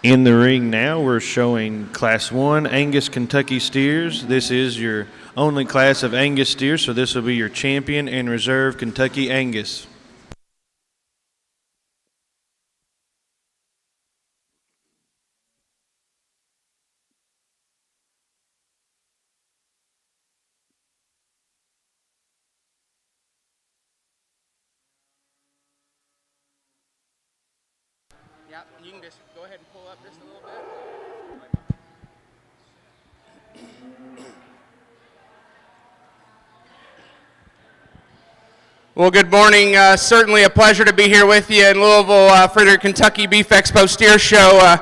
In the ring now, we're showing Class 1 Angus Kentucky steers. This is your only class of Angus steers, so this will be your champion and reserve Kentucky Angus. Yep, you can just go ahead and pull up just a little bit. Well, good morning. Certainly a pleasure to be here with you in Louisville for the Kentucky Beef Expo Steer Show.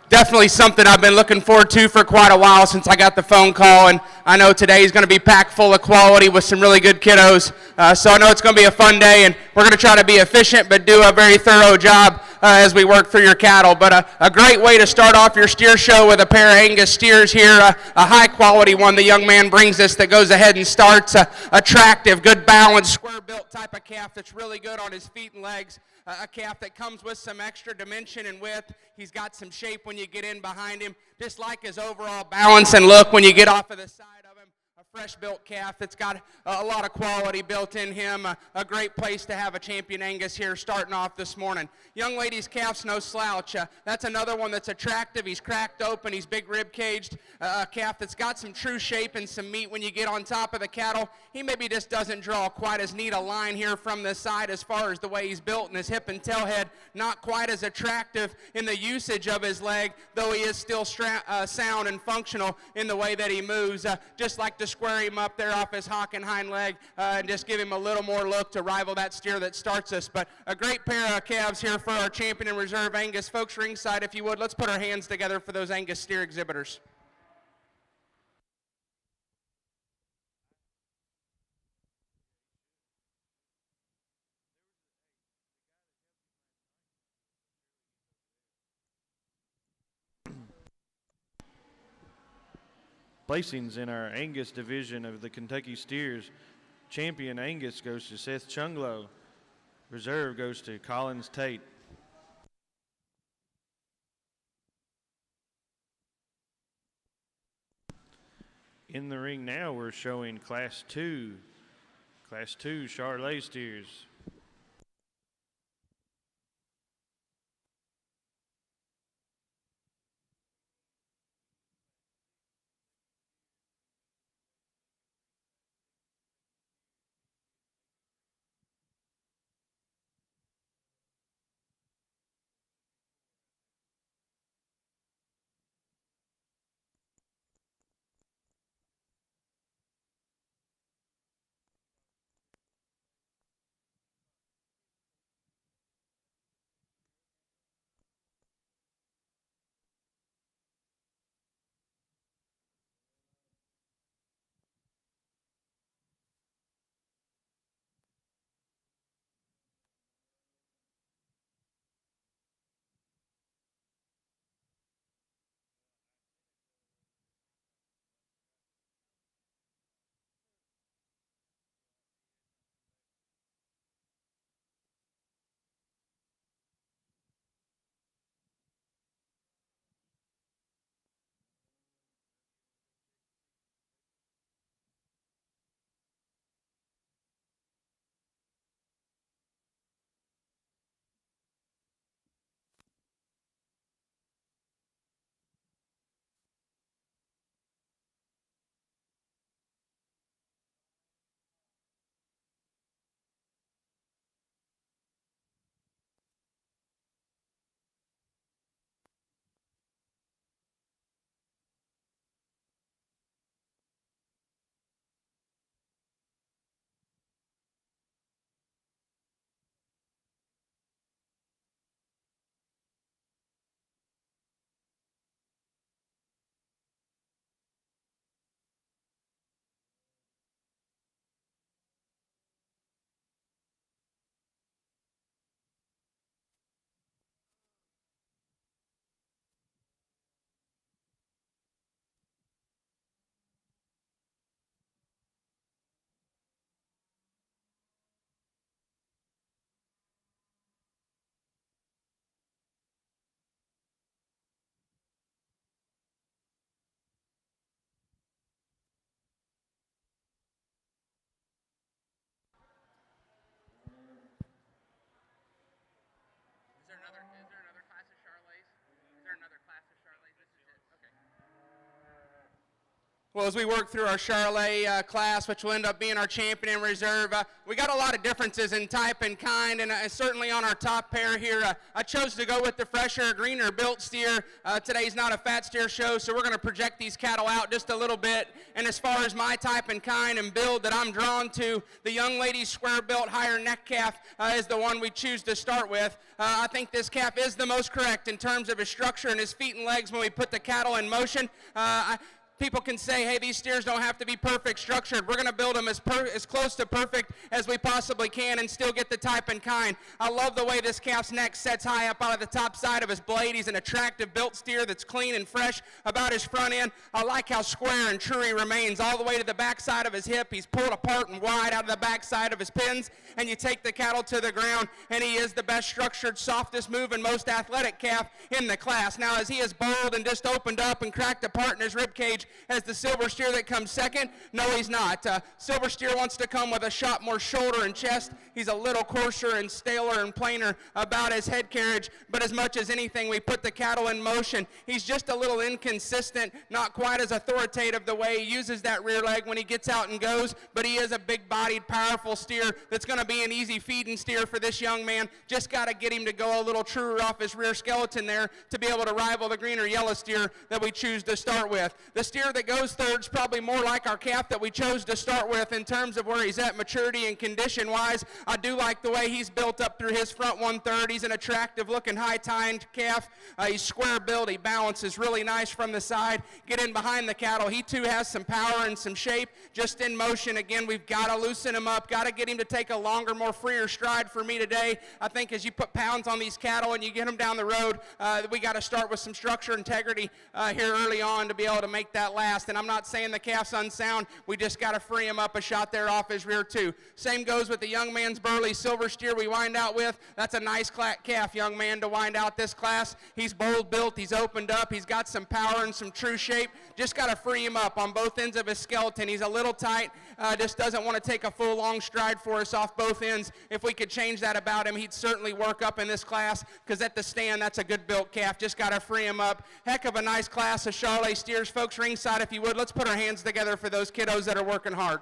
Definitely something I've been looking forward to for quite a while since I got the phone call, and I know today is going to be packed full of quality with some really good kiddos. So I know it's going to be a fun day, and we're going to try to be efficient but do a very thorough job as we work through your cattle. But a great way to start off your steer show with a pair of Angus steers here, a high quality one the young man brings us that goes ahead and starts, attractive, good balance, square built type of calf that's really good on his feet and legs. A calf that comes with some extra dimension and width. He's got some shape when you get in behind him, just like his overall balance and look when you get off of the side of him. A fresh built calf that's got a lot of quality built in him. A great place to have a champion Angus here starting off this morning. Young lady's calf's no slouch. That's another one that's attractive. He's cracked open. He's big rib caged. A calf that's got some true shape and some meat when you get on top of the cattle. He maybe just doesn't draw quite as neat a line here from the side as far as the way he's built, and his hip and tail head not quite as attractive in the usage of his leg, though he is still sound and functional in the way that he moves. Just like to square him up there off his hock and hind leg and just give him a little more look to rival that steer that starts us. But a great pair of calves here for our champion and reserve Angus. Folks ringside, if you would, let's put our hands together for those Angus steer exhibitors. Placings in our Angus division of the Kentucky Steers. Champion Angus goes to Seth Chunglo. Reserve goes to Collins Tate. In the ring now, we're showing Class 2 Charolais steers. Well, as we work through our Charolais class, which will end up being our champion in reserve, we got a lot of differences in type and kind, and certainly on our top pair here, I chose to go with the fresher, greener built steer. Today's not a fat steer show, so we're going to project these cattle out just a little bit. And as far as my type and kind and build that I'm drawn to, the young lady's square built higher neck calf is the one we choose to start with. I think this calf is the most correct in terms of his structure and his feet and legs when we put the cattle in motion. People can say, hey, these steers don't have to be perfect structured. We're going to build them as close to perfect as we possibly can and still get the type and kind. I love the way this calf's neck sets high up out of the top side of his blade. He's an attractive built steer that's clean and fresh about his front end. I like how square and true he remains all the way to the back side of his hip. He's pulled apart and wide out of the back side of his pins, and you take the cattle to the ground, and he is the best structured, softest moving, most athletic calf in the class. Now, as he is bold and just opened up and cracked apart in his rib cage, as the silver steer that comes second? No, he's not. Silver steer wants to come with a shot more shoulder and chest. He's a little coarser and staler and plainer about his head carriage, but as much as anything, we put the cattle in motion. He's just a little inconsistent, not quite as authoritative the way he uses that rear leg when he gets out and goes, but he is a big-bodied, powerful steer that's going to be an easy feeding steer for this young man. Just got to get him to go a little truer off his rear skeleton there to be able to rival the green or yellow steer that we choose to start with. The steer that goes third is probably more like our calf that we chose to start with in terms of where he's at maturity and condition wise. I do like the way he's built up through his front 1/3. He's an attractive looking high tined calf. He's square built. He balances really nice from the side. Get in behind the cattle. He too has some power and some shape just in motion. Again, we've got to loosen him up, got to get him to take a longer, more freer stride for me today. I think as you put pounds on these cattle and you get them down the road, we got to start with some structure integrity here early on to be able to make that last. And I'm not saying the calf's unsound. We just got to free him up a shot there off his rear too. Same goes with the young man's burly silver steer we wind out with. That's a nice calf, young man, to wind out this class. He's bold built. He's opened up. He's got some power and some true shape. Just got to free him up on both ends of his skeleton. He's a little tight. Just doesn't want to take a full long stride for us off both ends. If we could change that about him, he'd certainly work up in this class because at the stand, that's a good built calf. Just got to free him up. Heck of a nice class of Charolais steers. Folks, ringside, if you would, let's put our hands together for those kiddos that are working hard.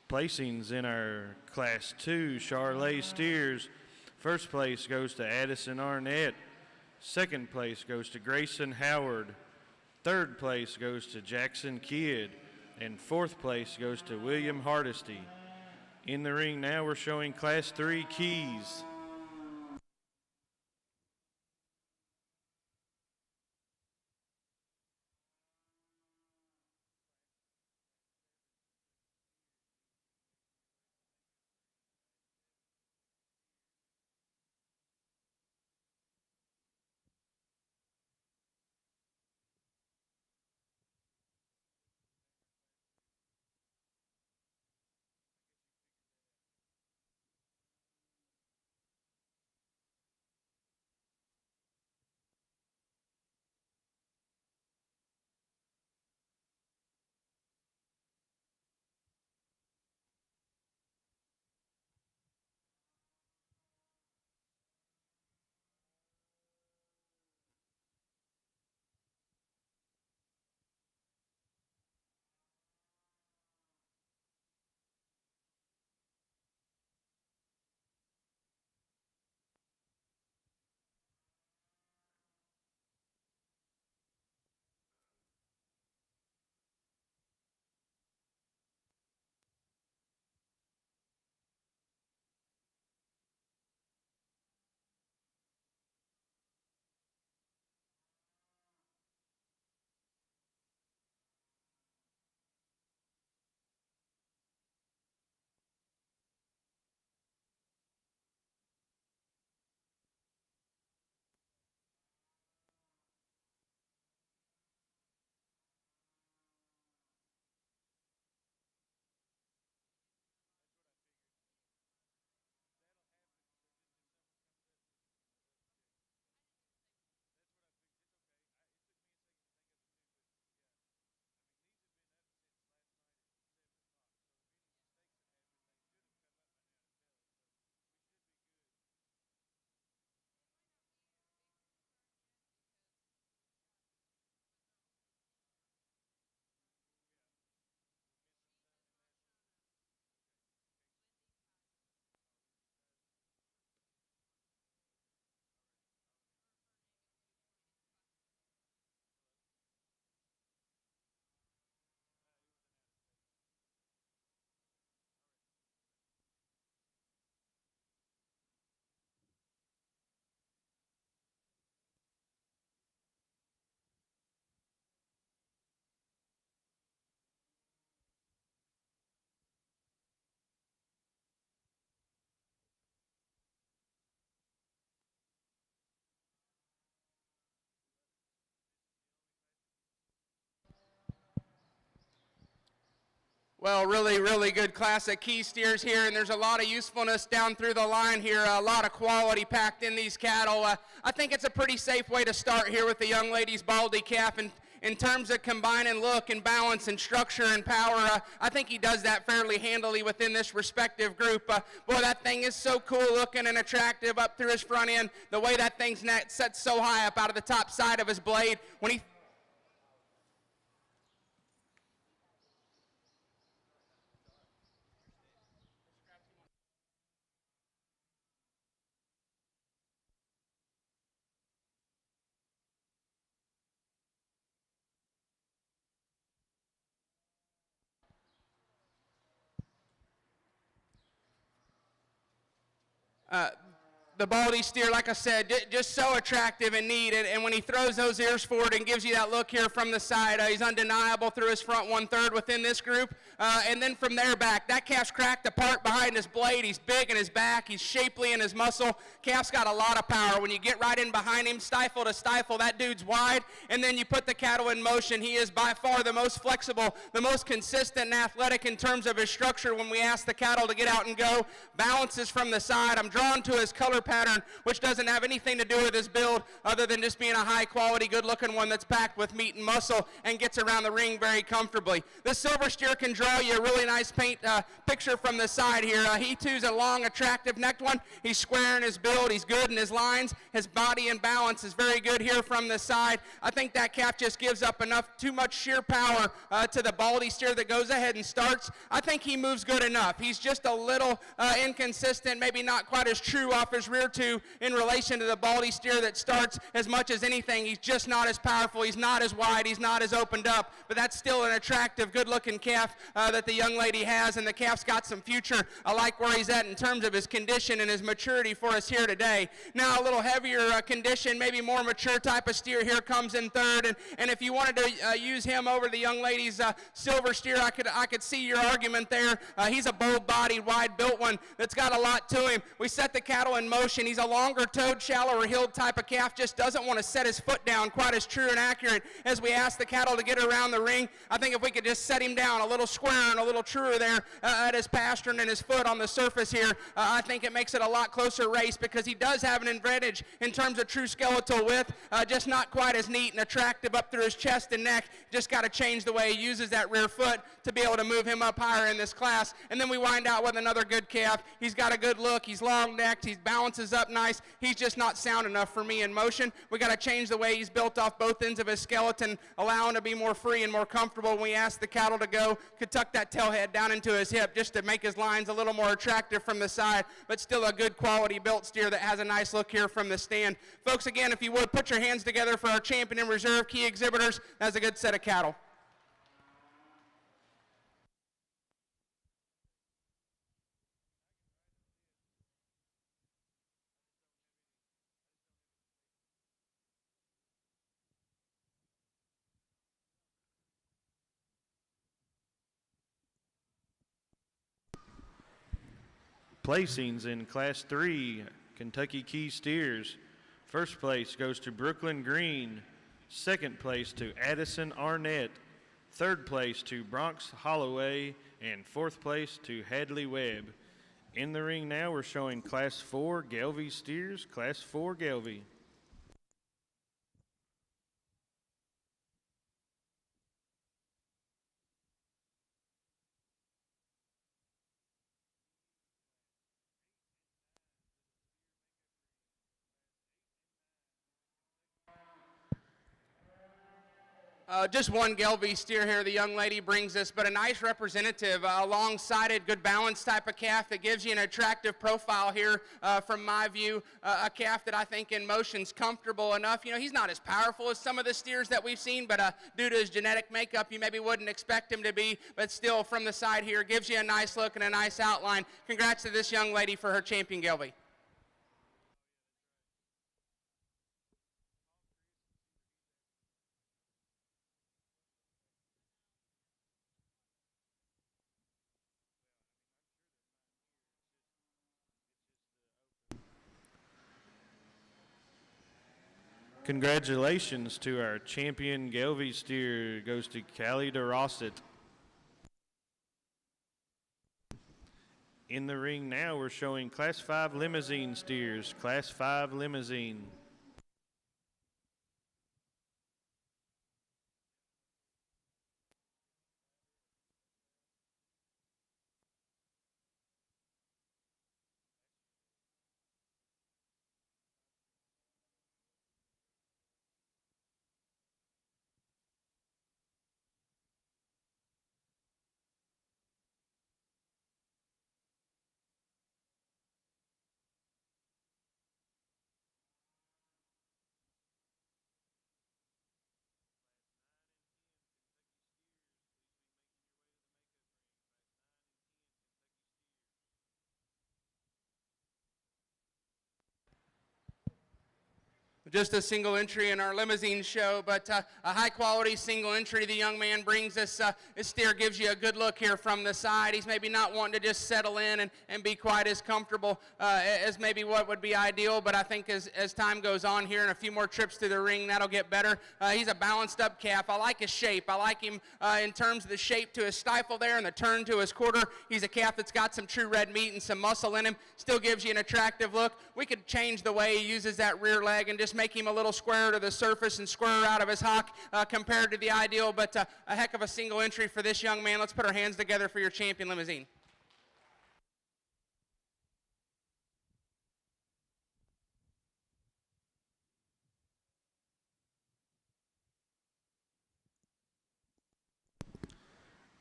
Placings in our Class 2 Charolais steers. First place goes to Addison Arnett. Second place goes to Grayson Howard. Third place goes to Jackson Kidd. And fourth place goes to William Hardesty. In the ring now, we're showing Class 3 Keys. Well, really, really good class of key steers here, and there's a lot of usefulness down through the line here, a lot of quality packed in these cattle. I think it's a pretty safe way to start here with the young lady's Baldy calf, and in terms of combining look and balance and structure and power, I think he does that fairly handily within this respective group. Boy, that thing is so cool looking and attractive up through his front end. The way that thing's set so high up out of the top side of his blade. When he the Baldy steer, like I said, just so attractive and neat. And when he throws those ears forward and gives you that look here from the side, he's undeniable through his front 1/3 within this group. And then from there back, that calf's cracked apart behind his blade. He's big in his back. He's shapely in his muscle. Calf's got a lot of power. When you get right in behind him, stifle to stifle, that dude's wide. And then you put the cattle in motion. He is by far the most flexible, the most consistent and athletic in terms of his structure when we ask the cattle to get out and go. Balances from the side. I'm drawn to his color pattern, which doesn't have anything to do with his build other than just being a high quality, good looking one that's packed with meat and muscle and gets around the ring very comfortably. This silver steer can draw you a really nice paint picture from the side here. He too's a long, attractive necked one. He's square in his build. He's good in his lines. His body and balance is very good here from the side. I think that calf just gives up too much sheer power to the Baldy steer that goes ahead and starts. I think he moves good enough. He's just a little inconsistent, maybe not quite as true off his rear too in relation to the Baldy steer that starts as much as anything. He's just not as powerful. He's not as wide. He's not as opened up. But that's still an attractive, good-looking calf that the young lady has, and the calf's got some future. I like where he's at in terms of his condition and his maturity for us here today. Now a little heavier condition, maybe more mature type of steer here comes in third, and if you wanted to use him over the young lady's silver steer, I could see your argument there. He's a bold-bodied, wide-built one that's got a lot to him. We set the cattle in motion. He's a longer-toed, shallower-hilled type of calf, just doesn't want to set his foot down quite as true and accurate as we ask the cattle to get around the ring. I think if we could just set him down a little square and a little truer there at his pastern and his foot on the surface here, I think it makes it a lot closer race because he does have an advantage in terms of true skeletal width, just not quite as neat and attractive up through his chest and neck. Just got to change the way he uses that rear foot to be able to move him up higher in this class. And then we wind out with another good calf. He's got a good look. He's long-necked. He balances up nice. He's just not sound enough for me in motion. We got to change the way he's built off both ends of his skeleton, allow him to be more free and more comfortable when we ask the cattle to go. Could tuck that tail head down into his hip just to make his lines a little more attractive from the side, but still a good quality built steer that has a nice look here from the stand. Folks, again, if you would, put your hands together for our champion and reserve key exhibitors. That's a good set of cattle. Placings in Class 3 Kentucky Key Steers. First place goes to Brooklyn Green. Second place to Addison Arnett. Third place to Bronx Holloway. And fourth place to Hadley Webb. In the ring now, we're showing Class 4 Galvey Steers. Class 4 Galvey. Just one Galvey steer here the young lady brings us, but a nice representative, a long-sided, good balance type of calf that gives you an attractive profile here from my view. A calf that I think in motion's comfortable enough. You know, he's not as powerful as some of the steers that we've seen, but due to his genetic makeup, you maybe wouldn't expect him to be, but still from the side here, gives you a nice look and a nice outline. Congrats to this young lady for her champion Galvey. Congratulations to our champion Galvey steer. Goes to Callie DeRosset. In the ring now, we're showing Class 5 Limousin steers. Class 5 Limousin. Just a single entry in our limousine show, but a high-quality single entry the young man brings us. This steer gives you a good look here from the side. He's maybe not wanting to just settle in and be quite as comfortable as maybe what would be ideal, but I think as time goes on here and a few more trips to the ring, that'll get better. He's a balanced-up calf. I like his shape. I like him in terms of the shape to his stifle there and the turn to his quarter. He's a calf that's got some true red meat and some muscle in him. Still gives you an attractive look. We could change the way he uses that rear leg and just make him a little squarer to the surface and squarer out of his hock compared to the ideal, but a heck of a single entry for this young man. Let's put our hands together for your champion limousine.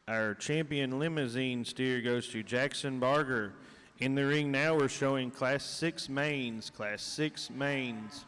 Our champion limousine steer goes to Jackson Barger. In the ring now, we're showing Class 6 Maines. Class 6 Maines.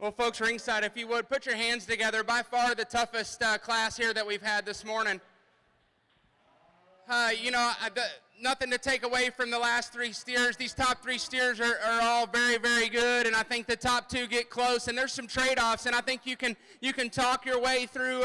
Well, folks, ringside, if you would, put your hands together. By far the toughest class here that we've had this morning. Nothing to take away from the last three steers. These top three steers are all very, very good, and I think the top two get close, and there's some trade-offs, and I think you can talk your way through,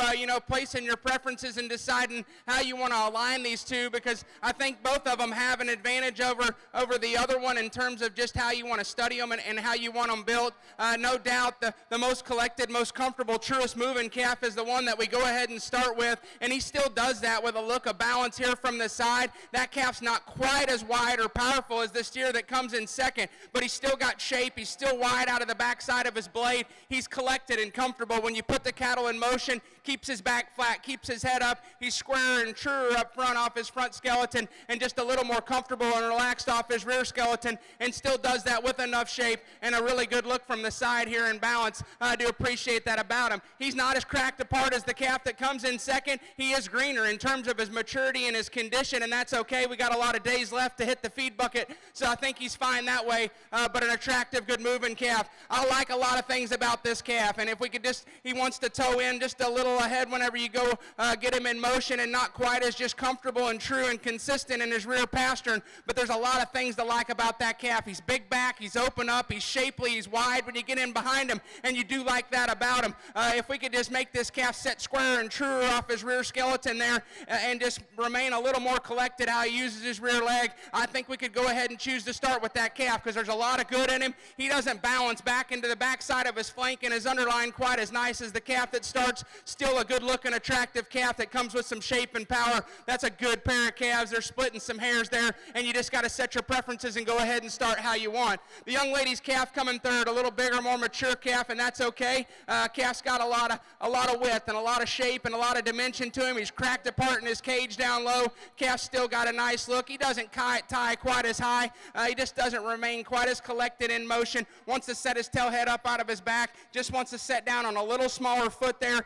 placing your preferences and deciding how you want to align these two, because I think both of them have an advantage over the other one in terms of just how you want to study them and how you want them built. No doubt the most collected, most comfortable, truest moving calf is the one that we go ahead and start with, and he still does that with a look of balance here from the side. That calf's not quite as wide or powerful as the steer that comes in second, but he's still got shape. He's still wide out of the backside of his blade. He's collected and comfortable. When you put the cattle in motion, keeps his back flat, keeps his head up. He's squarer and truer up front off his front skeleton and just a little more comfortable and relaxed off his rear skeleton, and still does that with enough shape and a really good look from the side here in balance. I do appreciate that about him. He's not as cracked apart as the calf that comes in second. He is greener in terms of his maturity and his condition, and that's okay. We got a lot of days left to hit the feed bucket, so I think he's fine that way, but an attractive, good moving calf. I like a lot of things about this calf, and if we could he wants to toe in just a little ahead whenever you go get him in motion, and not quite as just comfortable and true and consistent in his rear pastern, but there's a lot of things to like about that calf. He's big back, he's open up, he's shapely, he's wide when you get in behind him, and you do like that about him. If we could just make this calf set square and truer off his rear skeleton there, and just remain a little more collected how he uses his rear leg, I think we could go ahead and choose to start with that calf, because there's a lot of good in him. He doesn't balance back into the backside of his flank and his underline quite as nice as the calf that starts. Still a good looking, attractive calf that comes with some shape and power. That's a good pair of calves. They're splitting some hairs there, and you just got to set your preferences and go ahead and start how you want. The young lady's calf coming third, a little bigger, more mature calf, and that's okay. Calf's got a lot of width and a lot of shape and a lot of dimension to him. He's cracked apart in his cage down low. Calf's still got a nice look. He doesn't tie quite as high. He just doesn't remain quite as collected in motion. Wants to set his tail head up out of his back. Just wants to set down on a little smaller foot there.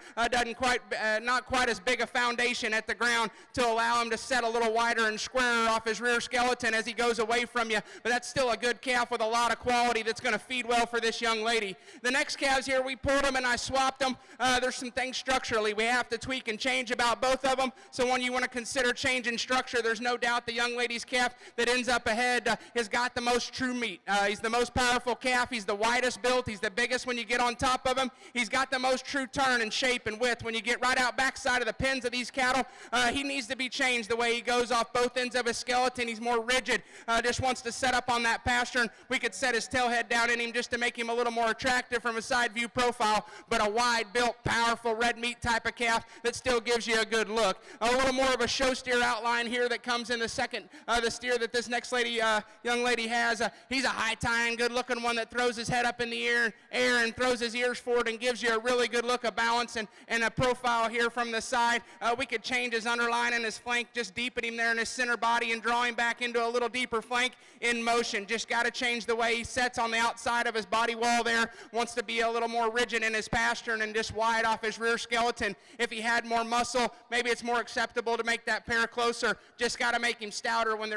Not quite as big a foundation at the ground to allow him to set a little wider and squarer off his rear skeleton as he goes away from you. But that's still a good calf with a lot of quality that's going to feed well for this young lady. The next calves here, we pulled them and I swapped them. There's some things structurally we have to tweak and change about both of them. So when you want to consider changing structure, there's no doubt the young lady's calf that ends up ahead has got the most true meat. He's the most powerful calf. He's the widest built. He's the biggest when you get on top of him. He's got the most true turn and shape and width. When you get right out backside of the pins of these cattle, he needs to be changed the way he goes off both ends of his skeleton. He's more rigid. Just wants to set up on that pastern. We could set his tail head down in him just to make him a little more attractive from a side view profile, but a wide built, powerful red meat type of calf that still gives you a good look. A little more of a show steer outline here that comes in the second, the steer that this next young lady has. He's a high tying, good looking one that throws his head up in the air and throws his ears forward and gives you a really good look of balance and a profile here from the side. We could change his underline and his flank, just deepen him there in his center body and draw him back into a little deeper flank in motion. Just got to change the way he sets on the outside of his body wall there. Wants to be a little more rigid in his pastern and just wide off his rear skeleton. If he had more muscle, maybe it's more acceptable to make that pair closer. Just got to make him stouter when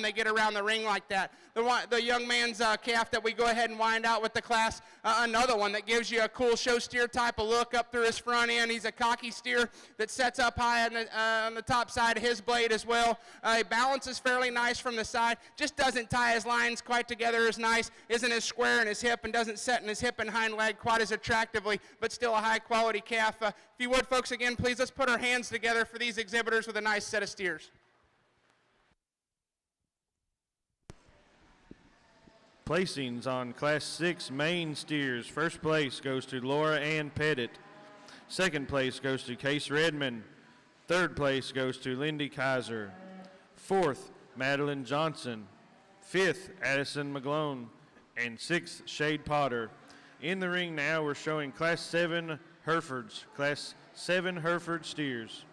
they get around the ring like that. The young man's calf that we go ahead and wind out with the class, another one that gives you a cool show steer type of look up through his front end. He's a cocky steer that sets up high on the top side of his blade as well. He balances fairly nice from the side, just doesn't tie his lines quite together as nice, isn't as square in his hip, and doesn't set in his hip and hind leg quite as attractively, but still a high quality calf. If you would, folks, again, please, let's put our hands together for these exhibitors with a nice set of steers. Placings on Class 6 Maine steers. First place goes to Laura Ann Pettit. Second place goes to Case Redmond. Third place goes to Lindy Kaiser. Fourth, Madeline Johnson. Fifth, Addison McGlone. And sixth, Shade Potter. In the ring now, we're showing Class 7 Herefords. Class 7 Hereford steers.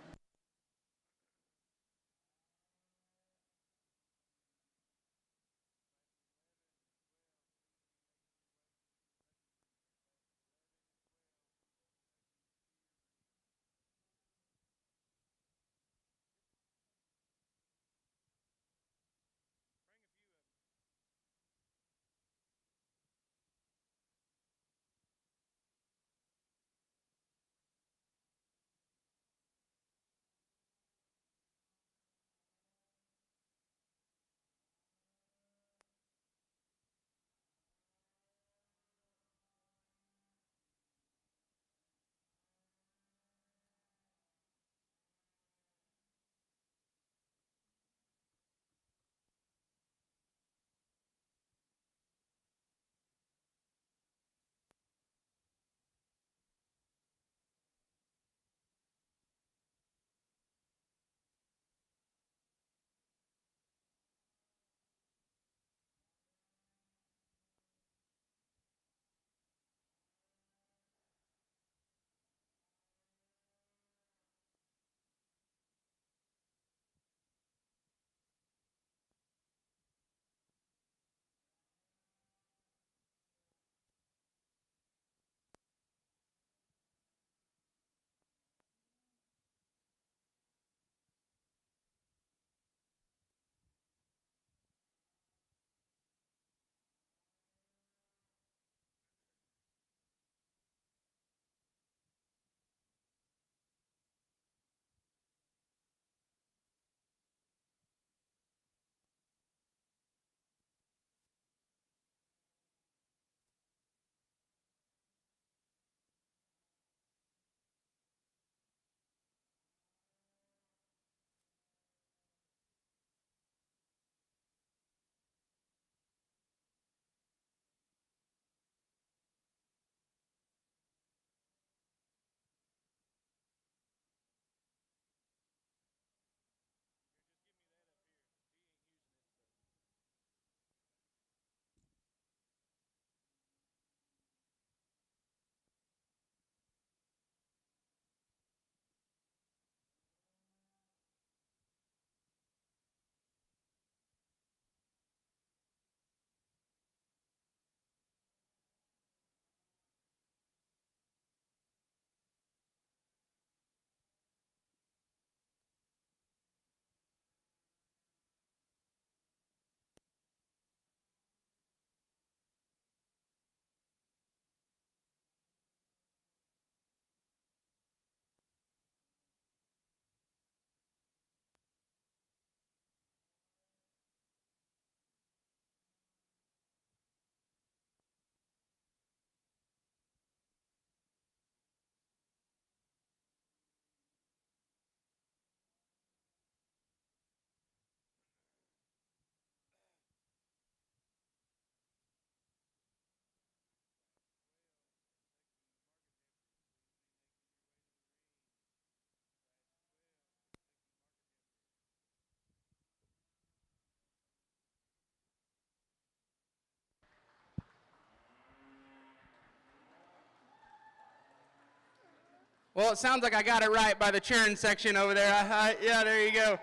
Well, it sounds like I got it right by the cheering section over there. Yeah, there you go.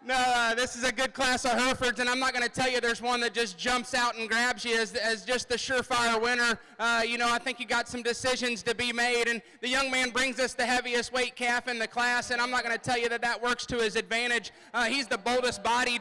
No, this is a good class of Herefords, and I'm not going to tell you there's one that just jumps out and grabs you as just the surefire winner. I think you got some decisions to be made, and the young man brings us the heaviest weight calf in the class, and I'm not going to tell you that works to his advantage. He's the boldest bodied,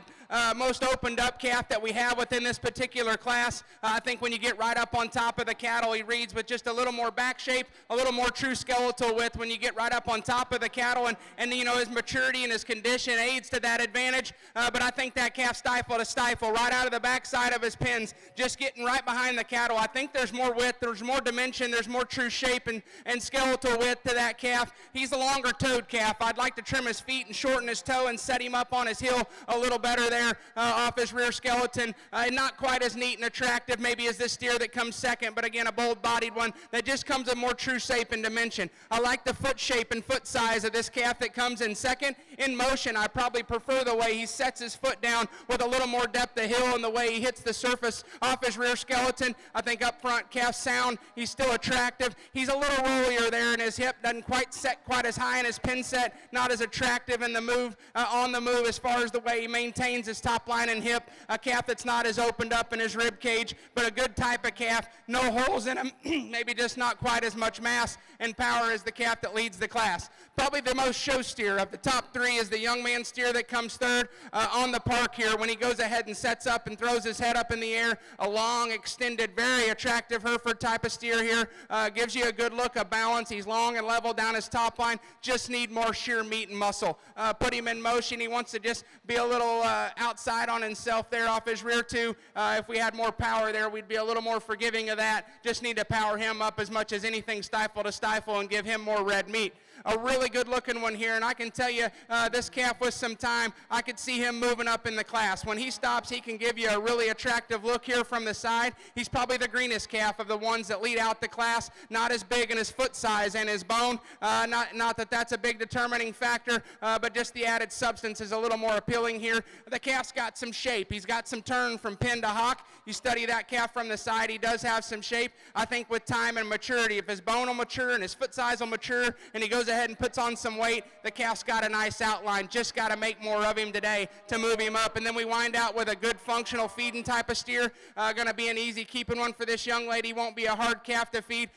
most opened up calf that we have within this particular class. I think when you get right up on top of the cattle, he reads with just a little more back shape, a little more true skeletal width when you get right up on top of the cattle, and his maturity and his condition aids to that advantage, but I think that calf stifle right out of the backside of his pins, just getting right behind the cattle. I think there's more width, there's more dimension, there's more true shape and skeletal width to that calf. He's a longer toed calf. I'd like to trim his feet and shorten his toe and set him up on his heel a little better there off his rear skeleton. Not quite as neat and attractive maybe as this steer that comes second, but again a bold-bodied one that just comes in more true shape and dimension. I like the foot shape and foot size of this calf that comes in second. In motion, I probably prefer the way he sets his foot down with a little more depth of heel and the way he hits the surface off his rear skeleton. I think up front, calf sound, he's still attractive. He's a little rollier there in his hip, doesn't quite set quite as high in his pin set, not as attractive in the move, on the move as far as the way he maintains his top line and hip. A calf that's not as opened up in his rib cage, but a good type of calf, no holes in him, maybe just not quite as much mass and power as the calf that leads the class. Probably the most show steer of the top three is the young man steer that comes third on the park here when he goes ahead and sets up and throws his head up in the air. A long, extended, very attractive Hereford type of steer here. Gives you a good look of balance. He's long and level down his top line. Just need more sheer meat and muscle. Put him in motion. He wants to just be a little outside on himself there off his rear too. If we had more power there, we'd be a little more forgiving of that. Just need to power him up as much as anything stifle to stifle and give him more red meat. A really good looking one here, and I can tell you this calf with some time, I could see him moving up in the class. When he stops, he can give you a really attractive look here from the side. He's probably the greenest calf of the ones that lead out the class, not as big in his foot size and his bone. Not that that's a big determining factor, but just the added substance is a little more appealing here. The calf's got some shape. He's got some turn from pin to hock. You study that calf from the side, he does have some shape. I think with time and maturity, if his bone will mature and his foot size will mature and he goes ahead and puts on some weight, the calf's got a nice outline. Just got to make more of him today to move him up. And then we wind out with a good functional feeding type of steer. Going to be an easy keeping one for this young lady. Won't be a hard calf to feed.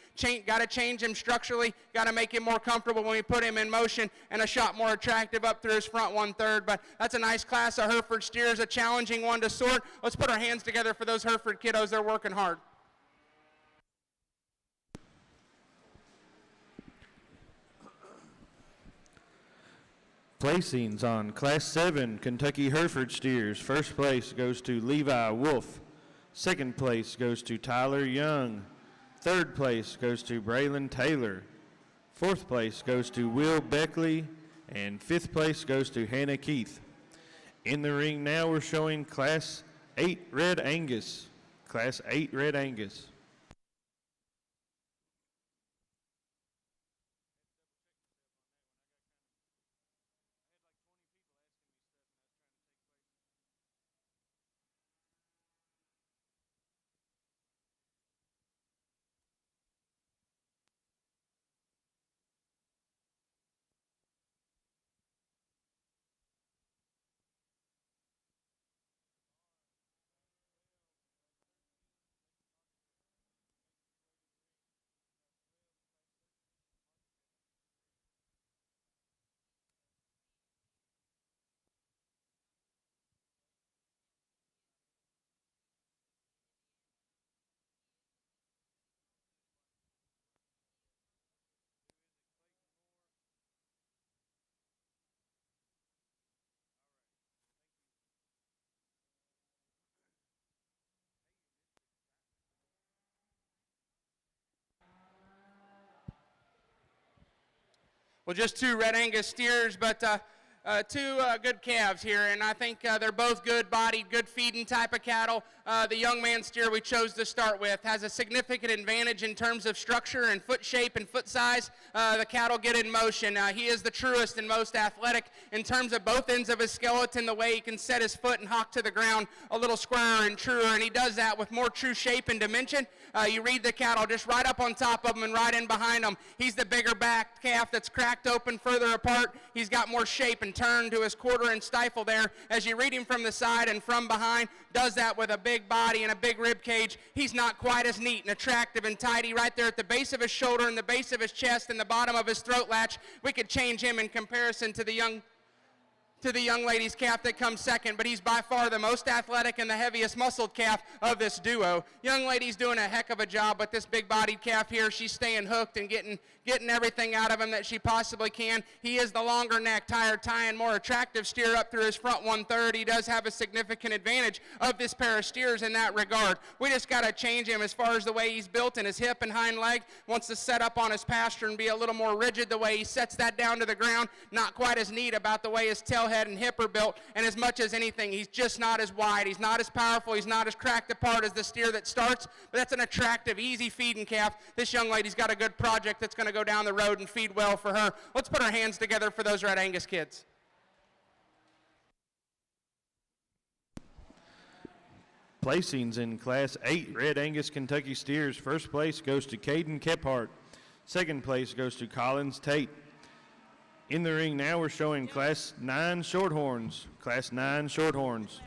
Got to change him structurally. Got to make him more comfortable when we put him in motion, and a shot more attractive up through his front 1/3. But that's a nice class of Hereford steers, a challenging one to sort. Let's put our hands together for those Hereford kiddos. They're working hard. Placings on Class 7 Kentucky Hereford steers. First place goes to Levi Wolf. Second place goes to Tyler Young. Third place goes to Braylon Taylor. Fourth place goes to Will Beckley. And fifth place goes to Hannah Keith. In the ring now, we're showing Class 8 Red Angus. Class 8 Red Angus. Well, just two Red Angus steers, but two good calves here, and I think they're both good-bodied, good feeding type of cattle. The young man steer we chose to start with has a significant advantage in terms of structure and foot shape and foot size. The cattle get in motion. He is the truest and most athletic in terms of both ends of his skeleton, the way he can set his foot and hock to the ground a little squarer and truer, and he does that with more true shape and dimension. You read the cattle just right up on top of him and right in behind him. He's the bigger back calf that's cracked open further apart. He's got more shape and turn to his quarter and stifle there. As you read him from the side and from behind, does that with a big body and a big rib cage. He's not quite as neat and attractive and tidy right there at the base of his shoulder and the base of his chest and the bottom of his throat latch. We could change him in comparison to the young lady's calf that comes second, but he's by far the most athletic and the heaviest muscled calf of this duo. Young lady's doing a heck of a job with this big-bodied calf here. She's staying hooked and getting everything out of him that she possibly can. He is the longer necked, higher tying, more attractive steer up through his front 1/3. He does have a significant advantage of this pair of steers in that regard. We just got to change him as far as the way he's built in his hip and hind leg. Wants to set up on his pasture and be a little more rigid the way he sets that down to the ground. Not quite as neat about the way his tail head and hip are built, and as much as anything, he's just not as wide. He's not as powerful. He's not as cracked apart as the steer that starts, but that's an attractive, easy feeding calf. This young lady's got a good project that's going to go down the road and feed well for her. Let's put our hands together for those Red Angus kids. Placings in Class 8 Red Angus Kentucky steers. First place goes to Caden Kephart. Second place goes to Collins Tate. In the ring now, we're showing Class 9 Shorthorns. Class 9 Shorthorns.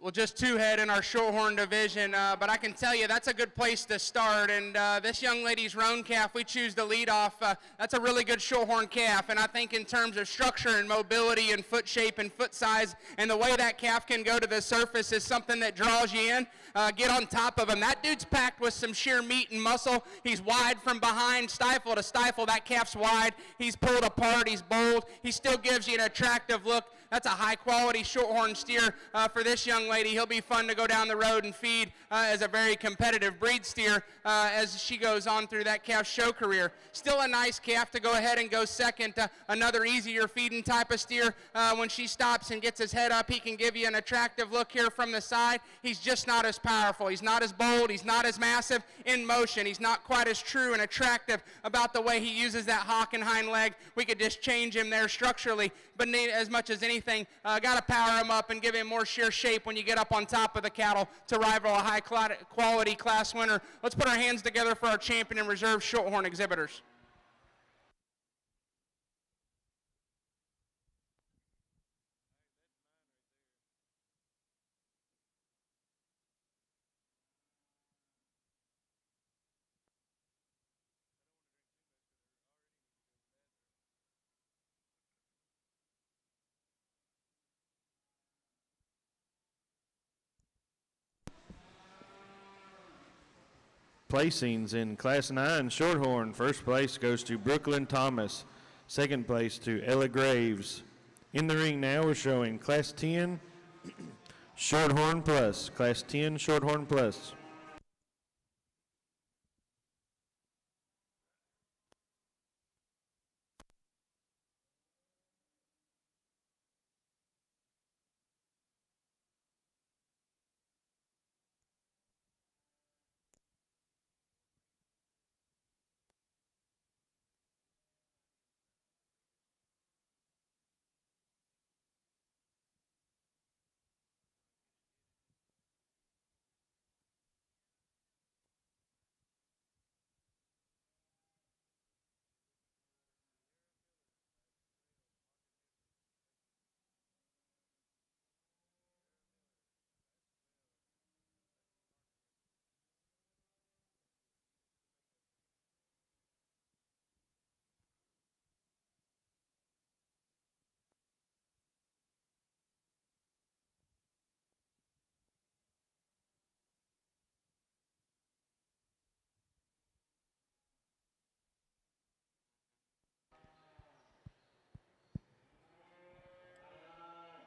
Well, just two head in our Shorthorn division, but I can tell you that's a good place to start. And this young lady's roan calf we choose to lead off, that's a really good Shorthorn calf. And I think in terms of structure and mobility and foot shape and foot size and the way that calf can go to the surface is something that draws you in. Get on top of him. That dude's packed with some sheer meat and muscle. He's wide from behind, stifle to stifle. That calf's wide. He's pulled apart. He's bold. He still gives you an attractive look. That's a high-quality Shorthorn steer for this young lady. He'll be fun to go down the road and feed as a very competitive breed steer as she goes on through that calf show career. Still a nice calf to go ahead and go second. Another easier feeding type of steer. When she stops and gets his head up, he can give you an attractive look here from the side. He's just not as powerful. He's not as bold. He's not as massive in motion. He's not quite as true and attractive about the way he uses that hock and hind leg. We could just change him there structurally, but as much as anything, got to power him up and give him more sheer shape when you get up on top of the cattle to rival a high quality class winner. Let's put our hands together for our champion and reserve Shorthorn exhibitors. Placings in Class 9 Shorthorn. First place goes to Brooklyn Thomas. Second place to Ella Graves. In the ring now, we're showing Class 10 Shorthorn Plus. Class 10 Shorthorn Plus.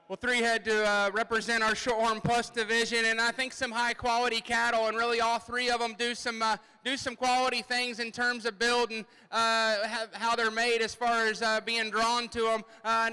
Well, three head to represent our Shorthorn Plus division, and I think some high quality cattle, and really all three of them do some quality things in terms of build and how they're made as far as being drawn to them.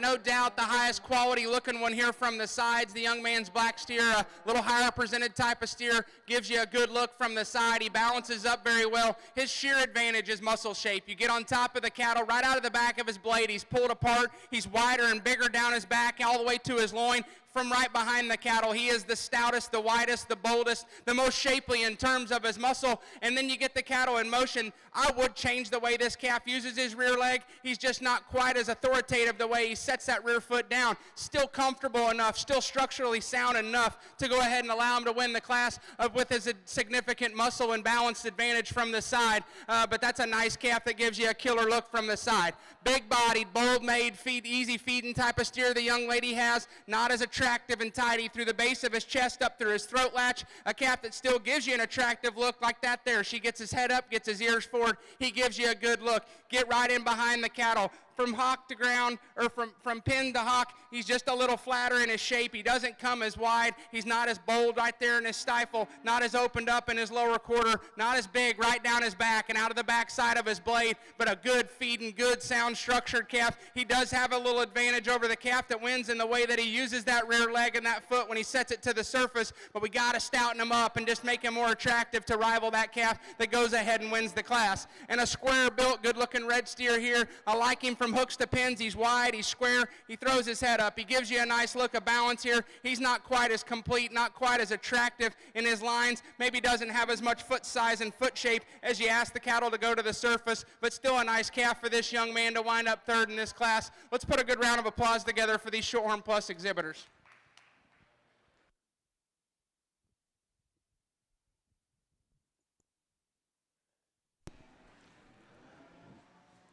No doubt the highest quality looking one here from the sides, the young man's black steer, a little higher presented type of steer, gives you a good look from the side. He balances up very well. His sheer advantage is muscle shape. You get on top of the cattle, right out of the back of his blade, he's pulled apart, he's wider and bigger down his back all the way to his loin. From right behind the cattle, he is the stoutest, the widest, the boldest, the most shapely in terms of his muscle. And then you get the cattle in motion. I would change the way this calf uses his rear leg. He's just not quite as authoritative the way he sets that rear foot down. Still comfortable enough, still structurally sound enough to go ahead and allow him to win the class with his significant muscle and balanced advantage from the side. But that's a nice calf that gives you a killer look from the side. Big-bodied, bold-made, easy feeding type of steer the young lady has. Not as attractive and tidy through the base of his chest up through his throat latch. A calf that still gives you an attractive look like that there. She gets his head up, gets his ears forward. He gives you a good look. Get right in behind the cattle. From hock to ground, or from pin to hock, he's just a little flatter in his shape. He doesn't come as wide. He's not as bold right there in his stifle, not as opened up in his lower quarter, not as big right down his back and out of the back side of his blade, but a good feeding, good sound structured calf. He does have a little advantage over the calf that wins in the way that he uses that rear leg and that foot when he sets it to the surface, but we got to stouten him up and just make him more attractive to rival that calf that goes ahead and wins the class. And a square built, good looking red steer here. I like him from hooks to pins. He's wide, he's square, he throws his head up. He gives you a nice look of balance here. He's not quite as complete, not quite as attractive in his lines, maybe doesn't have as much foot size and foot shape as you ask the cattle to go to the surface, but still a nice calf for this young man to wind up third in this class. Let's put a good round of applause together for these Shorthorn Plus exhibitors.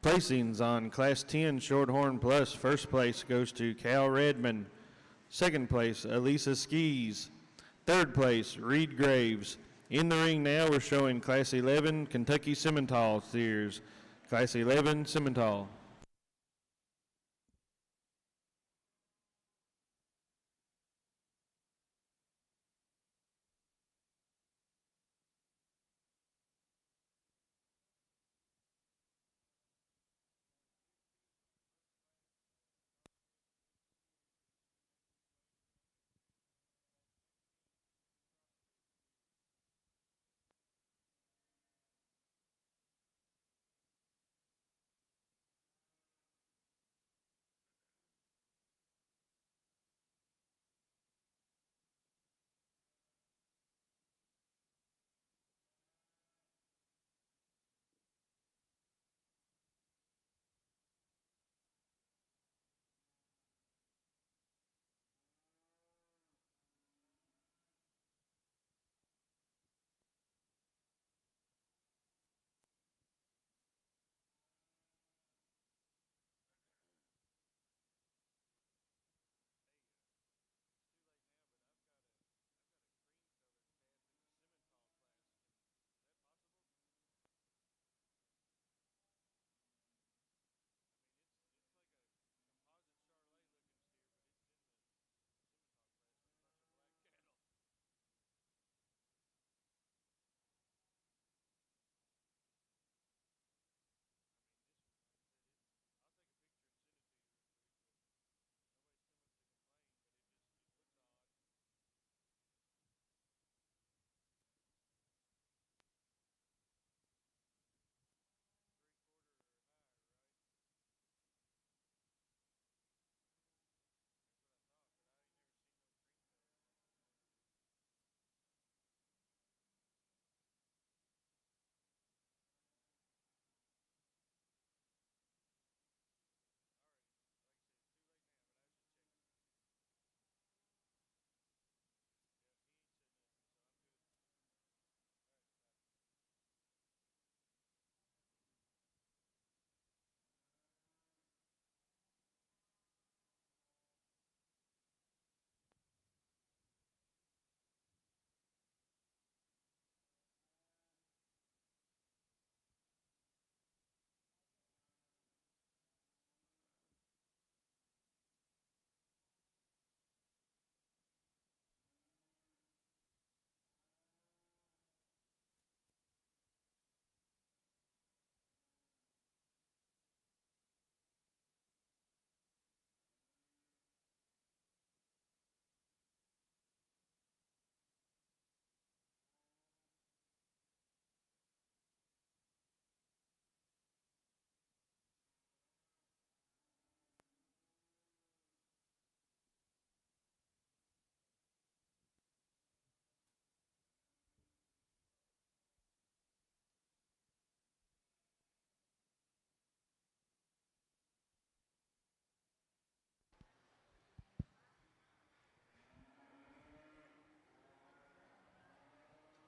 Placings on Class 10 Shorthorn Plus. First place goes to Cal Redmond. Second place, Elisa Skis. Third place, Reed Graves. In the ring now, we're showing Class 11 Kentucky Simmental steers. Class 11 Simmental.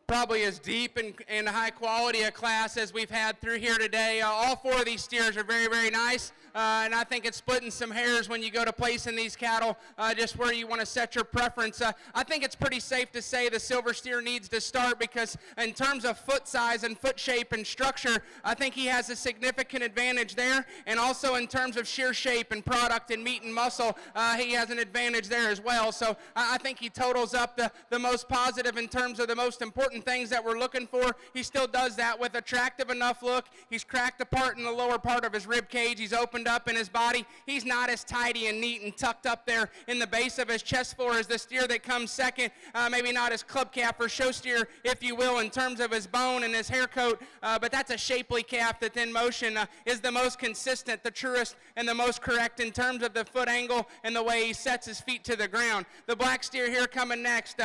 probably as deep and high quality a class as we've had through here today. All four of these steers are very, very nice, and I think it's splitting some hairs when you go to placing these cattle, just where you want to set your preference. I think it's pretty safe to say the silver steer needs to start because in terms of foot size and foot shape and structure, I think he has a significant advantage there, and also in terms of sheer shape and product and meat and muscle, he has an advantage there as well. So I think he totals up the most positive in terms of the most important things that we're looking for. He still does that with attractive enough look. He's cracked apart in the lower part of his rib cage. He's opened up in his body. He's not as tidy and neat and tucked up there in the base of his chest floor as the steer that comes second. Maybe not as club calf or show steer, if you will, in terms of his bone and his hair coat, but that's a shapely calf that in motion is the most consistent, the truest, and the most correct in terms of the foot angle and the way he sets his feet to the ground. The black steer here coming next,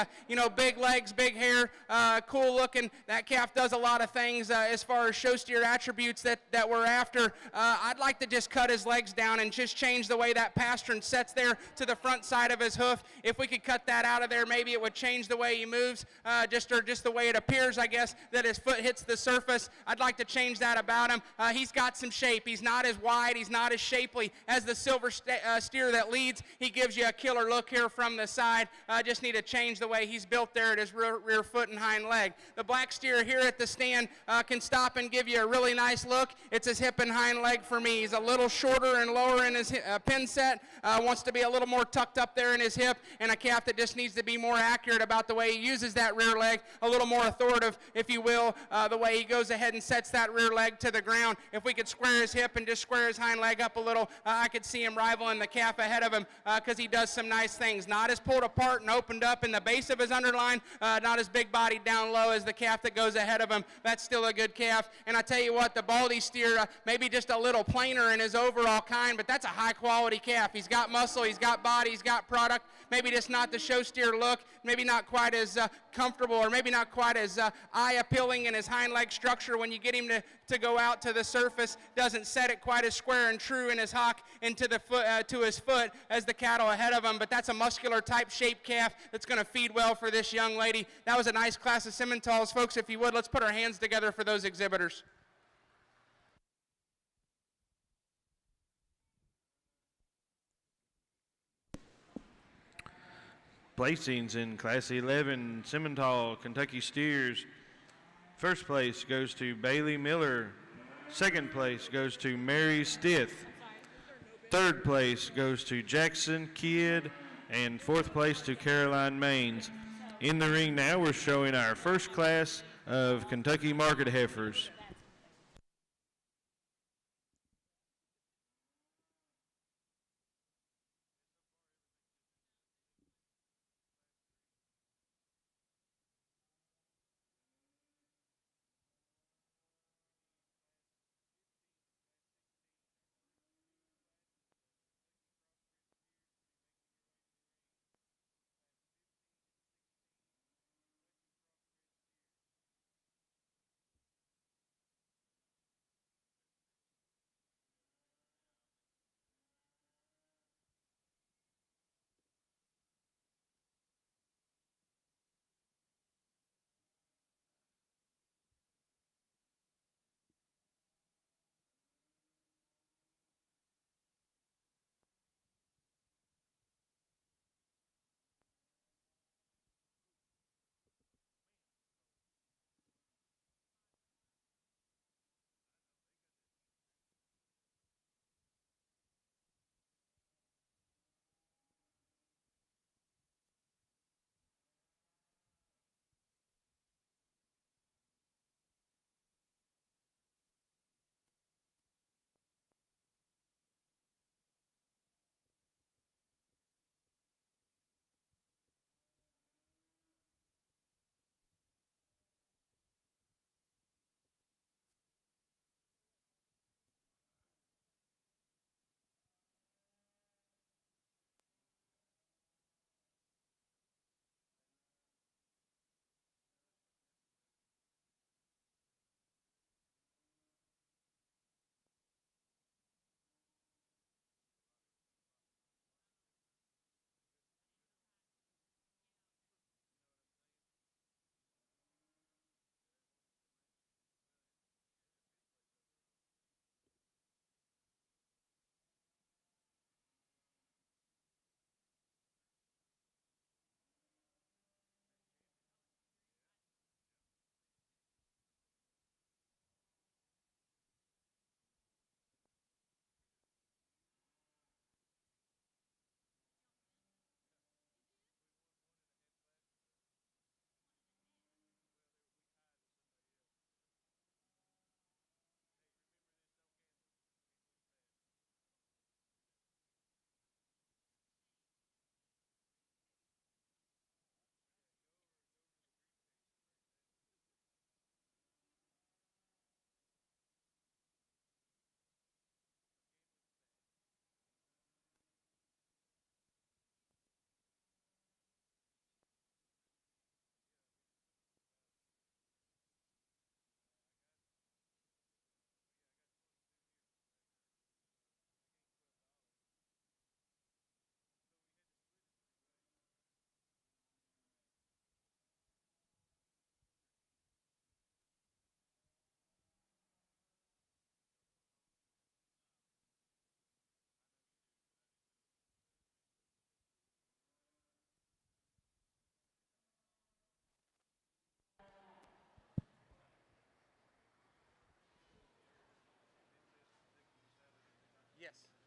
big legs, big hair, cool looking. That calf does a lot of things as far as show steer attributes that we're after. I'd like to just cut his legs down and just change the way that pastern sets there to the front side of his hoof. If we could cut that out of there, maybe it would change the way he moves, just the way it appears, I guess, that his foot hits the surface. I'd like to change that about him. He's got some shape. He's not as wide. He's not as shapely as the silver steer that leads. He gives you a killer look here from the side. Just need to change the way he's built there at his rear foot and hind leg. The black steer here at the stand can stop and give you a really nice look. It's his hip and hind leg for me. He's a little shorter and lower in his pin set, wants to be a little more tucked up there in his hip, and a calf that just needs to be more accurate about the way he uses that rear leg, a little more authoritative, if you will, the way he goes ahead and sets that rear leg to the ground. If we could square his hip and just square his hind leg up a little, I could see him rivaling the calf ahead of him because he does some nice things. Not as pulled apart and opened up in the base of his underline, not as big bodied down low as the calf that goes ahead of him. That's still a good calf. And I tell you what, the baldy steer, maybe just a little plainer in his overall kind, but that's a high quality calf. He's got muscle, he's got body, he's got product. Maybe just not the show steer look, maybe not quite as comfortable, or maybe not quite as eye appealing in his hind leg structure when you get him to go out to the surface. Doesn't set it quite as square and true in his hock into the foot to his foot as the cattle ahead of him, but that's a muscular type shaped calf that's going to feed well for this young lady. That was a nice class of Simmentals. Folks, if you would, let's put our hands together for those exhibitors. Placings in Class 11 Simmental Kentucky steers. First place goes to Bailey Miller. Second place goes to Mary Stith. Third place goes to Jackson Kidd. And fourth place to Caroline Maines. In the ring now, we're showing our first class of Kentucky Market Heifers.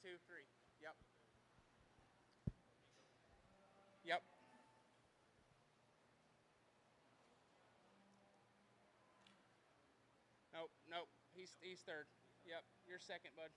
2, 3. Yep. Yep. Nope. He's third. Yep. You're second, bud.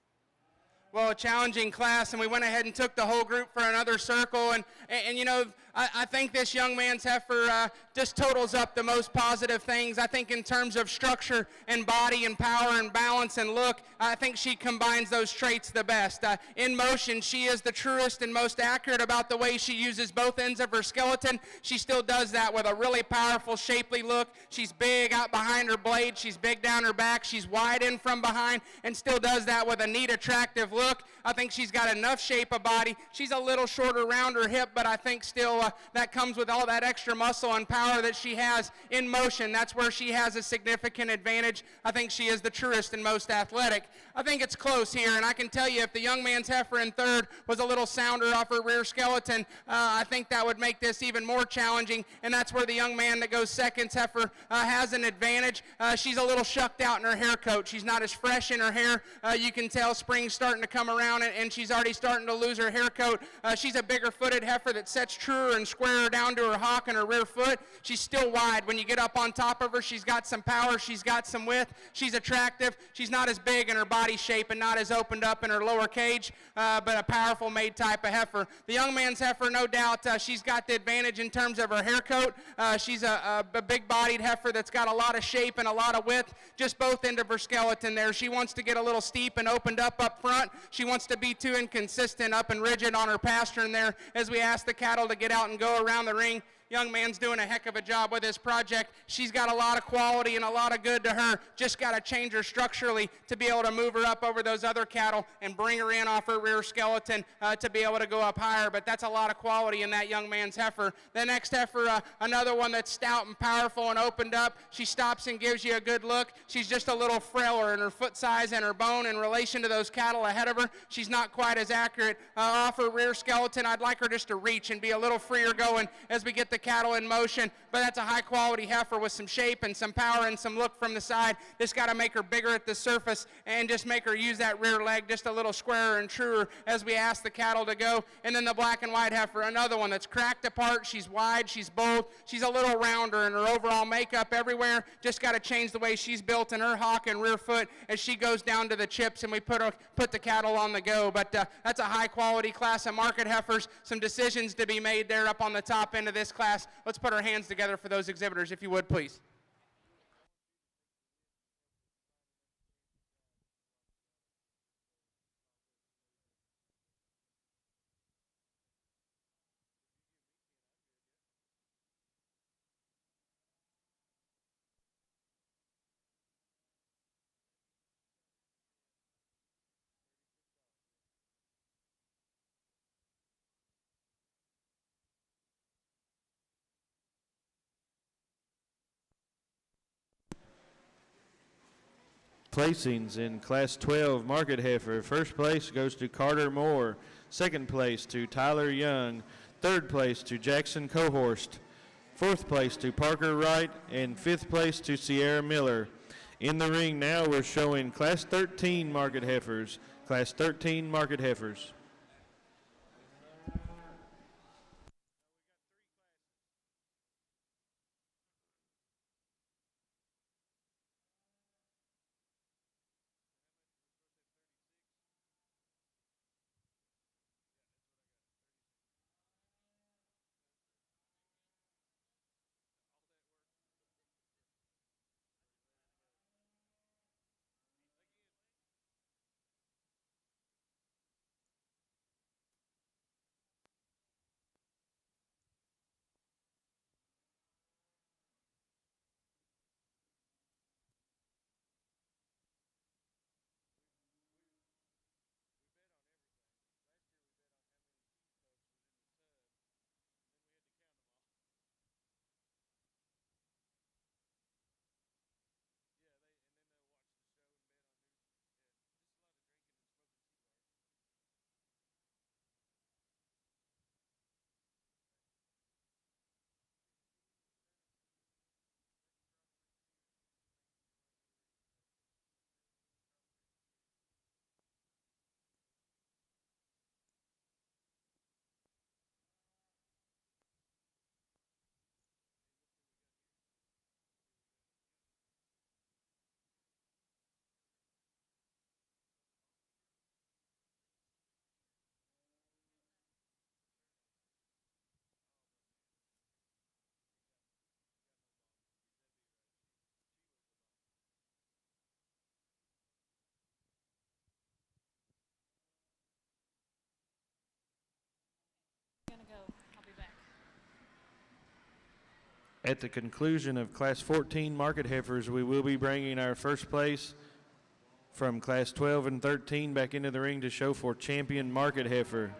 Well, a challenging class, and we went ahead and took the whole group for another circle. And you know, I think this young man's heifer just totals up the most positive things. I think in terms of structure and body and power and balance and look, I think she combines those traits the best. In motion, she is the truest and most accurate about the way she uses both ends of her skeleton. She still does that with a really powerful, shapely look. She's big out behind her blade. She's big down her back. She's wide in from behind and still does that with a neat, attractive look. I think she's got enough shape of body. She's a little shorter around her hip, but I think still that comes with all that extra muscle and power that she has in motion. That's where she has a significant advantage. I think she is the truest and most athletic. I think it's close here, and I can tell you if the young man's heifer in third was a little sounder off her rear skeleton, I think that would make this even more challenging, and that's where the young man that goes second's heifer has an advantage. She's a little shucked out in her hair coat. She's not as fresh in her hair. You can tell spring's starting to come around, and she's already starting to lose her hair coat. She's a bigger footed heifer that sets truer and squarer down to her hock and her rear foot. She's still wide. When you get up on top of her, she's got some power, she's got some width, she's attractive. She's not as big in her body shape and not as opened up in her lower cage, but a powerful made type of heifer. The young man's heifer, no doubt, she's got the advantage in terms of her hair coat. She's a big bodied heifer that's got a lot of shape and a lot of width, just both ends of her skeleton there. She wants to get a little steep and opened up front. She wants to be too inconsistent up and rigid on her pastern there as we ask the cattle to get out and go around the ring. Young man's doing a heck of a job with this project. She's got a lot of quality and a lot of good to her. Just got to change her structurally to be able to move her up over those other cattle and bring her in off her rear skeleton to be able to go up higher. But that's a lot of quality in that young man's heifer. The next heifer, another one that's stout and powerful and opened up. She stops and gives you a good look. She's just a little frailer in her foot size and her bone in relation to those cattle ahead of her. She's not quite as accurate off her rear skeleton. I'd like her just to reach and be a little freer going as we get the cattle in motion, but that's a high quality heifer with some shape and some power and some look from the side. Just got to make her bigger at the surface and just make her use that rear leg just a little squarer and truer as we ask the cattle to go. And then the black and white heifer, another one that's cracked apart. She's wide, she's bold, she's a little rounder in her overall makeup everywhere. Just got to change the way she's built in her hock and rear foot as she goes down to the chips and we put the cattle on the go. But that's a high quality class of market heifers. Some decisions to be made there up on the top end of this class. Let's put our hands together for those exhibitors, if you would, please. Placings in Class 12 Market Heifer. First place goes to Carter Moore. Second place to Tyler Young. Third place to Jackson Cohorst. Fourth place to Parker Wright. And fifth place to Sierra Miller. In the ring now we're showing Class 13 Market Heifers. Class 13 Market Heifers. At the conclusion of Class 14 Market Heifers, we will be bringing our first place from Class 12 and 13 back into the ring to show for Champion Market Heifer.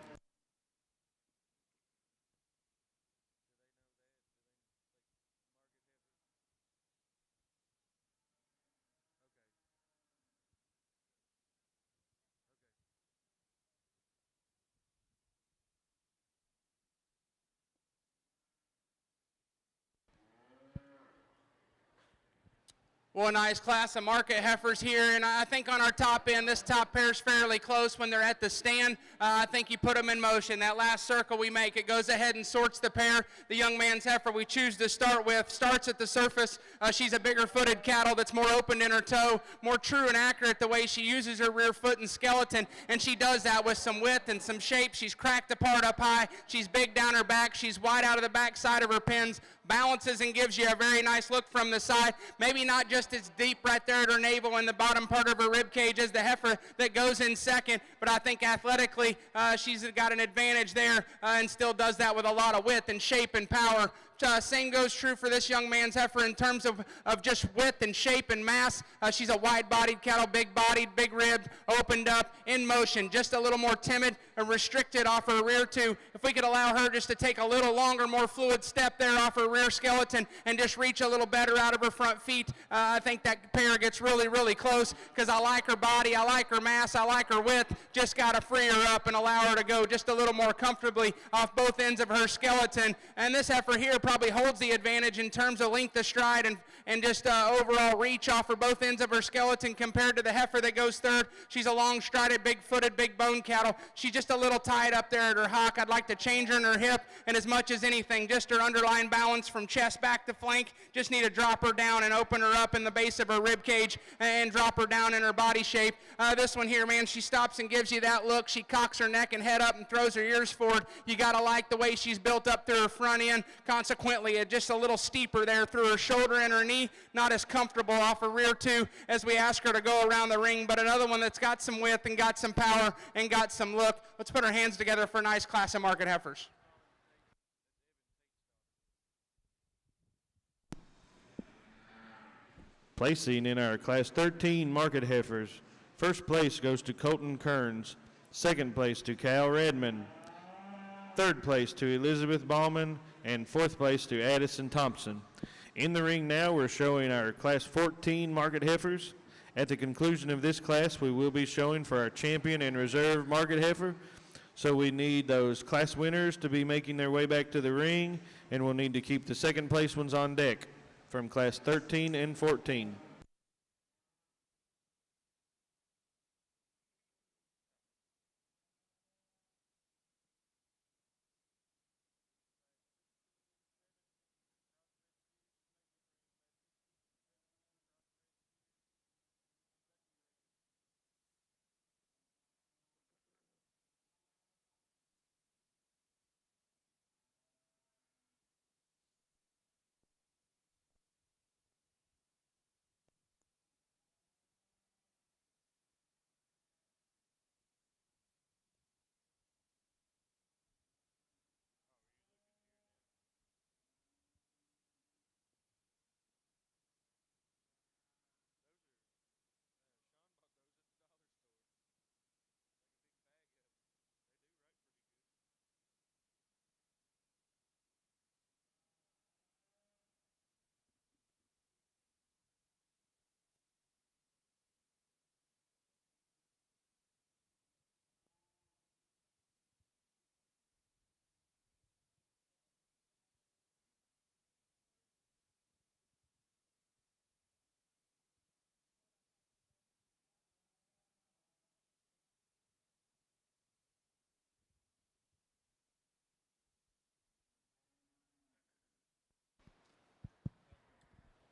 Well, a nice class of market heifers here, and I think on our top end, this top pair's fairly close when they're at the stand. I think you put them in motion. That last circle we make, it goes ahead and sorts the pair. The young man's heifer we choose to start with starts at the surface. She's a bigger-footed cattle that's more open in her toe, more true and accurate the way she uses her rear foot and skeleton, and she does that with some width and some shape. She's cracked apart up high. She's big down her back. She's wide out of the back side of her pins, balances and gives you a very nice look from the side. Maybe not just as deep right there at her navel and the bottom part of her rib cage as the heifer that goes in second, but I think athletically she's got an advantage there and still does that with a lot of width and shape and power. Same goes true for this young man's heifer in terms of just width and shape and mass. She's a wide-bodied cattle, big-bodied, big-ribbed, opened up, in motion, just a little more timid and restricted off her rear two. If we could allow her just to take a little longer, more fluid step there off her rear skeleton and just reach a little better out of her front feet, I think that pair gets really, really close because I like her body, I like her mass, I like her width. Just got to free her up and allow her to go just a little more comfortably off both ends of her skeleton. And this heifer here probably holds the advantage in terms of length of stride and just overall reach off for both ends of her skeleton compared to the heifer that goes third. She's a long-strided, big-footed, big-bone cattle. She's just a little tied up there at her hock. I'd like to change her in her hip, and as much as anything, just her underlying balance from chest back to flank. Just need to drop her down and open her up in the base of her rib cage and drop her down in her body shape. This one here, man, she stops and gives you that look. She cocks her neck and head up and throws her ears forward. You got to like the way she's built up through her front end. Consequently, just a little steeper there through her shoulder and her knee. Not as comfortable off her rear two as we ask her to go around the ring, but another one that's got some width and got some power and got some look. Let's put our hands together for a nice class of market heifers. Placing in our Class 13 Market Heifers, first place goes to Colton Kearns, second place to Cal Redmond, third place to Elizabeth Ballman, and fourth place to Addison Thompson. In the ring now, we're showing our Class 14 Market Heifers. At the conclusion of this class, we will be showing for our champion and reserve Market Heifer. So we need those class winners to be making their way back to the ring, and we'll need to keep the second place ones on deck from Class 13 and 14.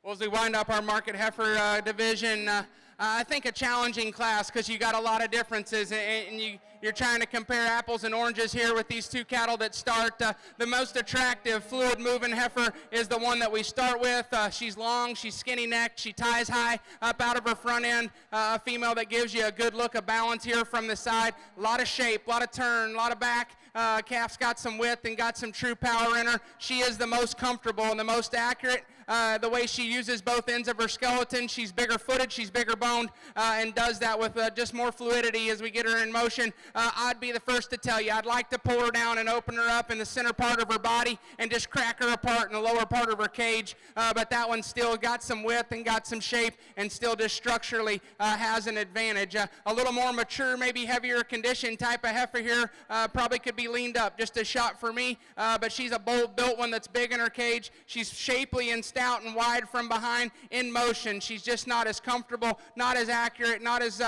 Well, as we wind up our market heifer division, I think a challenging class because you got a lot of differences and you're trying to compare apples and oranges here with these two cattle that start. The most attractive fluid moving heifer is the one that we start with. She's long, she's skinny necked, she ties high up out of her front end. A female that gives you a good look of balance here from the side. A lot of shape, a lot of turn, a lot of back. Calf's got some width and got some true power in her. She is the most comfortable and the most accurate. The way she uses both ends of her skeleton, she's bigger footed, she's bigger boned, and does that with just more fluidity as we get her in motion. I'd be the first to tell you, I'd like to pull her down and open her up in the center part of her body and just crack her apart in the lower part of her cage, but that one still got some width and got some shape and still just structurally has an advantage. A little more mature, maybe heavier condition type of heifer here, probably could be leaned up just a shot for me, but she's a bold built one that's big in her cage. She's shapely and stout and wide from behind in motion. She's just not as comfortable, not as accurate, not as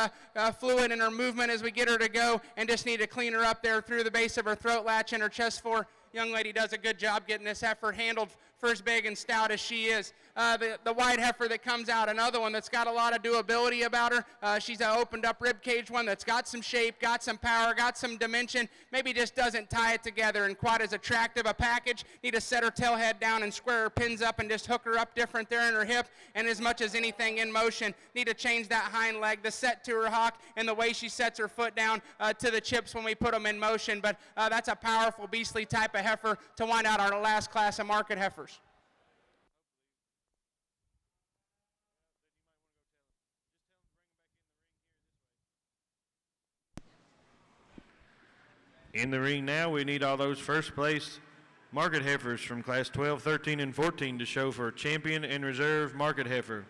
fluid in her movement as we get her to go, and just need to clean her up there through the base of her throat latch and her chest fore. Young lady does a good job getting this heifer handled for as big and stout as she is. The white heifer that comes out, another one that's got a lot of doability about her. She's an opened up rib cage one that's got some shape, got some power, got some dimension, maybe just doesn't tie it together in quite as attractive a package. Need to set her tail head down and square her pins up and just hook her up different there in her hip, and as much as anything in motion, need to change that hind leg, the set to her hock, and the way she sets her foot down to the chips when we put them in motion. But that's a powerful, beastly type of heifer to wind out our last class of market heifers. In the ring now, we need all those first place market heifers from class 12, 13, and 14 to show for champion and reserve market heifer.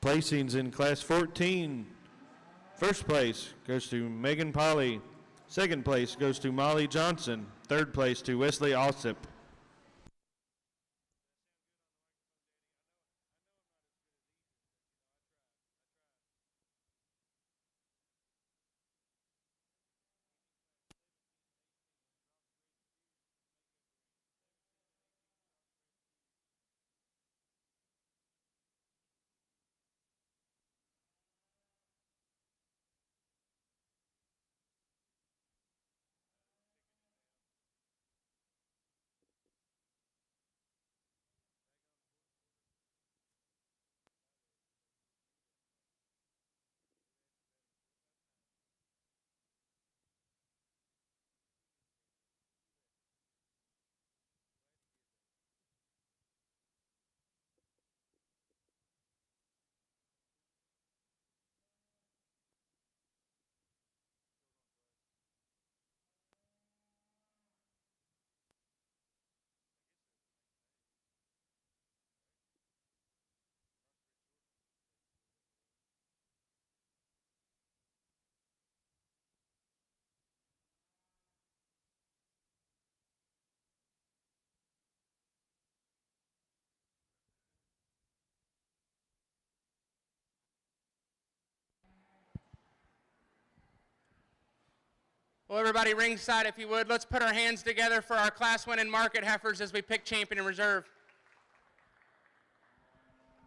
Placings in class 14. First place goes to Megan Polly. Second place goes to Molly Johnson. Third place to Wesley Alsip. Well, everybody ringside, if you would, let's put our hands together for our class winning market heifers as we pick champion and reserve.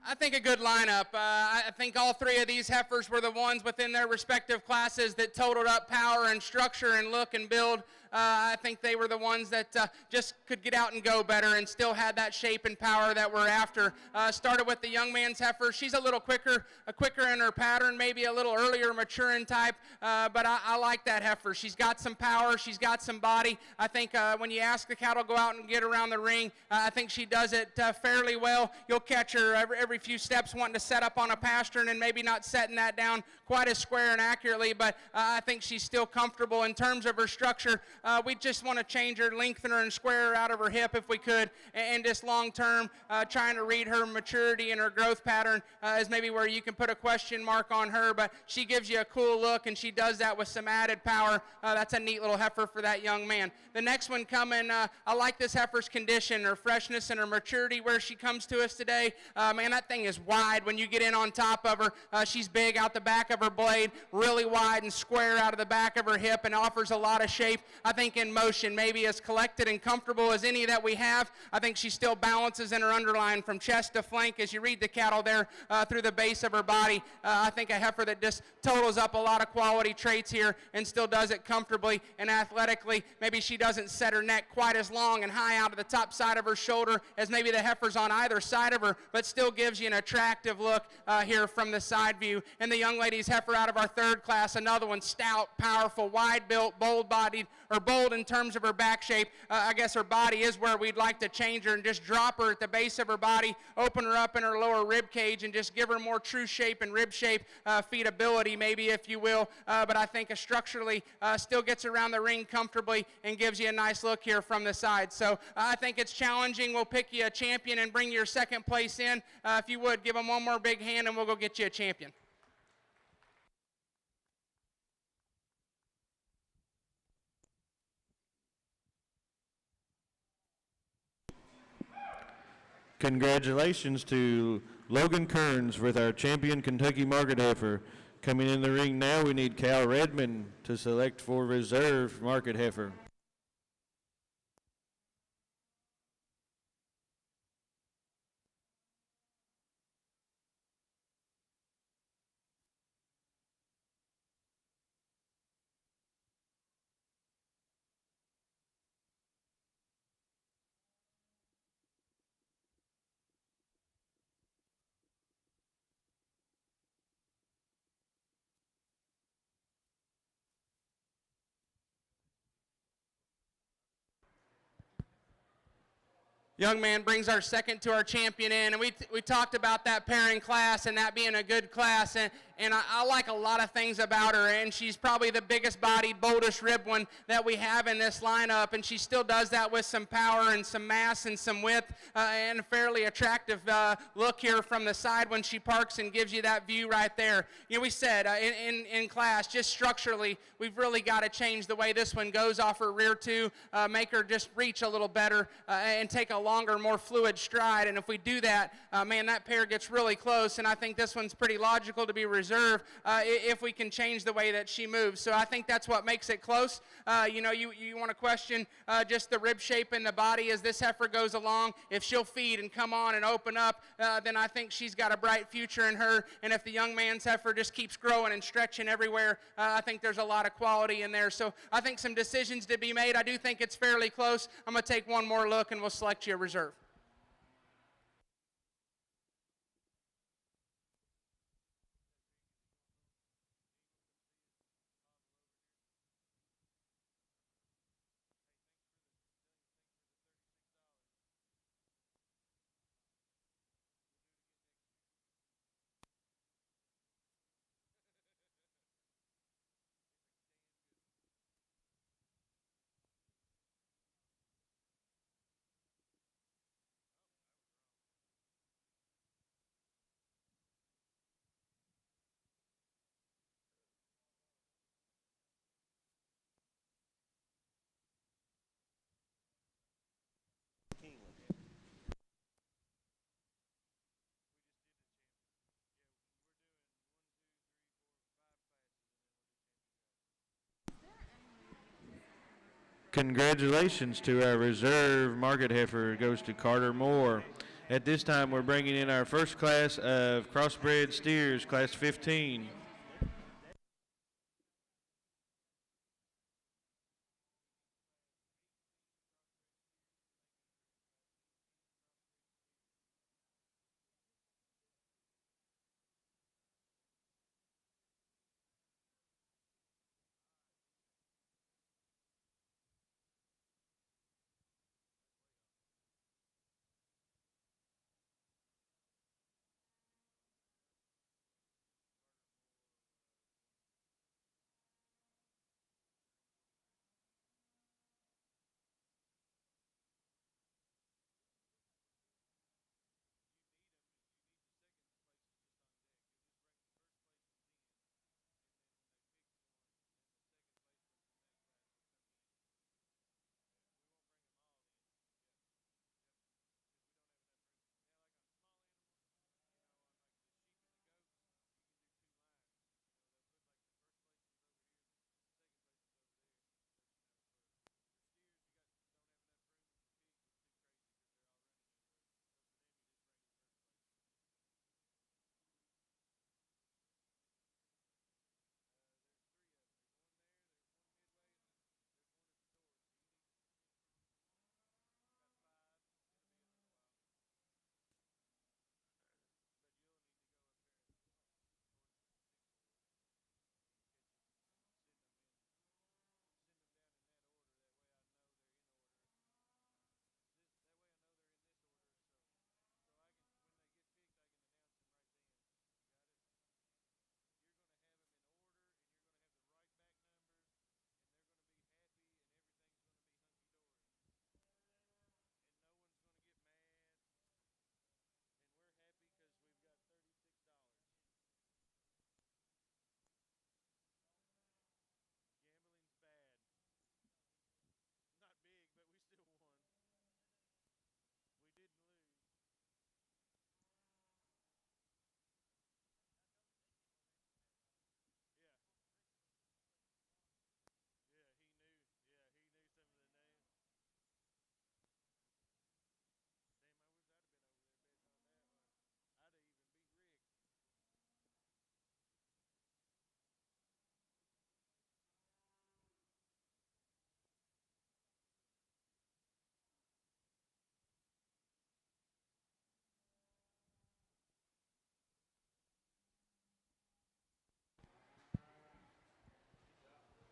I think a good lineup. I think all three of these heifers were the ones within their respective classes that totaled up power and structure and look and build. I think they were the ones that just could get out and go better and still had that shape and power that we're after. Started with the young man's heifer. She's a little quicker in her pattern, maybe a little earlier maturing type, but I like that heifer. She's got some power. She's got some body. I think when you ask the cattle go out and get around the ring, I think she does it fairly well. You'll catch her every few steps wanting to set up on a pastern and maybe not setting that down quite as square and accurately, but I think she's still comfortable in terms of her structure. We just want to change her, lengthen her, and square her out of her hip if we could, and just long term, trying to read her maturity and her growth pattern is maybe where you can put a question mark on her, but she gives you a cool look, and she does that with some added power. That's a neat little heifer for that young man. The next one coming, I like this heifer's condition, her freshness, and her maturity where she comes to us today. Man, that thing is wide when you get in on top of her. She's big out the back of her blade, really wide and square out of the back of her hip, and offers a lot of shape. I think in motion, maybe as collected and comfortable as any that we have. I think she still balances in her underline from chest to flank as you read the cattle there through the base of her body. I think a heifer that just totals up a lot of quality traits here and still does it comfortably and athletically. Maybe she doesn't set her neck quite as long and high out of the top side of her shoulder as maybe the heifers on either side of her, but still gives gives you an attractive look here from the side view. And the young lady's heifer out of our third class, another one, stout, powerful, wide-built, bold-bodied, or bold in terms of her back shape. I guess her body is where we'd like to change her and just drop her at the base of her body, open her up in her lower rib cage, and just give her more true shape and rib shape, feedability maybe, if you will. But I think structurally still gets around the ring comfortably and gives you a nice look here from the side. So I think it's challenging. We'll pick you a champion and bring your second place in. If you would, give them one more big hand and we'll go get you a champion. Congratulations to Logan Kearns with our champion Kentucky Market Heifer. Coming in the ring now, we need Cal Redmond to select for reserve Market Heifer. Young man brings our second to our champion in, and we talked about that pairing class and that being a good class, and I like a lot of things about her, and she's probably the biggest bodied, boldest rib one that we have in this lineup, and she still does that with some power and some mass and some width and a fairly attractive look here from the side when she parks and gives you that view right there. You know, we said in class, just structurally, we've really got to change the way this one goes off her rear two, make her just reach a little better and take a longer, more fluid stride. And if we do that, man, that pair gets really close. And I think this one's pretty logical to be reserved if we can change the way that she moves. So I think that's what makes it close. You know, you want to question just the rib shape in the body as this heifer goes along. If she'll feed and come on and open up, then I think she's got a bright future in her. And if the young man's heifer just keeps growing and stretching everywhere, I think there's a lot of quality in there. So I think some decisions to be made. I do think it's fairly close. I'm going to take one more look and we'll select you a reserve. Congratulations to our reserve Market Heifer. It goes to Carter Moore. At this time, we're bringing in our first class of Crossbred steers, class 15.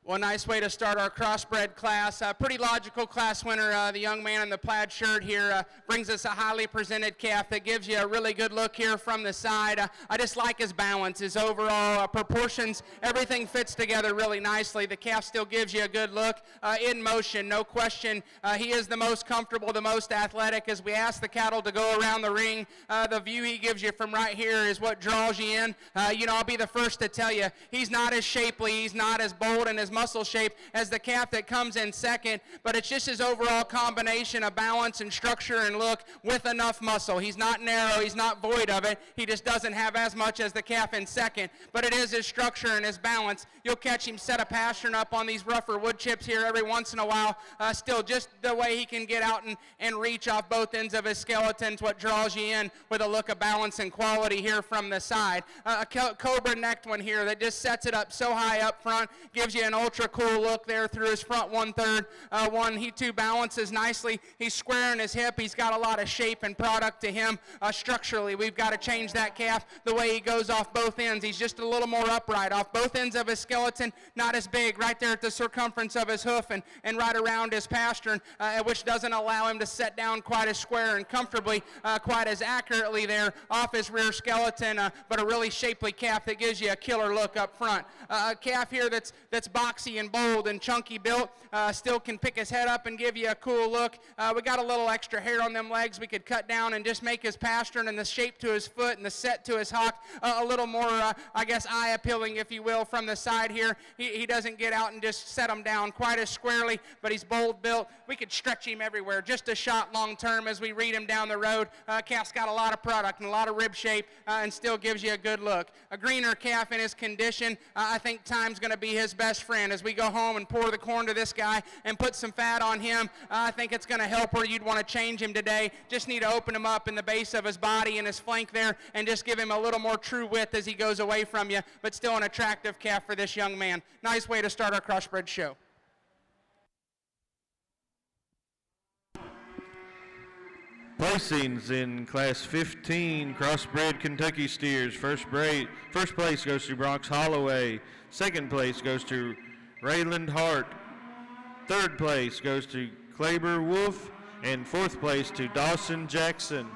Well, nice way to start our crossbred class. Pretty logical class winner. The young man in the plaid shirt here brings us a highly presented calf that gives you a really good look here from the side. I just like his balance, his overall proportions. Everything fits together really nicely. The calf still gives you a good look in motion, no question. He is the most comfortable, the most athletic. As we ask the cattle to go around the ring, the view he gives you from right here is what draws you in. I'll be the first to tell you, he's not as shapely, he's not as bold and as muscle shape as the calf that comes in second, but it's just his overall combination of balance and structure and look with enough muscle. He's not narrow, he's not void of it, he just doesn't have as much as the calf in second, but it is his structure and his balance. You'll catch him set a pastern up on these rougher wood chips here every once in a while. Still, just the way he can get out and reach off both ends of his skeletons, what draws you in with a look of balance and quality here from the side. A cobra necked one here that just sets it up so high up front, gives you an ultra cool look there through his front 1/3 one. He too balances nicely. He's square in his hip. He's got a lot of shape and product to him. Structurally, we've got to change that calf the way he goes off both ends. He's just a little more upright off both ends of his skeleton, not as big right there at the circumference of his hoof and right around his pastern, which doesn't allow him to set down quite as square and comfortably, quite as accurately there off his rear skeleton, but a really shapely calf that gives you a killer look up front. A calf here that's boxy and bold and chunky built, still can pick his head up and give you a cool look. We got a little extra hair on them legs we could cut down and just make his pastern and the shape to his foot and the set to his hock a little more, eye appealing, if you will, from the side here. He doesn't get out and just set him down quite as squarely, but he's bold built. We could stretch him everywhere, just a shot long term as we read him down the road. Calf's got a lot of product and a lot of rib shape and still gives you a good look. A greener calf in his condition, I think time's going to be his best friend. As we go home and pour the corn to this guy and put some fat on him, I think it's going to help where you'd want to change him today. Just need to open him up in the base of his body and his flank there and just give him a little more true width as he goes away from you, but still an attractive calf for this young man. Nice way to start our crossbred show. Placings in Class 15 Crossbred Kentucky Steers. First place goes to Bronx Holloway. Second place goes to Rayland Hart. Third place goes to Claber Wolf. And fourth place to Dawson Jackson.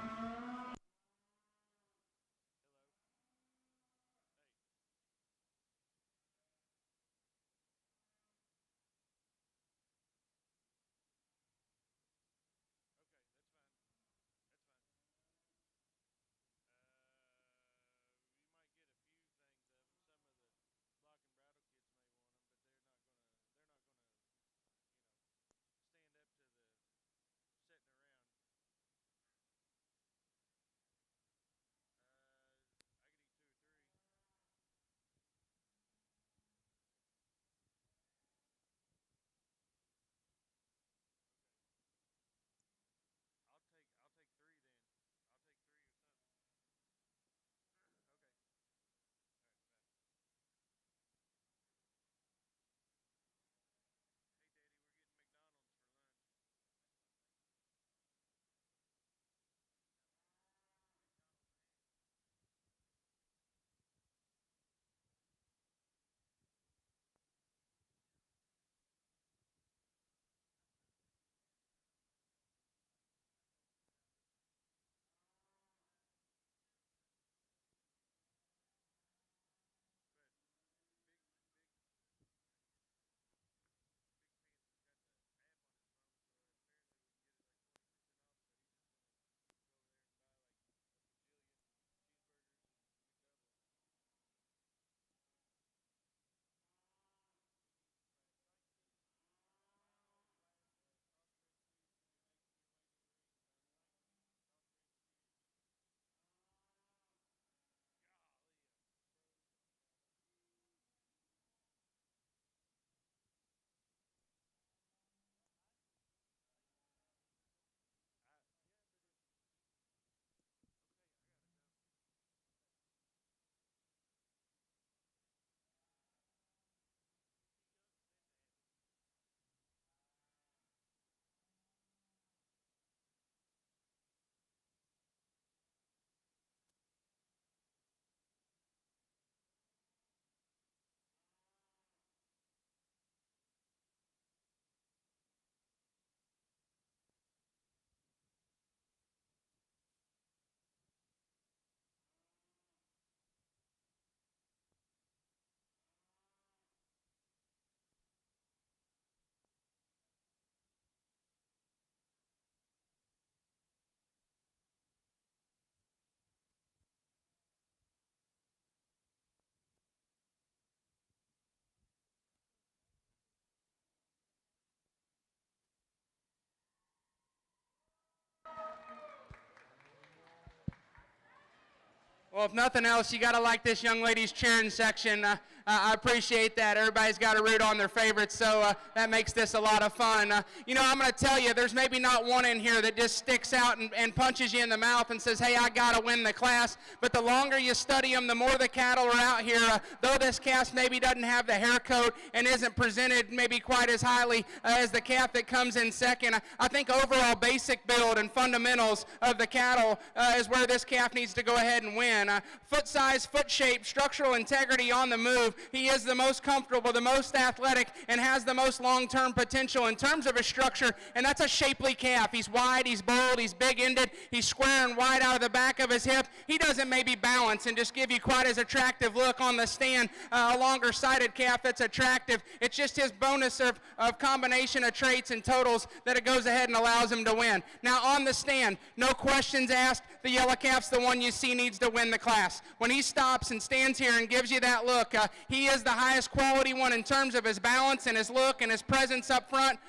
Well, if nothing else, you got to like this young lady's cheering section. I appreciate that. Everybody's got to root on their favorites, so that makes this a lot of fun. You know, I'm going to tell you, there's maybe not one in here that just sticks out and punches you in the mouth and says, hey, I got to win the class. But the longer you study them, the more the cattle are out here. Though this calf maybe doesn't have the hair coat and isn't presented maybe quite as highly as the calf that comes in second, I think overall basic build and fundamentals of the cattle is where this calf needs to go ahead and win. Foot size, foot shape, structural integrity on the move. He is the most comfortable, the most athletic, and has the most long-term potential in terms of his structure, and that's a shapely calf. He's wide, he's bold, he's big-ended, he's square and wide out of the back of his hip. He doesn't maybe balance and just give you quite as attractive look on the stand, a longer-sided calf that's attractive. It's just his bonus of combination of traits and totals that it goes ahead and allows him to win. Now on the stand, no questions asked, the yellow calf's the one you see needs to win the class. When he stops and stands here and gives you that look, he is the highest quality one in terms of his balance and his look and his presence up front.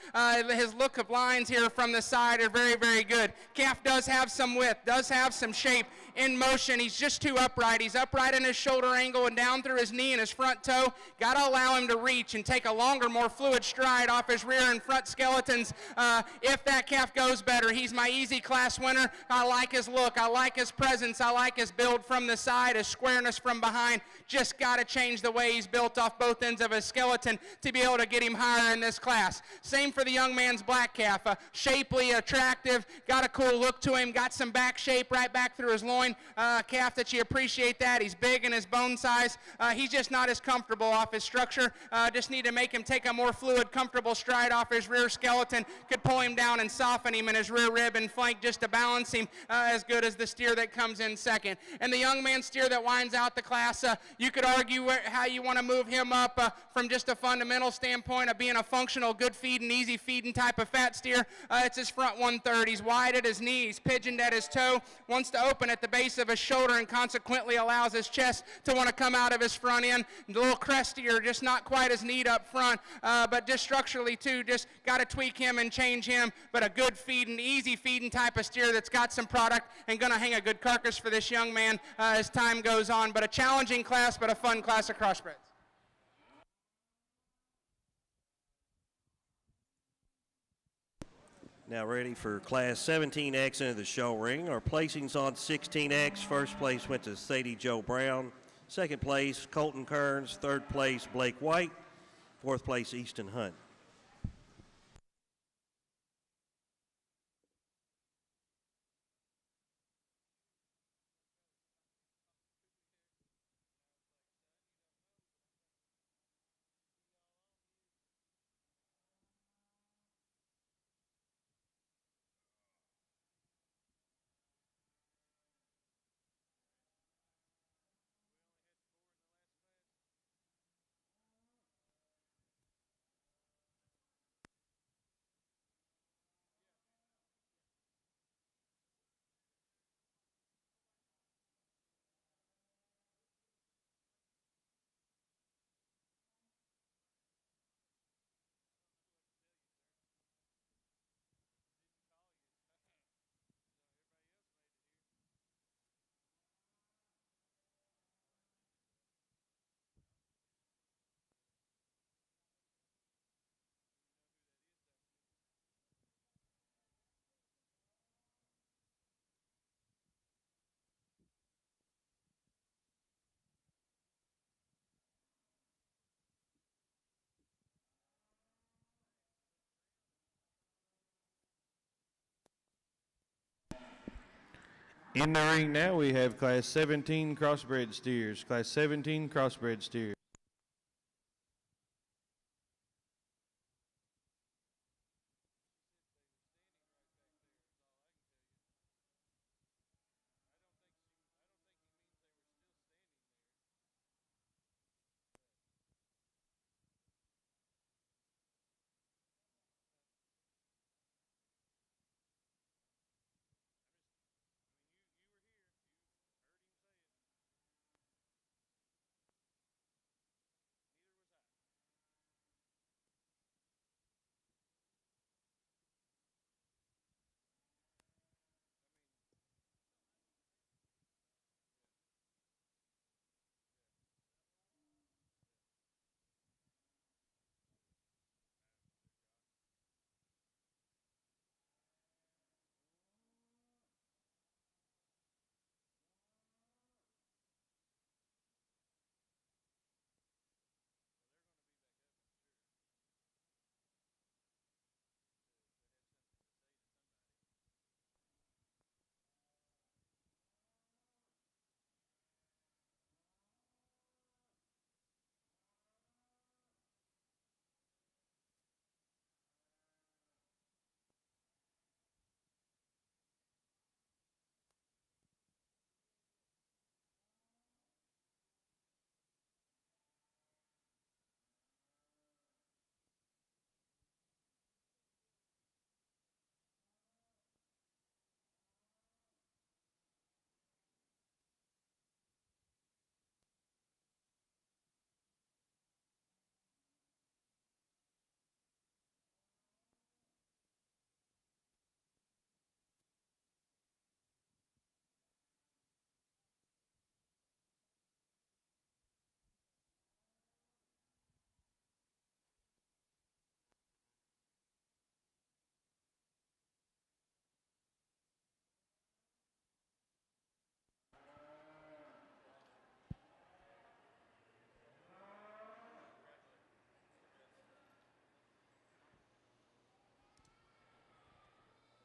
His look of lines here from the side are very, very good. Calf does have some width, does have some shape in motion. He's just too upright. He's upright in his shoulder angle and down through his knee and his front toe. Got to allow him to reach and take a longer, more fluid stride off his rear and front skeletons if that calf goes better. He's my easy class winner. I like his look. I like his presence. I like his build from the side, his squareness from behind. Just got to change the way he's built off both ends of his skeleton to be able to get him higher in this class. Same for the young man's black calf. Shapely, attractive, got a cool look to him, got some back shape right back through his loin. Calf that you appreciate that. He's big in his bone size. He's just not as comfortable off his structure. Just need to make him take a more fluid, comfortable stride off his rear skeleton. Could pull him down and soften him in his rear rib and flank just to balance him as good as the steer that comes in second. And the young man steer that winds out the class, you could argue how you want to move him up from just a fundamental standpoint of being a functional, good feeding, easy feeding type of fat steer. It's his front 1/3. He's wide at his knees, pigeoned at his toe, wants to open at the base of his shoulder and consequently allows his chest to want to come out of his front end. A little crestier, just not quite as neat up front, but just structurally too, just got to tweak him and change him, but a good feeding, easy feeding type of steer that's got some product and going to hang a good carcass for this young man as time goes on. But a challenging class, but a fun class of crossbreds. Now ready for Class 17X into the show ring. Our placings on 16X. First place went to Sadie Joe Brown. Second place, Colton Kearns. Third place, Blake White. Fourth place, Easton Hunt. In the ring now, we have Class 17 crossbred steers. Class 17 crossbred steers.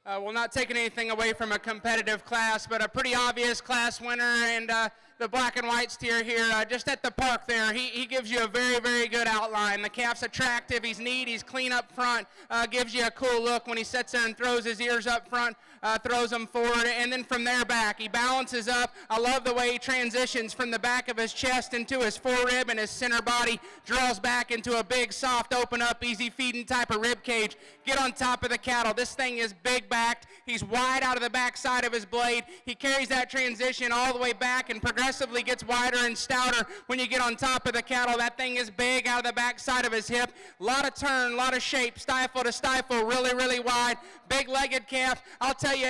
Well, not taking anything away from a competitive class, but a pretty obvious class winner, and the black and white steer here, just at the park there, he gives you a very, very good outline. The calf's attractive, he's neat, he's clean up front, gives you a cool look when he sits there and throws his ears up front, throws them forward, and then from there back, he balances up. I love the way he transitions from the back of his chest into his forerib, and his center body draws back into a big, soft, open up, easy feeding type of rib cage. Get on top of the cattle. This thing is big backed. He's wide out of the back side of his blade. He carries that transition all the way back and progressively gets wider and stouter when you get on top of the cattle. That thing is big out of the back side of his hip. A lot of turn, a lot of shape, stifle to stifle, really, really wide. Big-legged calf. I'll tell you,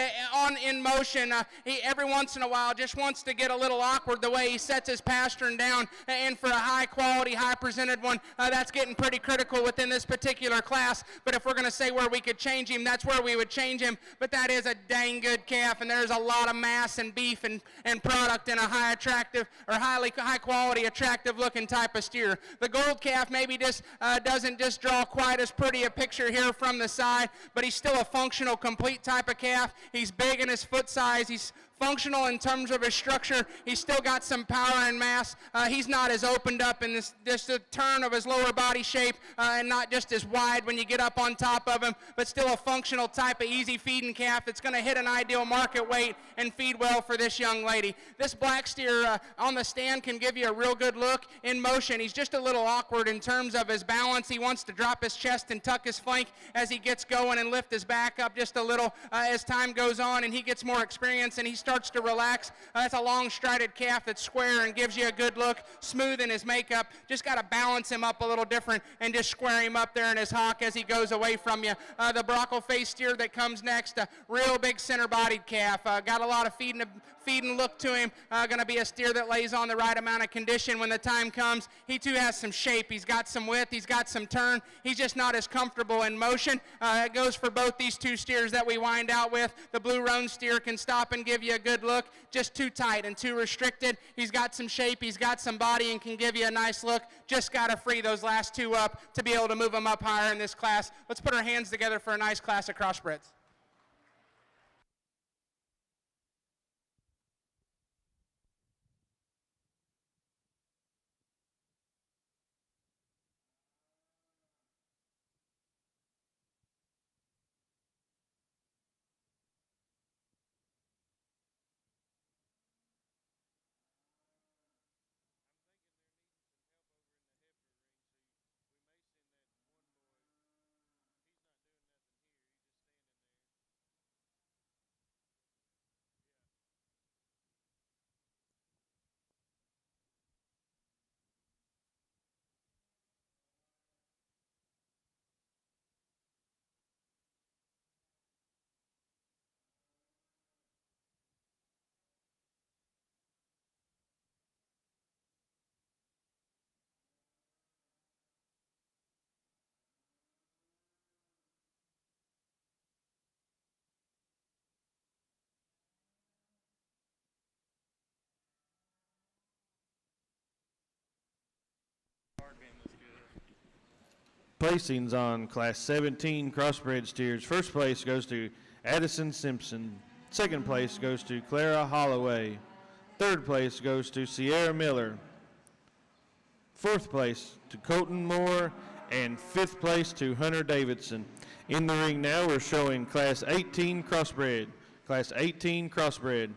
in motion, he every once in a while just wants to get a little awkward the way he sets his pastern down. And for a high-quality, high-presented one, that's getting pretty critical within this particular class. But if we're going to say where we could change him, that's where we would change him. But that is a dang good calf, and there's a lot of mass and beef and product in a high quality attractive looking type of steer. The gold calf maybe just doesn't just draw quite as pretty a picture here from the side, but he's still a functional, complete type of calf. He's big in his foot size. He's functional in terms of his structure. He's still got some power and mass. He's not as opened up in this just the turn of his lower body shape, and not just as wide when you get up on top of him, but still a functional type of easy feeding calf that's going to hit an ideal market weight and feed well for this young lady. This black steer on the stand can give you a real good look in motion. He's just a little awkward in terms of his balance. He wants to drop his chest and tuck his flank as he gets going and lift his back up just a little as time goes on and he gets more experience and he starts to relax. That's a long strided calf that's square and gives you a good look, smooth in his makeup. Just got to balance him up a little different and just square him up there in his hock as he goes away from you. The Bronco face steer that comes next, real big center bodied calf. Got a lot of feeding look to him. Going to be a steer that lays on the right amount of condition when the time comes. He too has some shape. He's got some width. He's got some turn. He's just not as comfortable in motion. It goes for both these two steers that we wind out with. The blue roan steer can stop and give you a good look. Just too tight and too restricted. He's got some shape. He's got some body and can give you a nice look. Just got to free those last two up to be able to move them up higher in this class. Let's put our hands together for a nice class of crossbreds. Placings on Class 17 crossbred steers. First place goes to Addison Simpson. Second place goes to Clara Holloway. Third place goes to Sierra Miller. Fourth place to Colton Moore. And fifth place to Hunter Davidson. In the ring now, we're showing Class 18 crossbred. Class 18 crossbred.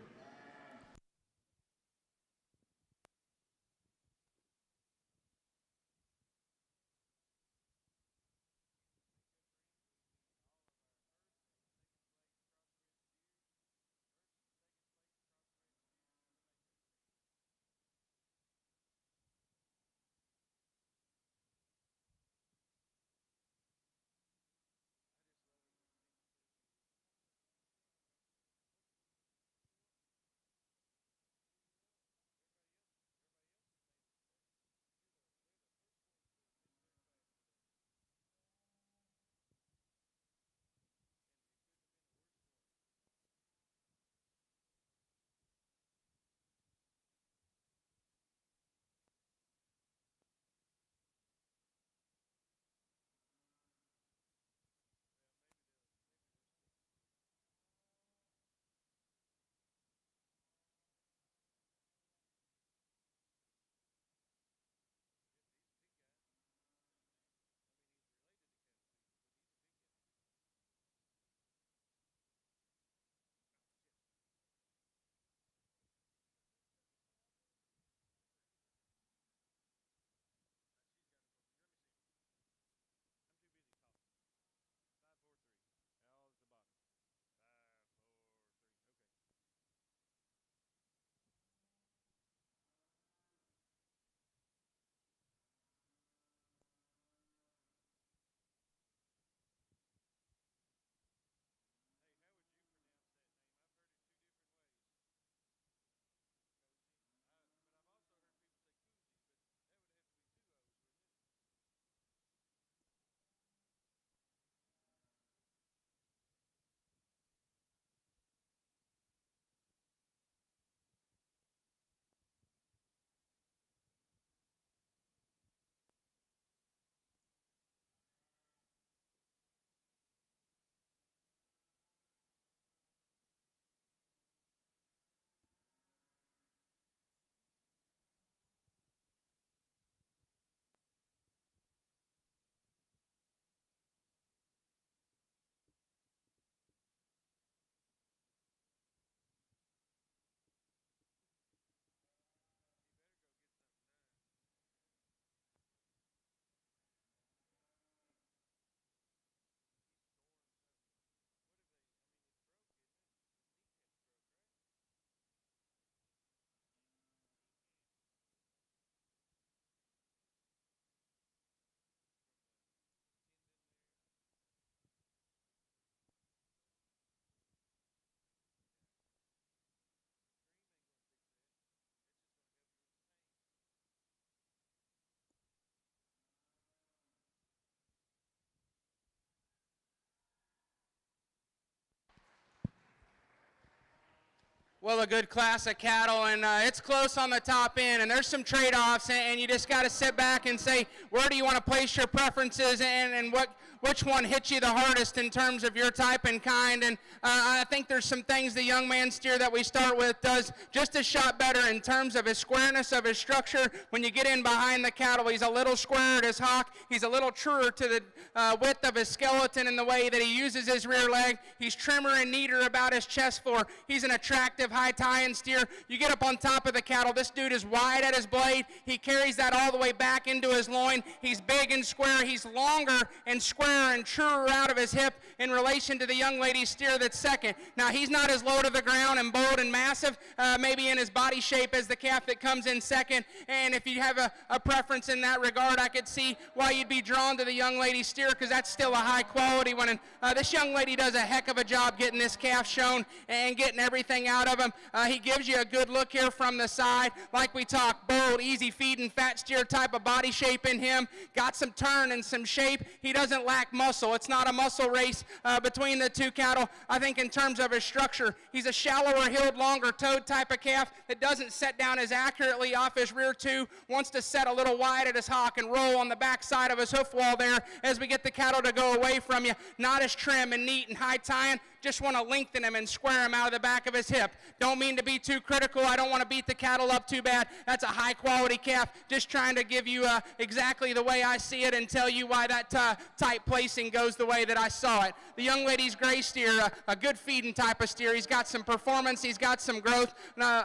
Well, a good class of cattle, and it's close on the top end, and there's some trade-offs, and you just got to sit back and say, where do you want to place your preferences, and which one hits you the hardest in terms of your type and kind. And I think there's some things the young man steer that we start with does just a shot better in terms of his squareness of his structure. When you get in behind the cattle, he's a little squarer at his hock. He's a little truer to the width of his skeleton in the way that he uses his rear leg. He's trimmer and neater about his chest floor. He's an attractive high tie-in steer. You get up on top of the cattle, this dude is wide at his blade. He carries that all the way back into his loin. He's big and square. He's longer and squarer and truer out of his hip in relation to the young lady's steer that's second. Now, he's not as low to the ground and bold and massive, maybe in his body shape as the calf that comes in second. And if you have a preference in that regard, I could see why you'd be drawn to the young lady's steer, because that's still a high quality one. And this young lady does a heck of a job getting this calf shown and getting everything out of him. He gives you a good look here from the side. Like we talked, bold, easy feeding, fat steer type of body shape in him. Got some turn and some shape. He doesn't lack muscle. It's not a muscle race between the two cattle. I think in terms of his structure, he's a shallower hilled, longer toed type of calf that doesn't set down as accurately off his rear two, wants to set a little wide at his hock and roll on the back side of his hoof wall there as we get the cattle to go away from you. Not as trim and neat and high tying. Just want to lengthen him and square him out of the back of his hip. Don't mean to be too critical. I don't want to beat the cattle up too bad. That's a high quality calf. Just trying to give you exactly the way I see it and tell you why that tight placing goes the way that I saw it. The young lady's gray steer, a good feeding type of steer. He's got some performance. He's got some growth.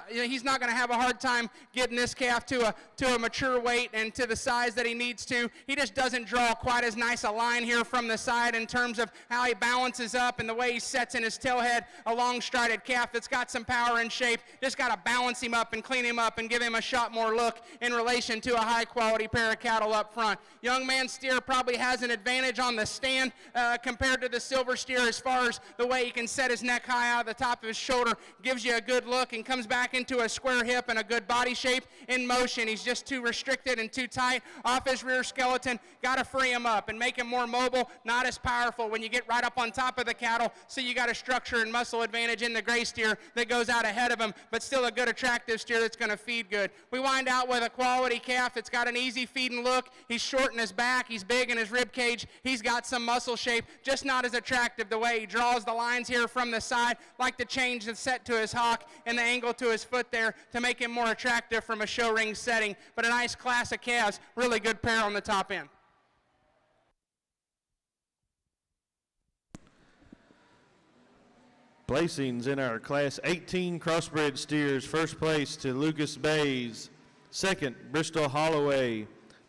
He's not going to have a hard time getting this calf to a mature weight and to the size that he needs to. He just doesn't draw quite as nice a line here from the side in terms of how he balances up and the way he sets in his tailhead, a long-strided calf that's got some power and shape. Just got to balance him up and clean him up and give him a shot more look in relation to a high-quality pair of cattle up front. Young man steer probably has an advantage on the stand compared to the silver steer as far as the way he can set his neck high out of the top of his shoulder. Gives you a good look and comes back into a square hip and a good body shape in motion. He's just too restricted and too tight off his rear skeleton. Got to free him up and make him more mobile, not as powerful when you get right up on top of the cattle. So you got a structure and muscle advantage in the gray steer that goes out ahead of him, but still a good attractive steer that's going to feed good. We wind out with a quality calf that's got an easy feeding look. He's short in his back. He's big in his rib cage. He's got some muscle shape, just not as attractive the way he draws the lines here from the side. Like to change the set to his hock and the angle to his foot there to make him more attractive from a show ring setting. But a nice class of calves, really good pair on the top end. Placings in our Class 18 Crossbred steers. First place to Lucas Bays. Second, Bristol Holloway.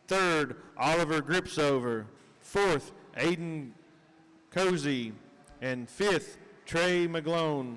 Third, Oliver Gripsover. Fourth, Aiden Cozy. And fifth, Trey McGlone.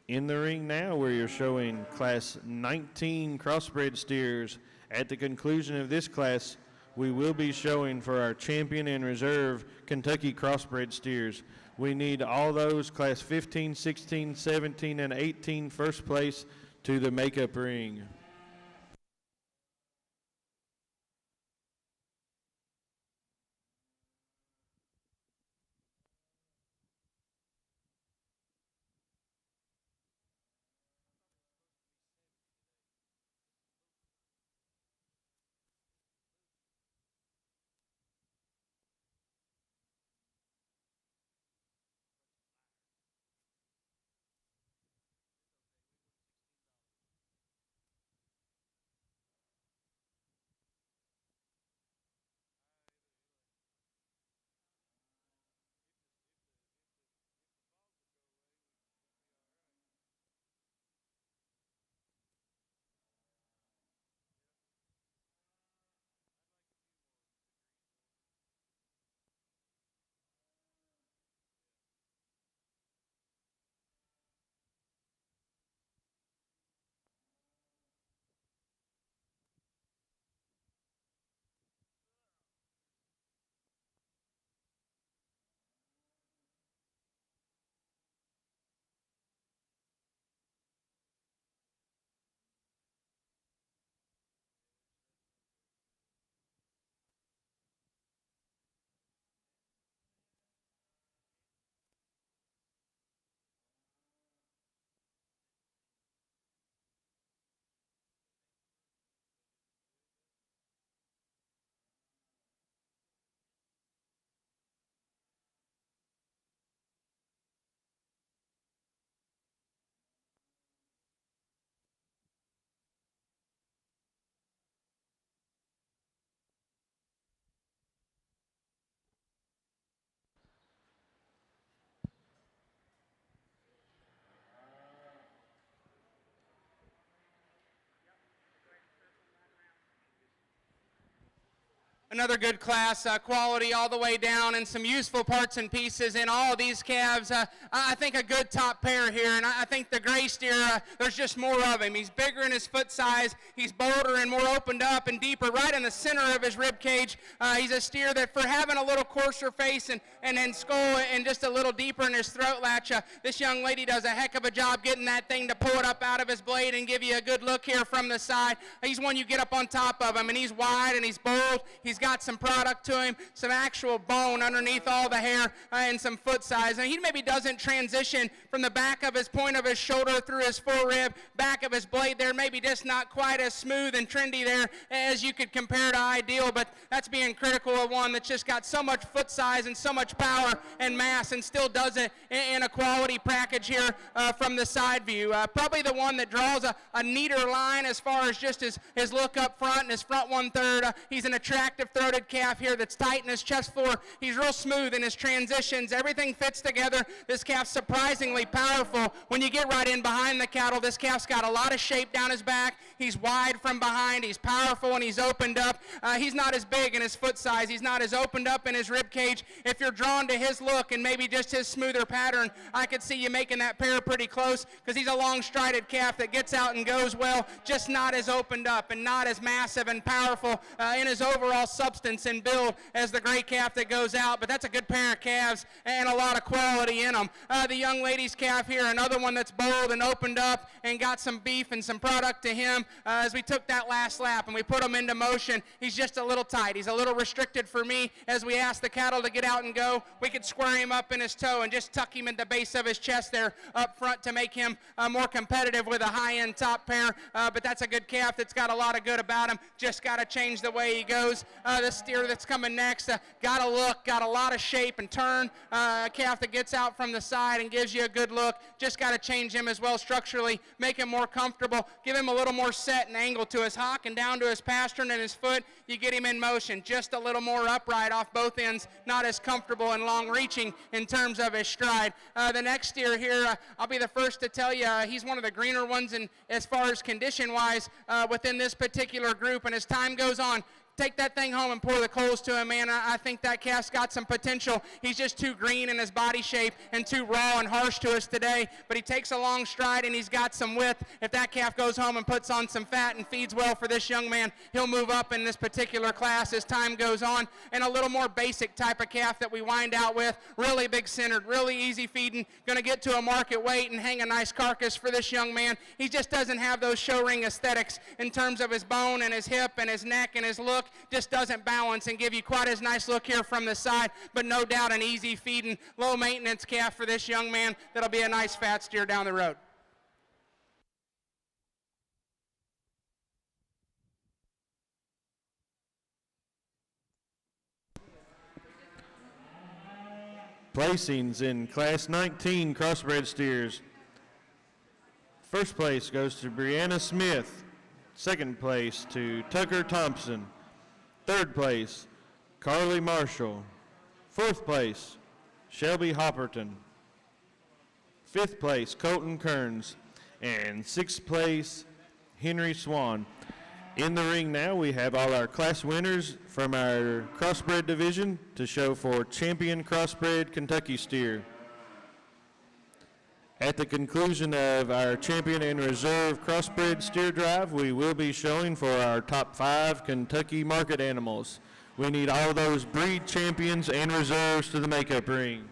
In the ring now, where you're showing Class 19 Crossbred steers. At the conclusion of this class, we will be showing for our champion and reserve Kentucky Crossbred steers. We need all those Class 15, 16, 17, and 18 first place to the makeup ring. another good class, quality all the way down, and some useful parts and pieces in all of these calves. I think a good top pair here, and I think the gray steer, there's just more of him. He's bigger in his foot size. He's bolder and more opened up and deeper right in the center of his rib cage. He's a steer that for having a little coarser face and skull and just a little deeper in his throat latch, this young lady does a heck of a job getting that thing to pull it up out of his blade and give you a good look here from the side. He's one you get up on top of him, and he's wide and he's bold. He's got some product to him, some actual bone underneath all the hair, and some foot size. And he maybe doesn't transition from the back of his point of his shoulder through his forerib, back of his blade there, maybe just not quite as smooth and trendy there as you could compare to Ideal, but that's being critical of one that's just got so much foot size and so much power and mass and still does it in a quality package here from the side view. Probably the one that draws a neater line as far as just his look up front and his front 1/3. He's an attractive throated calf here that's tight in his chest floor. He's real smooth in his transitions. Everything fits together. This calf's surprisingly powerful. When you get right in behind the cattle, this calf's got a lot of shape down his back. He's wide from behind. He's powerful and he's opened up. He's not as big in his foot size. He's not as opened up in his rib cage. If you're drawn to his look and maybe just his smoother pattern, I could see you making that pair pretty close because he's a long strided calf that gets out and goes well, just not as opened up and not as massive and powerful in his overall substance and build as the gray calf that goes out. But that's a good pair of calves and a lot of quality in them. The young lady's calf here, another one that's bold and opened up and got some beef and some product to him. As we took that last lap and we put him into motion, he's just a little tight. He's a little restricted for me. As we asked the cattle to get out and go, we could square him up in his toe and just tuck him in the base of his chest there up front to make him more competitive with a high-end top pair. But that's a good calf that's got a lot of good about him. Just got to change the way he goes. The steer that's coming next, got a look, got a lot of shape and turn. A calf that gets out from the side and gives you a good look. Just got to change him as well structurally, make him more comfortable, give him a little more set and angle to his hock and down to his pastern and his foot. You get him in motion, just a little more upright off both ends, not as comfortable and long-reaching in terms of his stride. The next steer here, I'll be the first to tell you, he's one of the greener ones in, as far as condition-wise within this particular group. And as time goes on, take that thing home and pour the coals to him, man. I think that calf's got some potential. He's just too green in his body shape and too raw and harsh to us today, but he takes a long stride and he's got some width. If that calf goes home and puts on some fat and feeds well for this young man, he'll move up in this particular class as time goes on. And a little more basic type of calf that we wind out with, really big centered, really easy feeding, gonna get to a market weight and hang a nice carcass for this young man. He just doesn't have those show ring aesthetics in terms of his bone and his hip and his neck and his look. Just doesn't balance and give you quite as nice look here from the side, but no doubt an easy feeding, low maintenance calf for this young man that'll be a nice fat steer down the road. Placings in Class 19 Crossbred steers. First place goes to Brianna Smith. Second place to Tucker Thompson. Third place, Carly Marshall. Fourth place, Shelby Hopperton. Fifth place, Colton Kearns. And sixth place, Henry Swan. In the ring now, we have all our class winners from our Crossbred division to show for Champion Crossbred Kentucky Steer. At the conclusion of our Champion and Reserve Crossbred Steer Drive, we will be showing for our top 5 Kentucky market animals. We need all those breed champions and reserves to the makeup ring.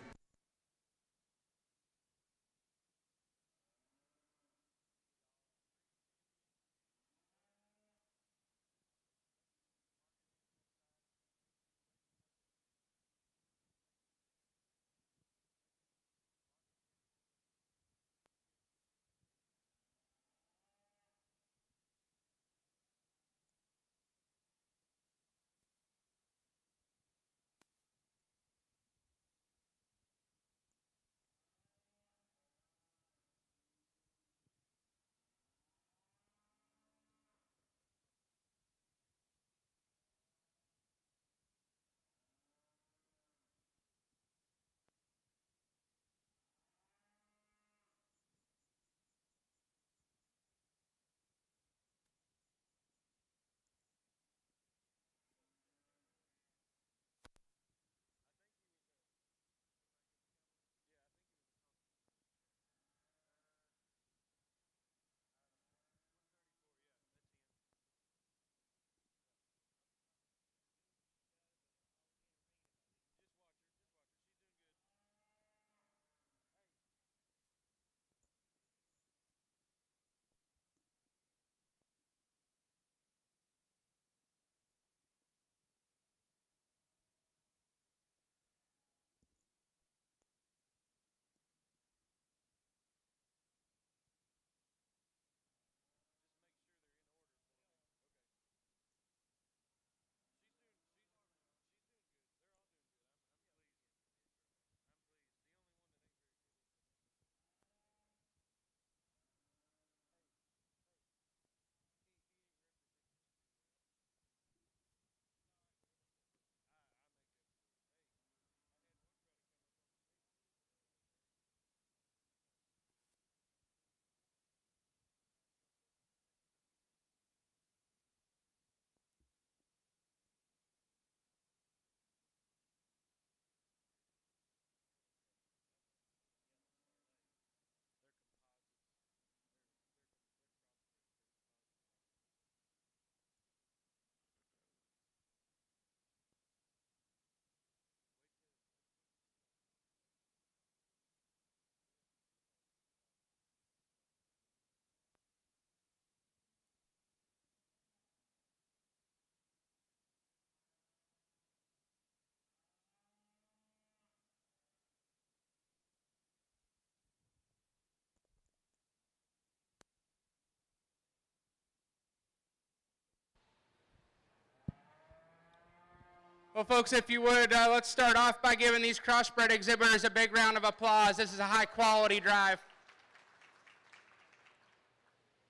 Well, folks, if you would, let's start off by giving these crossbred exhibitors a big round of applause. This is a high-quality drive.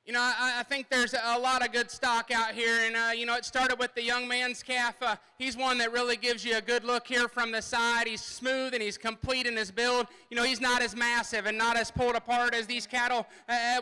You know, I think there's a lot of good stock out here, and, you know, it started with the young man's calf. He's one that really gives you a good look here from the side. He's smooth and he's complete in his build. You know, he's not as massive and not as pulled apart as these cattle.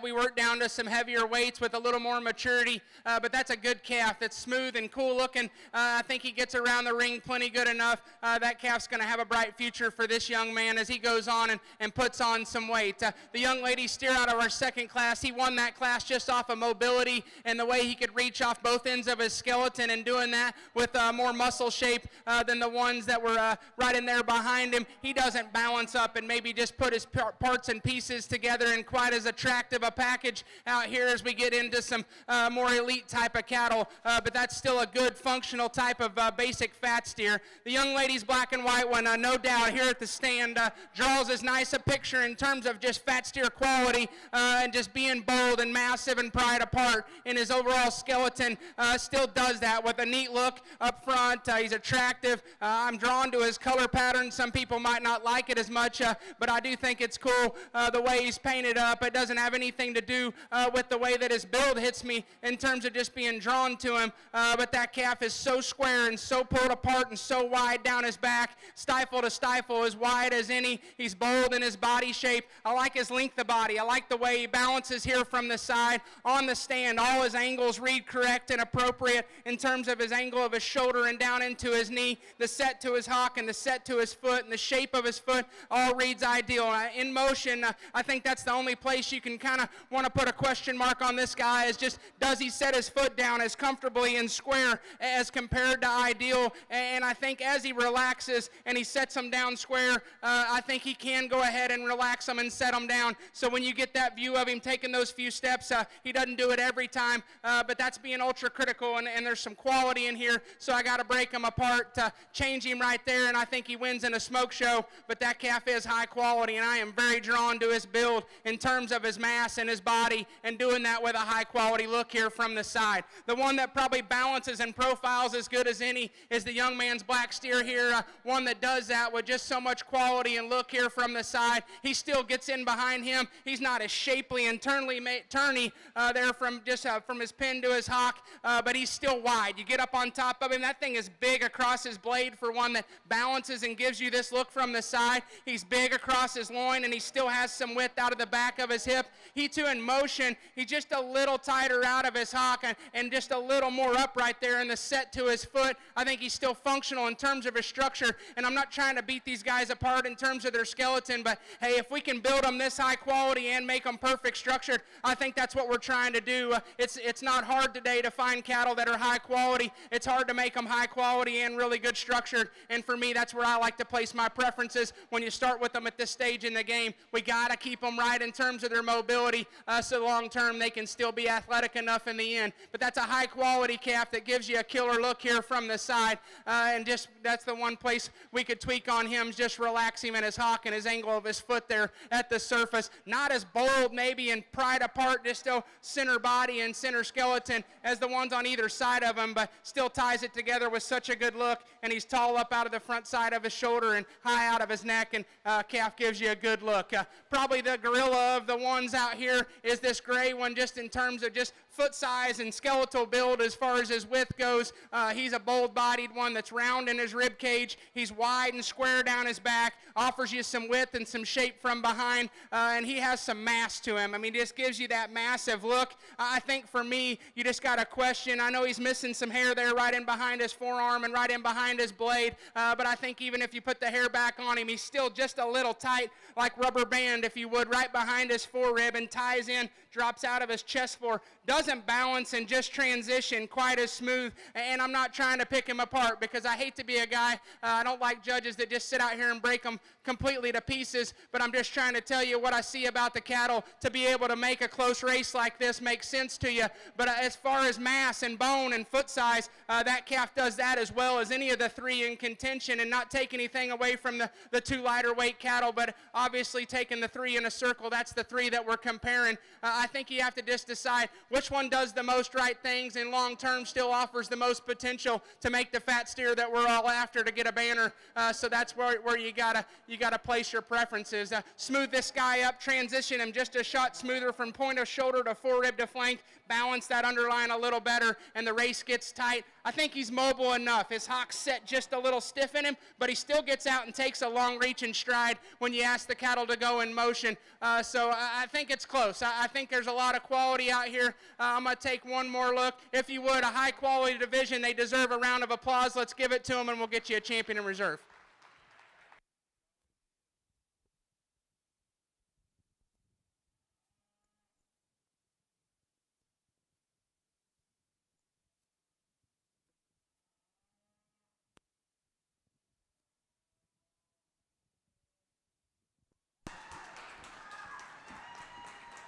We work down to some heavier weights with a little more maturity, but that's a good calf that's smooth and cool looking. I think he gets around the ring plenty good enough. That calf's going to have a bright future for this young man as he goes on and puts on some weight. The young lady steer out of our second class, he won that class just off of mobility and the way he could reach off both ends of his skeleton, and doing that with more muscle shape than the ones that were right in there behind him. He doesn't balance up and maybe just put his parts and pieces together in quite as attractive a package out here as we get into some more elite type of cattle, but that's still a good functional type of basic fat steer. The young lady's black and white one, no doubt here at the stand, draws as nice a picture in terms of just fat steer quality and just being bold and massive and pried apart in his overall skeleton. Still does that with a neat look up front. He's attractive. I'm drawn to his color pattern. Some people might not like it as much, but I do think it's cool the way he's painted up. It doesn't have anything to do with the way that his build hits me in terms of just being drawn to him, but that calf is so square and so pulled apart and so wide down his back, stifle to stifle, as wide as any. He's bold in his body shape. I like his length of body. I like the way he balances here from the side. On the stand, all his angles read correct and appropriate in terms of his angle of his shoulder and down into his knee, the set to his hock and the set to his foot and the shape of his foot all reads ideal. In motion, I think that's the only place you can kind of want to put a question mark on this guy, is just does he set his foot down as comfortably and square as compared to ideal. And I think as he relaxes and he sets them down square, I think he can go ahead and relax them and set them down. So when you get that view of him taking those few steps, he doesn't do it every time, but that's being ultra critical, and there's some quality in here, so I got to break him apart, change him right there, and I think he wins in a smoke show. But that calf is high quality, and I am very drawn to his build in terms of his mass and his body, and doing that with a high quality look here from the side. The one that probably balances and profiles as good as any is the young man's black steer here, one that does that with just so much quality and look here from the side. He still gets in behind him. He's not as shapely and turny there from just from his pin to his hock, but he's still wide. You get up on top of him, that thing is big across his blade for one that balances and gives you this look from the side. He's big across his loin, and he still has some width out of the back of his hip. He too in motion, he's just a little tighter out of his hock and just a little more upright there in the set to his foot. I think he's still functional in terms of his structure, and I'm not trying to beat these guys apart in terms of their skeleton, but hey, if we can build them this high quality and make them perfect structured, I think that's what we're trying to do. It's not hard today to find cattle that are high quality. It's hard to make them high quality and really good structured, and for me, that's where I like to place my preferences when you start with them at this stage in the game. We got to keep them right in terms of their mobility, so long term they can still be athletic enough in the end. But that's a high quality calf that gives you a killer look here from the side, and just that's the one place we could tweak on him, just relax him in his hock and his angle of his foot there at the surface. Not as bold maybe and pried apart, just still center body and center skeleton as the ones on either side of him, but still ties it together with such a good look, and he's tall up out of the front side of his shoulder and high out of his neck, and calf gives you a good look. Probably the gorilla of the ones out here is this gray one, just in terms of just foot size and skeletal build as far as his width goes. He's a bold-bodied one that's round in his rib cage. He's wide and square down his back, offers you some width and some shape from behind, and he has some mass to him. I mean, just gives you that massive look. I think for me, you just got to question. I know he's missing some hair there right in behind his forearm and right in behind his blade, but I think even if you put the hair back on him, he's still just a little tight, like rubber band, if you would, right behind his forerib, and ties in, drops out of his chest floor. Doesn't balance and just transition quite as smooth, and I'm not trying to pick him apart because I hate to be a guy, I don't like judges that just sit out here and break them completely to pieces, but I'm just trying to tell you what I see about the cattle to be able to make a close race like this make sense to you. But as far as mass and bone and foot size, that calf does that as well as any of the three in contention, and not take anything away from the two lighter weight cattle, but obviously taking the three in a circle, that's the three that we're comparing. I think you have to just decide which one does the most right things and long term still offers the most potential to make the fat steer that we're all after to get a banner. So that's where you gotta place your preferences. Smooth this guy up, transition him just a shot smoother from point of shoulder to forerib to flank, balance that underline a little better, and the race gets tight. I think he's mobile enough. His hock's set just a little stiff in him, but he still gets out and takes a long reach and stride when you ask the cattle to go in motion. So I think it's close. I think there's a lot of quality out here. I'm going to take one more look. If you would, a high-quality division. They deserve a round of applause. Let's give it to them, and we'll get you a champion in reserve.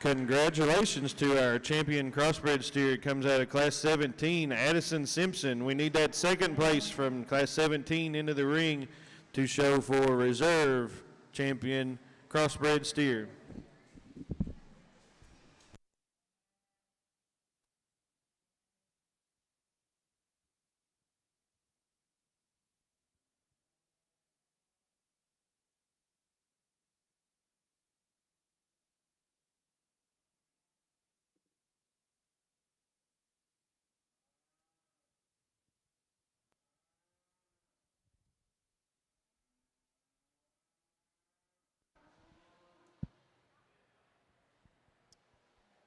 Congratulations to our champion crossbred steer. It comes out of Class 17, Addison Simpson. We need that second place from Class 17 into the ring to show for reserve champion crossbred steer.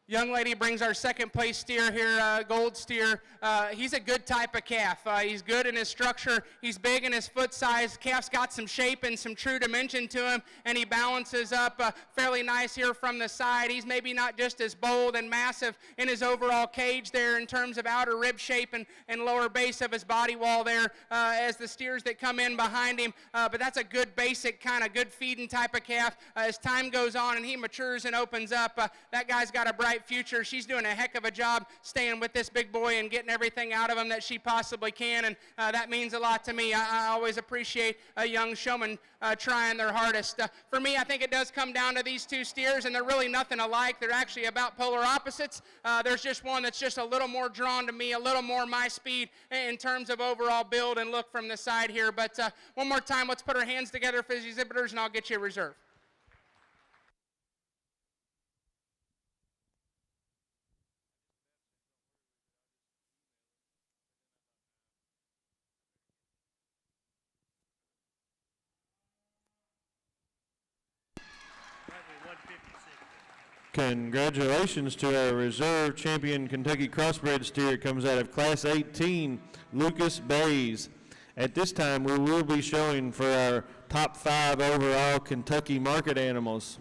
Young lady brings our second place steer here, gold steer. He's a good type of calf. He's good in his structure. He's big in his foot size. Calf's got some shape and some true dimension to him, and he balances up fairly nice here from the side. He's maybe not just as bold and massive in his overall cage there in terms of outer rib shape and lower base of his body wall there as the steers that come in behind him. But that's a good basic kind of good feeding type of calf. As time goes on and he matures and opens up, that guy's got a bright future. She's doing a heck of a job staying with this big boy and getting everything out of him that she possibly can, and that means a lot to me. I always appreciate a young showman trying their hardest. For me, I think it does come down to these two steers, and they're really nothing alike. They're actually about polar opposites. There's just one that's just a little more drawn to me, a little more my speed in terms of overall build and look from the side here. But one more time, let's put our hands together for the exhibitors, and I'll get you a reserve. Congratulations to our reserve champion Kentucky crossbred steer. It comes out of Class 18, Lucas Bays. At this time, we will be showing for our top 5 overall Kentucky market animals.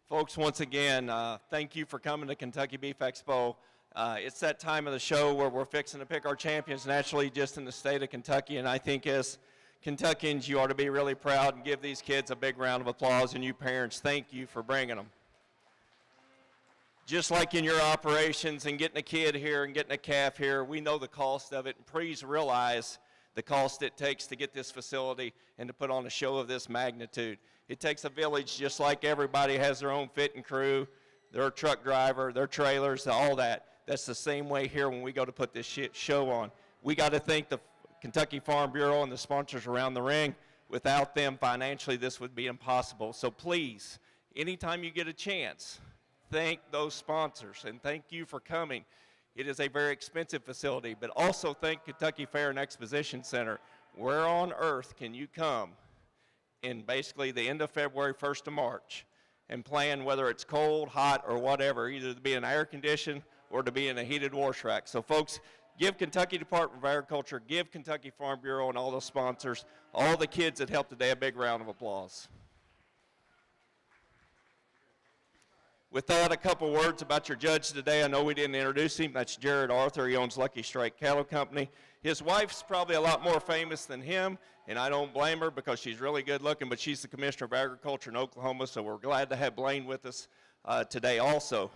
Folks, once again, thank you for coming to Kentucky Beef Expo. It's that time of the show where we're fixing to pick our champions naturally just in the state of Kentucky, and I think as Kentuckians, you ought to be really proud and give these kids a big round of applause, and you parents, thank you for bringing them. Just like in your operations and getting a kid here and getting a calf here, we know the cost of it, and please realize the cost it takes to get this facility and to put on a show of this magnitude. It takes a village just like everybody has their own fitting crew, their truck driver, their trailers, all that. That's the same way here when we go to put this show on. We got to thank the Kentucky Farm Bureau and the sponsors around the ring. Without them, financially, this would be impossible. So please, anytime you get a chance, thank those sponsors, and thank you for coming. It is a very expensive facility, but also thank Kentucky Fair and Exposition Center. Where on earth can you come in basically the end of February, 1st of March, and plan whether it's cold, hot, or whatever, either to be in air conditioned or to be in a heated wash rack. So folks, give Kentucky Department of Agriculture, give Kentucky Farm Bureau and all the sponsors, all the kids that helped today, a big round of applause. With that, a couple words about your judge today. I know we didn't introduce him. That's Jared Arthur. He owns Lucky Strike Cattle Company. His wife's probably a lot more famous than him, and I don't blame her because she's really good looking, but she's the Commissioner of Agriculture in Oklahoma, so we're glad to have Blaine with us today also.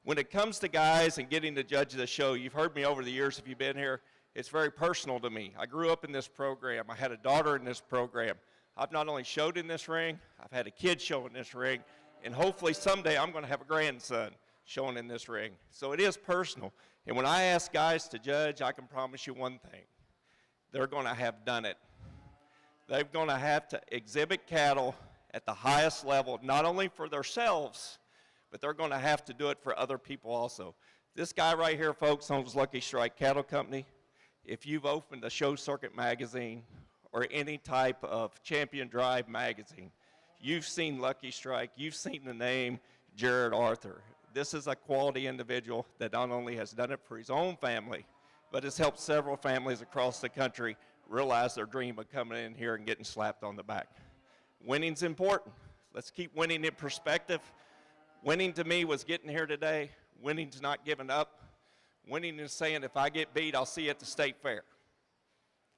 When it comes to guys and getting to judge the show, you've heard me over the years if you've been here, it's very personal to me. I grew up in this program. I had a daughter in this program. I've not only showed in this ring, I've had a kid show in this ring, and hopefully someday I'm going to have a grandson showing in this ring. So it is personal. And when I ask guys to judge, I can promise you one thing. They're going to have done it. They're going to have to exhibit cattle at the highest level, not only for themselves, but they're going to have to do it for other people also. This guy right here, folks, owns Lucky Strike Cattle Company. If you've opened a Show Circuit magazine or any type of Champion Drive magazine, you've seen Lucky Strike, you've seen the name Jared Arthur. This is a quality individual that not only has done it for his own family, but has helped several families across the country realize their dream of coming in here and getting slapped on the back. Winning's important. Let's keep winning in perspective. Winning to me was getting here today. Winning's not giving up. Winning is saying, if I get beat, I'll see you at the state fair.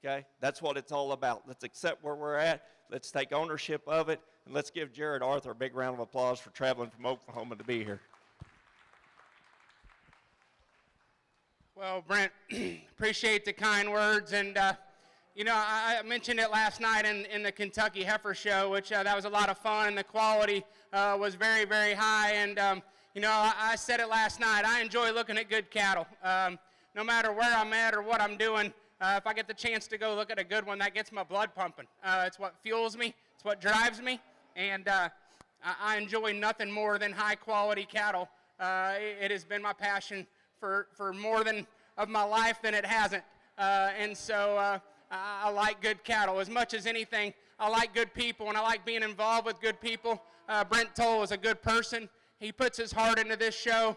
Okay? That's what it's all about. Let's accept where we're at. Let's take ownership of it. And let's give Jared Arthur a big round of applause for traveling from Oklahoma to be here. Well, Brent, appreciate the kind words. And, you know, I mentioned it last night in the Kentucky Heifer Show, which that was a lot of fun, and the quality was very, very high. And, you know, I said it last night, I enjoy looking at good cattle. No matter where I'm at or what I'm doing, if I get the chance to go look at a good one, that gets my blood pumping. It's what fuels me. It's what drives me. And I enjoy nothing more than high-quality cattle. It has been my passion for more of my life than it hasn't. And so I like good cattle. As much as anything, I like good people, and I like being involved with good people. Brent Toll is a good person. He puts his heart into this show.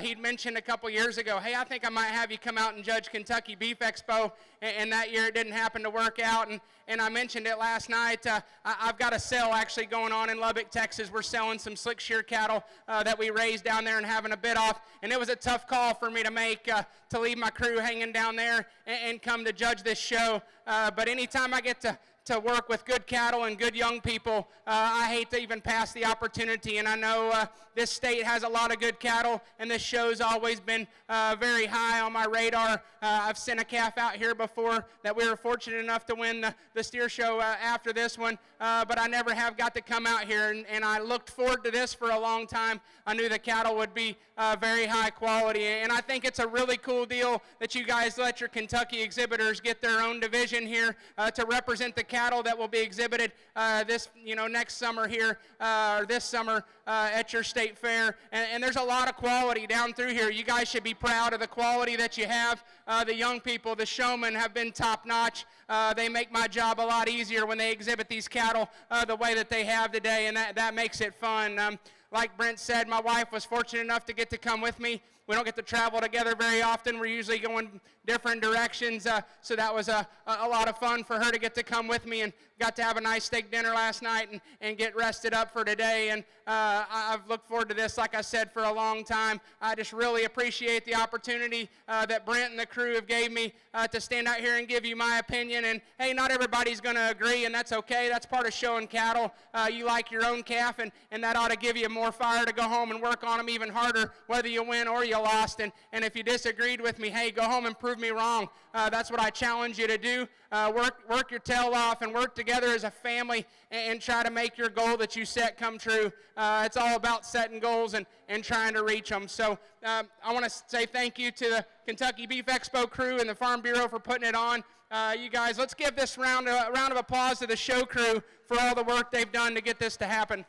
He'd mentioned a couple years ago, hey, I think I might have you come out and judge Kentucky Beef Expo, and that year it didn't happen to work out, and I mentioned it last night. I've got a sale actually going on in Lubbock, Texas. We're selling some slick shear cattle that we raised down there and having a bid off, and it was a tough call for me to make to leave my crew hanging down there and come to judge this show, but anytime I get to work with good cattle and good young people, I hate to even pass the opportunity. And I know this state has a lot of good cattle, and this show's always been very high on my radar. I've sent a calf out here before that we were fortunate enough to win the steer show after this one, but I never have got to come out here, and I looked forward to this for a long time. I knew the cattle would be very high quality, and I think it's a really cool deal that you guys let your Kentucky exhibitors get their own division here to represent the cattle that will be exhibited next summer here, or this summer at your state fair. And there's a lot of quality down through here. You guys should be proud of the quality that you have. The young people, the showmen, have been top notch. They make my job a lot easier when they exhibit these cattle the way that they have today, and that makes it fun. Like Brent said, my wife was fortunate enough to get to come with me. We don't get to travel together very often. We're usually going different directions, so that was a lot of fun for her to get to come with me. And got to have a nice steak dinner last night and get rested up for today. And I've looked forward to this, like I said, for a long time. I just really appreciate the opportunity that Brent and the crew have gave me to stand out here and give you my opinion. And hey, not everybody's going to agree, and that's okay. That's part of showing cattle. You like your own calf, and that ought to give you more fire to go home and work on them even harder, whether you win or you lost. And if you disagreed with me, hey, go home and prove me wrong. That's what I challenge you to do. Work your tail off and work together as a family and try to make your goal that you set come true. It's all about setting goals and trying to reach them. So I want to say thank you to the Kentucky Beef Expo crew and the Farm Bureau for putting it on. You guys, let's give this round of applause to the show crew for all the work they've done to get this to happen.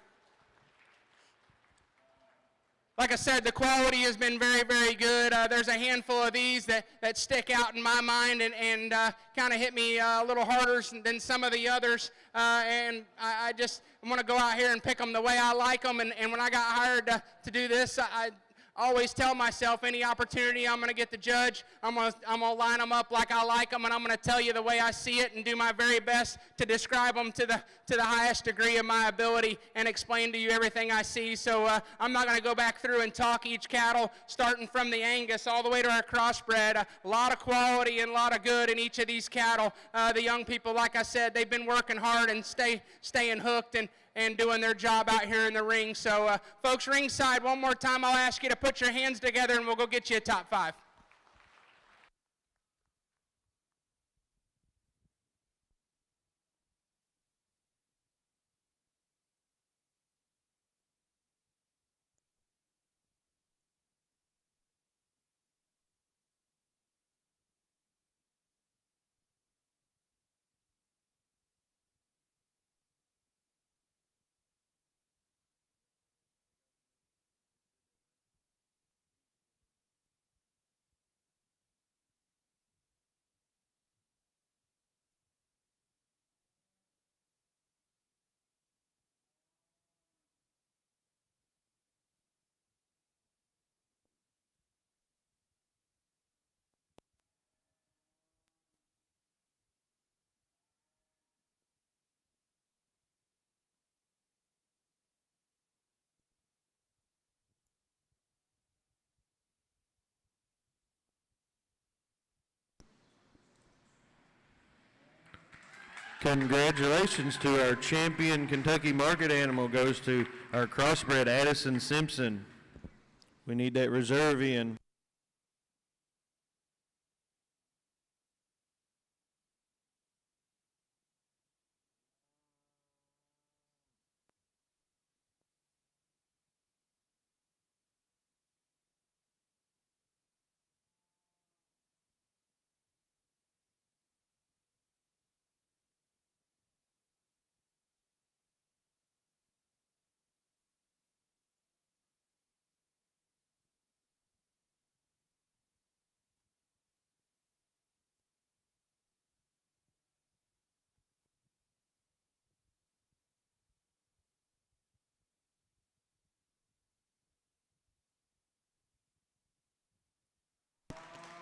Like I said, the quality has been very, very good. There's a handful of these that stick out in my mind and kind of hit me a little harder than some of the others. And I just want to go out here and pick them the way I like them. And when I got hired to do this, I always tell myself any opportunity I'm going to get to judge, I'm going to line them up like I like them, and I'm going to tell you the way I see it and do my very best to describe them to the highest degree of my ability and explain to you everything I see. So I'm not going to go back through and talk each cattle, starting from the Angus all the way to our Crossbred. A lot of quality and a lot of good in each of these cattle. The young people, like I said, they've been working hard and staying hooked and doing their job out here in the ring. So, folks, ringside, one more time, I'll ask you to put your hands together and we'll go get you a top 5. Congratulations to our champion Kentucky market animal goes to our crossbred Addison Simpson. We need that reserve in.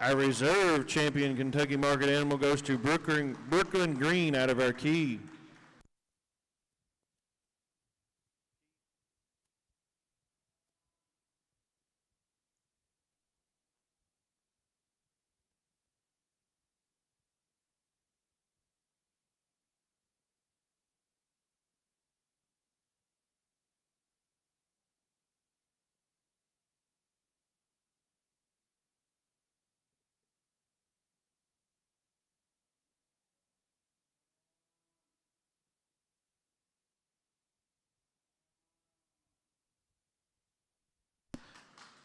Our reserve champion Kentucky market animal goes to Brooklyn Green out of our key.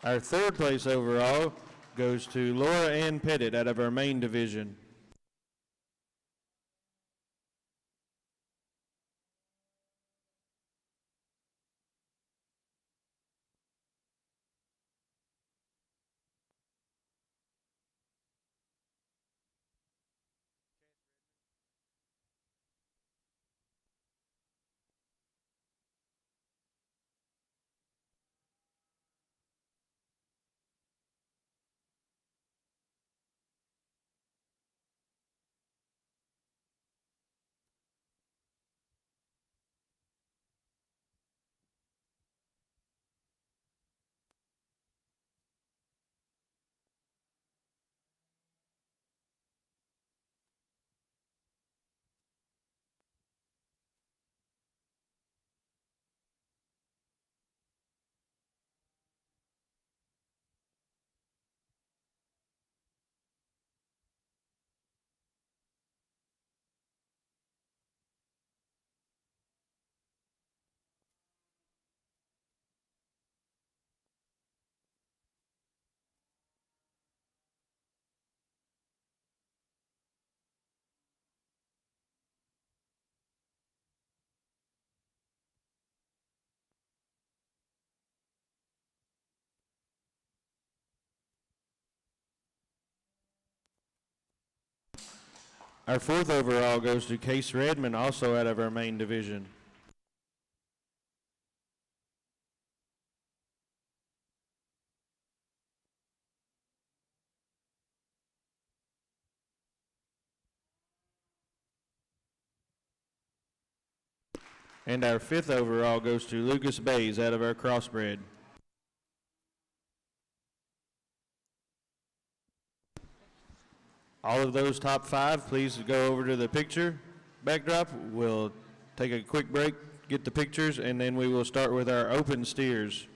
Our third place overall goes to Laura Ann Pettit out of our Maine division. Our 4th overall goes to Case Redmond, also out of our Maine division. And our 5th overall goes to Lucas Bays out of our Crossbred. All of those top 5, please go over to the picture backdrop. We'll take a quick break, get the pictures, and then we will start with our open steers.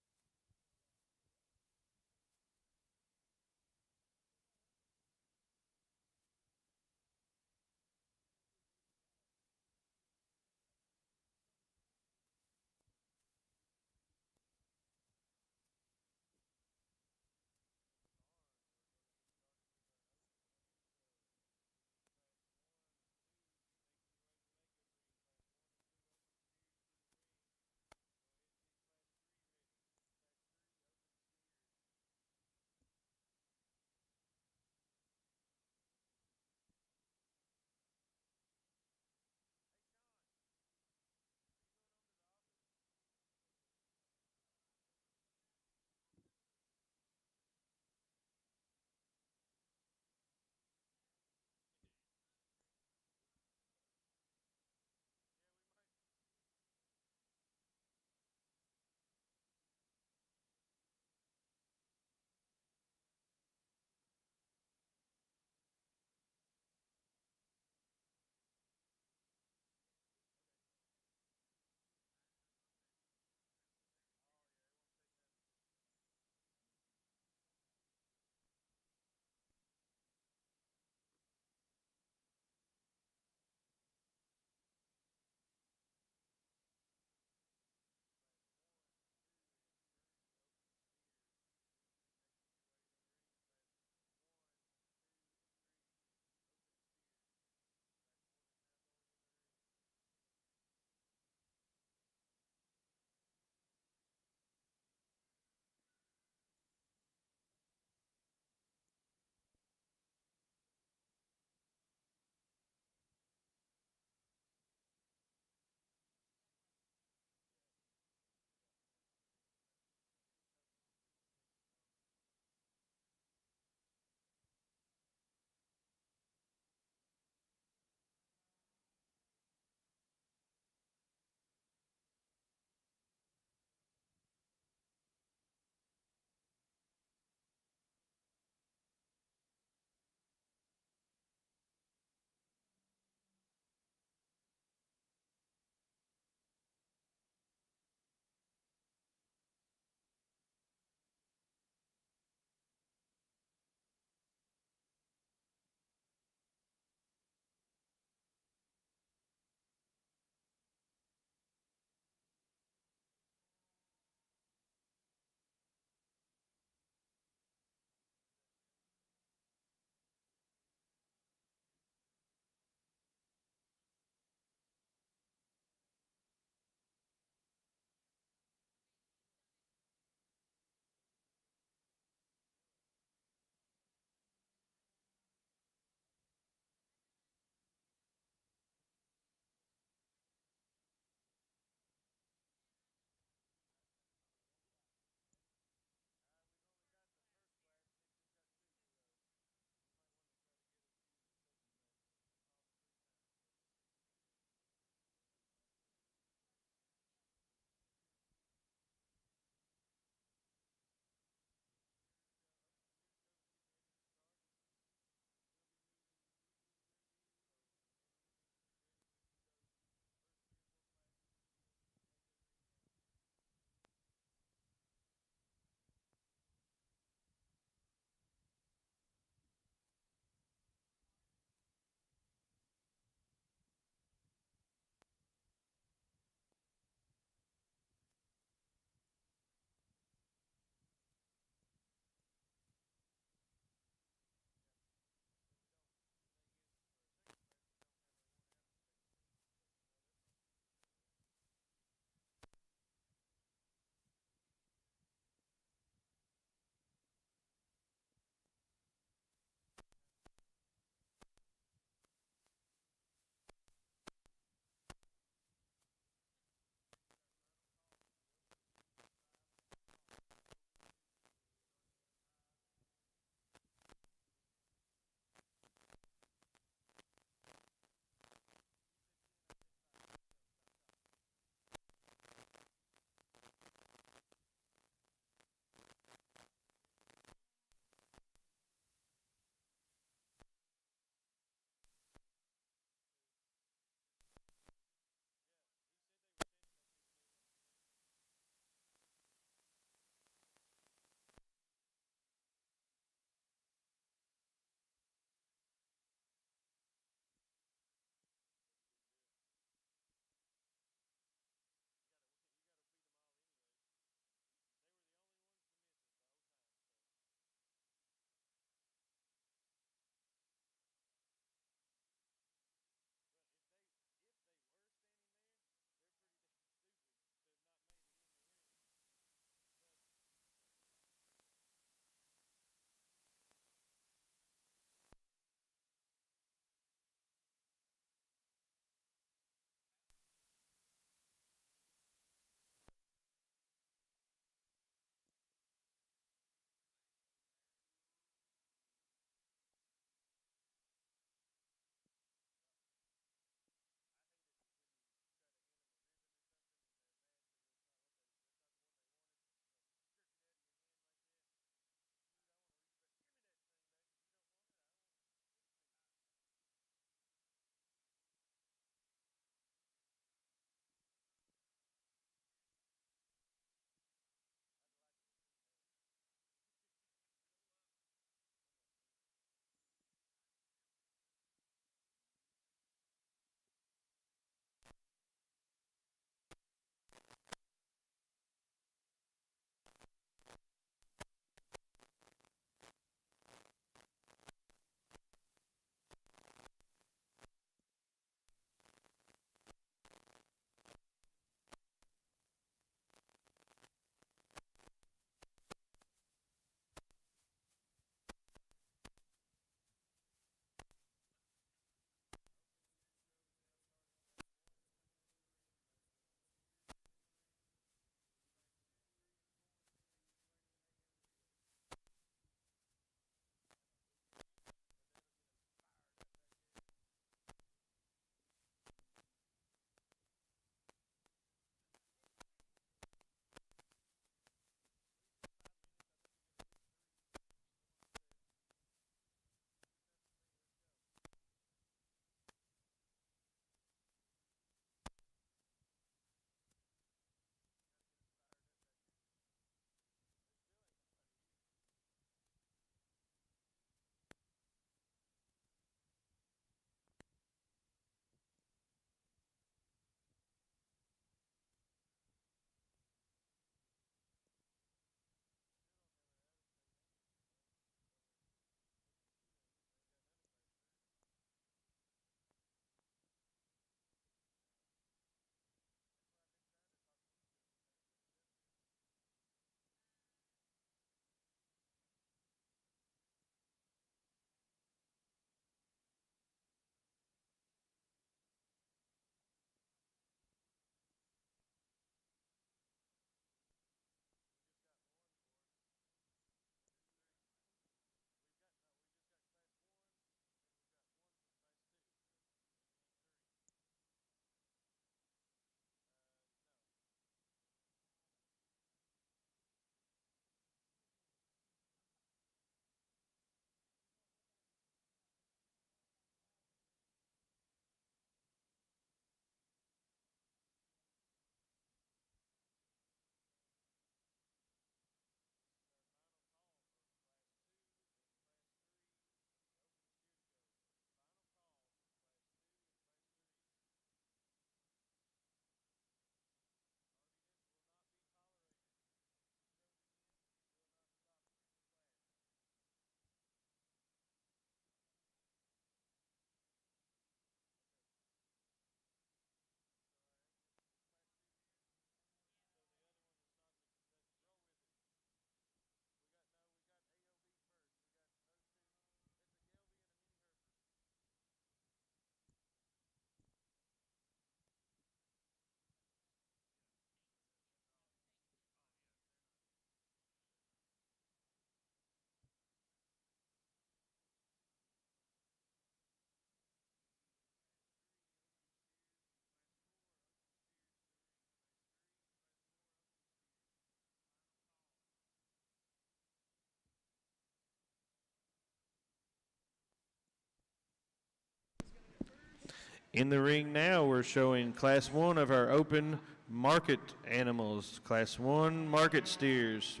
In the ring now, we're showing Class 1 of our open market animals, Class 1 market steers.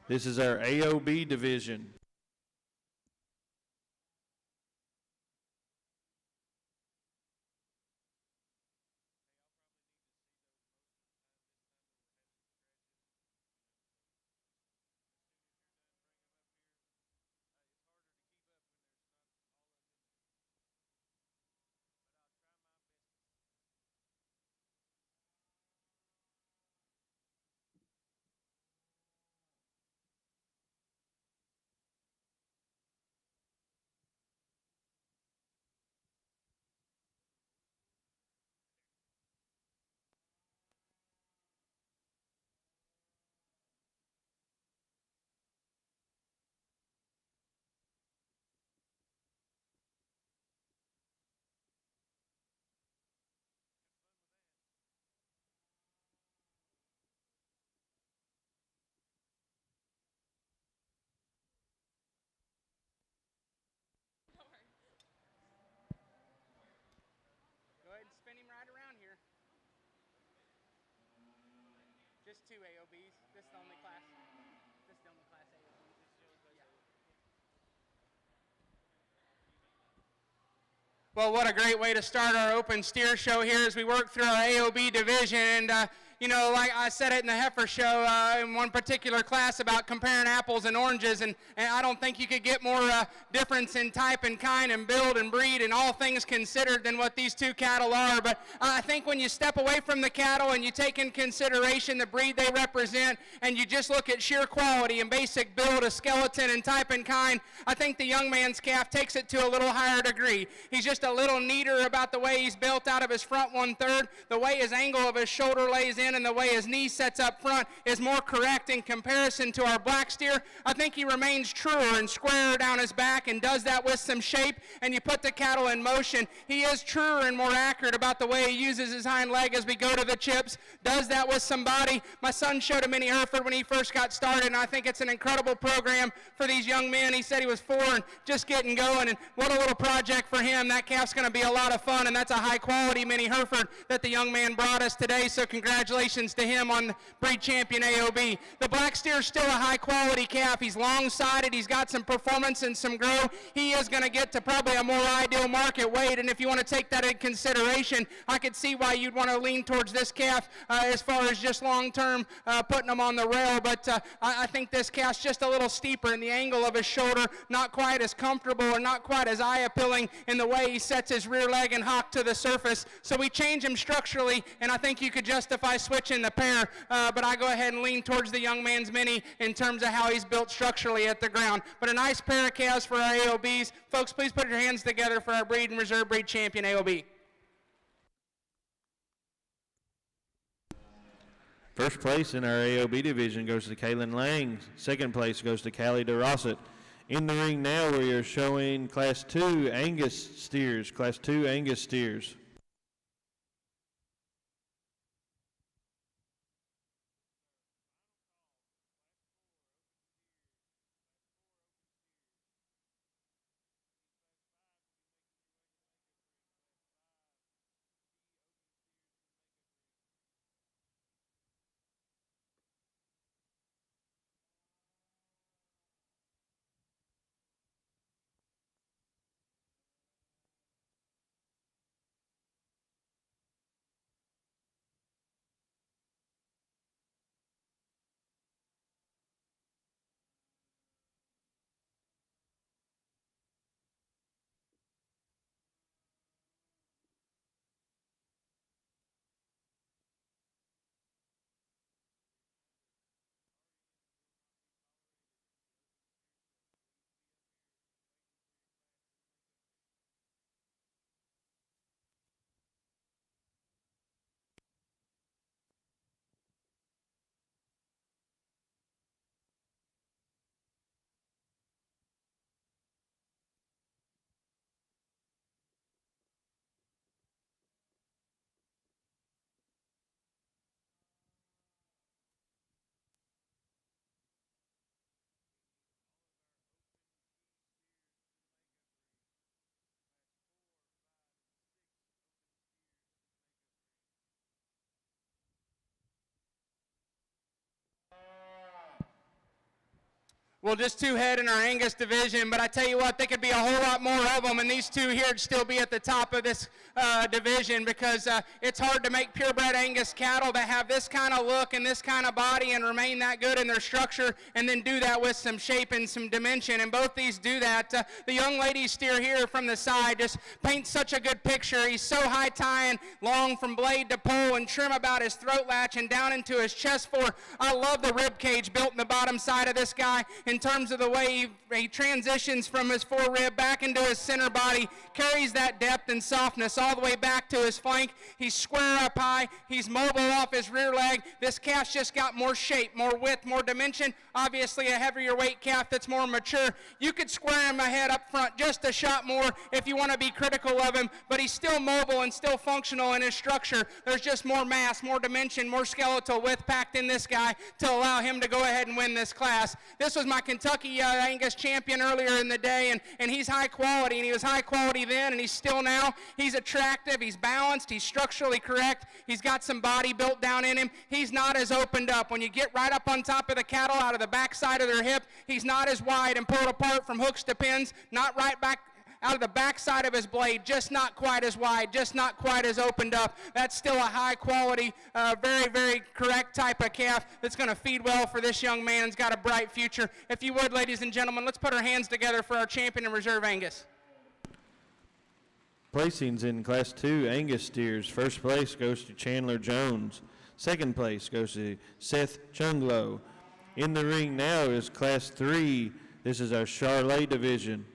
This is our AOB division. Go ahead and spin him right around here. Just 2 AOBs. This is the only class. This is the only class AOB. Yeah. Well, what a great way to start our open steer show here as we work through our AOB division. And, you know, like I said it in the heifer show in one particular class about comparing apples and oranges, and I don't think you could get more difference in type and kind and build and breed and all things considered than what these two cattle are. But I think when you step away from the cattle and you take in consideration the breed they represent and you just look at sheer quality and basic build, a skeleton and type and kind, I think the young man's calf takes it to a little higher degree. He's just a little neater about the way he's built out of his front 1/3, the way his angle of his shoulder lays in and the way his knee sets up front is more correct in comparison to our black steer. I think he remains truer and squarer down his back and does that with some shape, and you put the cattle in motion. He is truer and more accurate about the way he uses his hind leg as we go to the chips, does that with some body. My son showed him in Hereford when he first got started, and I think it's an incredible program for these young men. He said he was 4 and just getting going, and what a little project for him. That calf's going to be a lot of fun, and that's a high-quality mini Hereford that the young man brought us today, so congratulations to him on the breed champion AOB. The black steer's still a high-quality calf. He's long-sided. He's got some performance and some grow. He is going to get to probably a more ideal market weight, and if you want to take that in consideration, I could see why you'd want to lean towards this calf as far as just long-term putting him on the rail, but I think this calf's just a little steeper in the angle of his shoulder, not quite as comfortable or not quite as eye-appealing in the way he sets his rear leg and hock to the surface. So we change him structurally, and I think you could justify switching the pair, but I go ahead and lean towards the young man's mini in terms of how he's built structurally at the ground. But a nice pair of calves for our AOBs. Folks, please put your hands together for our breed and reserve breed champion AOB. First place in our AOB division goes to Kaylin Lang. Second place goes to Callie DeRossett. In the ring now, we are showing Class 2 Angus steers. Class 2 Angus steers. Well, just two head in our Angus division, but I tell you what, there could be a whole lot more of them, and these two here would still be at the top of this division because it's hard to make purebred Angus cattle that have this kind of look and this kind of body and remain that good in their structure and then do that with some shape and some dimension, and both these do that. The young lady steer here from the side just paints such a good picture. He's so high tying, long from blade to pole and trim about his throat latch and down into his chest fore. I love the rib cage built in the bottom side of this guy in terms of the way he transitions from his forerib back into his center body, carries that depth and softness all the way back to his flank. He's square up high. He's mobile off his rear leg. This calf's just got more shape, more width, more dimension. Obviously a heavier weight calf that's more mature. You could square him ahead up front just a shot more if you want to be critical of him, but he's still mobile and still functional in his structure. There's just more mass, more dimension, more skeletal width packed in this guy to allow him to go ahead and win this class. This was my Kentucky Angus champion earlier in the day, and he's high quality, and he was high quality then, and he's still now. He's attractive, he's balanced, he's structurally correct, he's got some body built down in him. He's not as opened up. When you get right up on top of the cattle out of the backside of their hip, he's not as wide and pulled apart from hooks to pins, not right back out of the backside of his blade, just not quite as wide, just not quite as opened up. That's still a high quality, very, very correct type of calf that's going to feed well for this young man. He's got a bright future. If you would, ladies and gentlemen, let's put our hands together for our champion and reserve Angus. Placings in Class 2 Angus steers. First place goes to Chandler Jones. Second place goes to Seth Chunglo. In the ring now is Class 3. This is our Charolais division.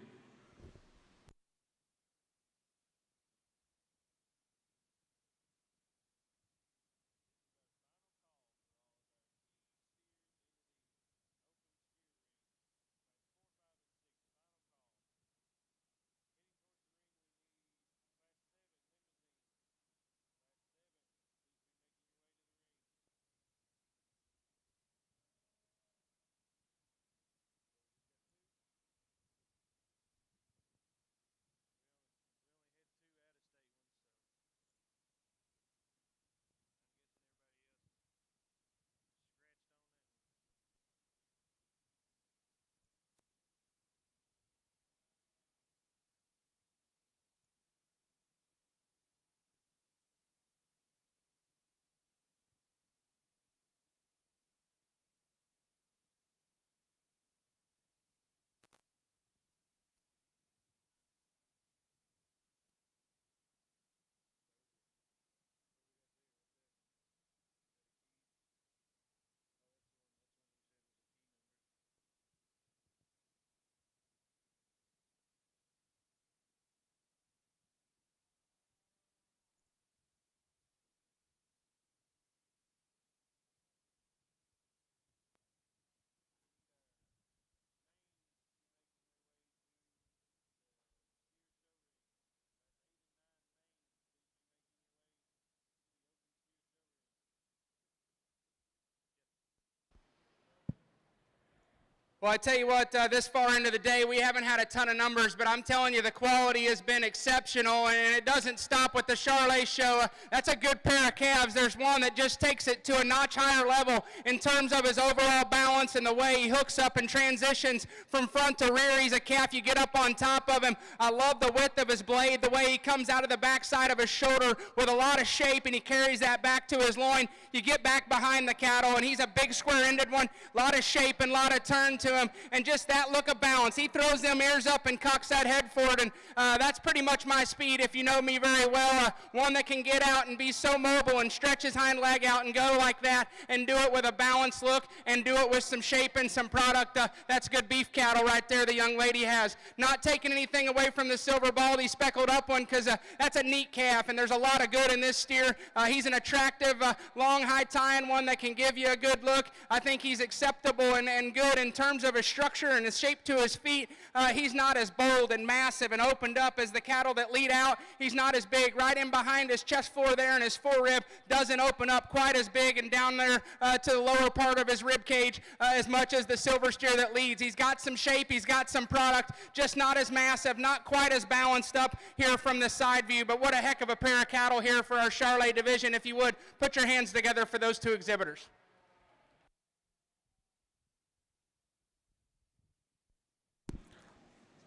Well, I tell you what, this far into the day, we haven't had a ton of numbers, but I'm telling you, the quality has been exceptional, and it doesn't stop with the Charolais show. That's a good pair of calves. There's one that just takes it to a notch higher level in terms of his overall balance and the way he hooks up and transitions from front to rear. He's a calf. You get up on top of him. I love the width of his blade, the way he comes out of the backside of his shoulder with a lot of shape, and he carries that back to his loin. You get back behind the cattle, and he's a big square-ended one, a lot of shape and a lot of turn to him, and just that look of balance. He throws them ears up and cocks that head forward, and that's pretty much my speed if you know me very well. One that can get out and be so mobile and stretch his hind leg out and go like that and do it with a balanced look and do it with some shape and some product. That's good beef cattle right there the young lady has. Not taking anything away from the silver baldy speckled up one, because that's a neat calf, and there's a lot of good in this steer. He's an attractive, long, high tying one that can give you a good look. I think he's acceptable and good in terms of his structure and his shape to his feet. He's not as bold and massive and opened up as the cattle that lead out. He's not as big. Right in behind his chest floor there, and his forerib doesn't open up quite as big and down there to the lower part of his rib cage as much as the silver steer that leads. He's got some shape, he's got some product, just not as massive, not quite as balanced up here from the side view. But what a heck of a pair of cattle here for our Charolais division. If you would, put your hands together for those two exhibitors.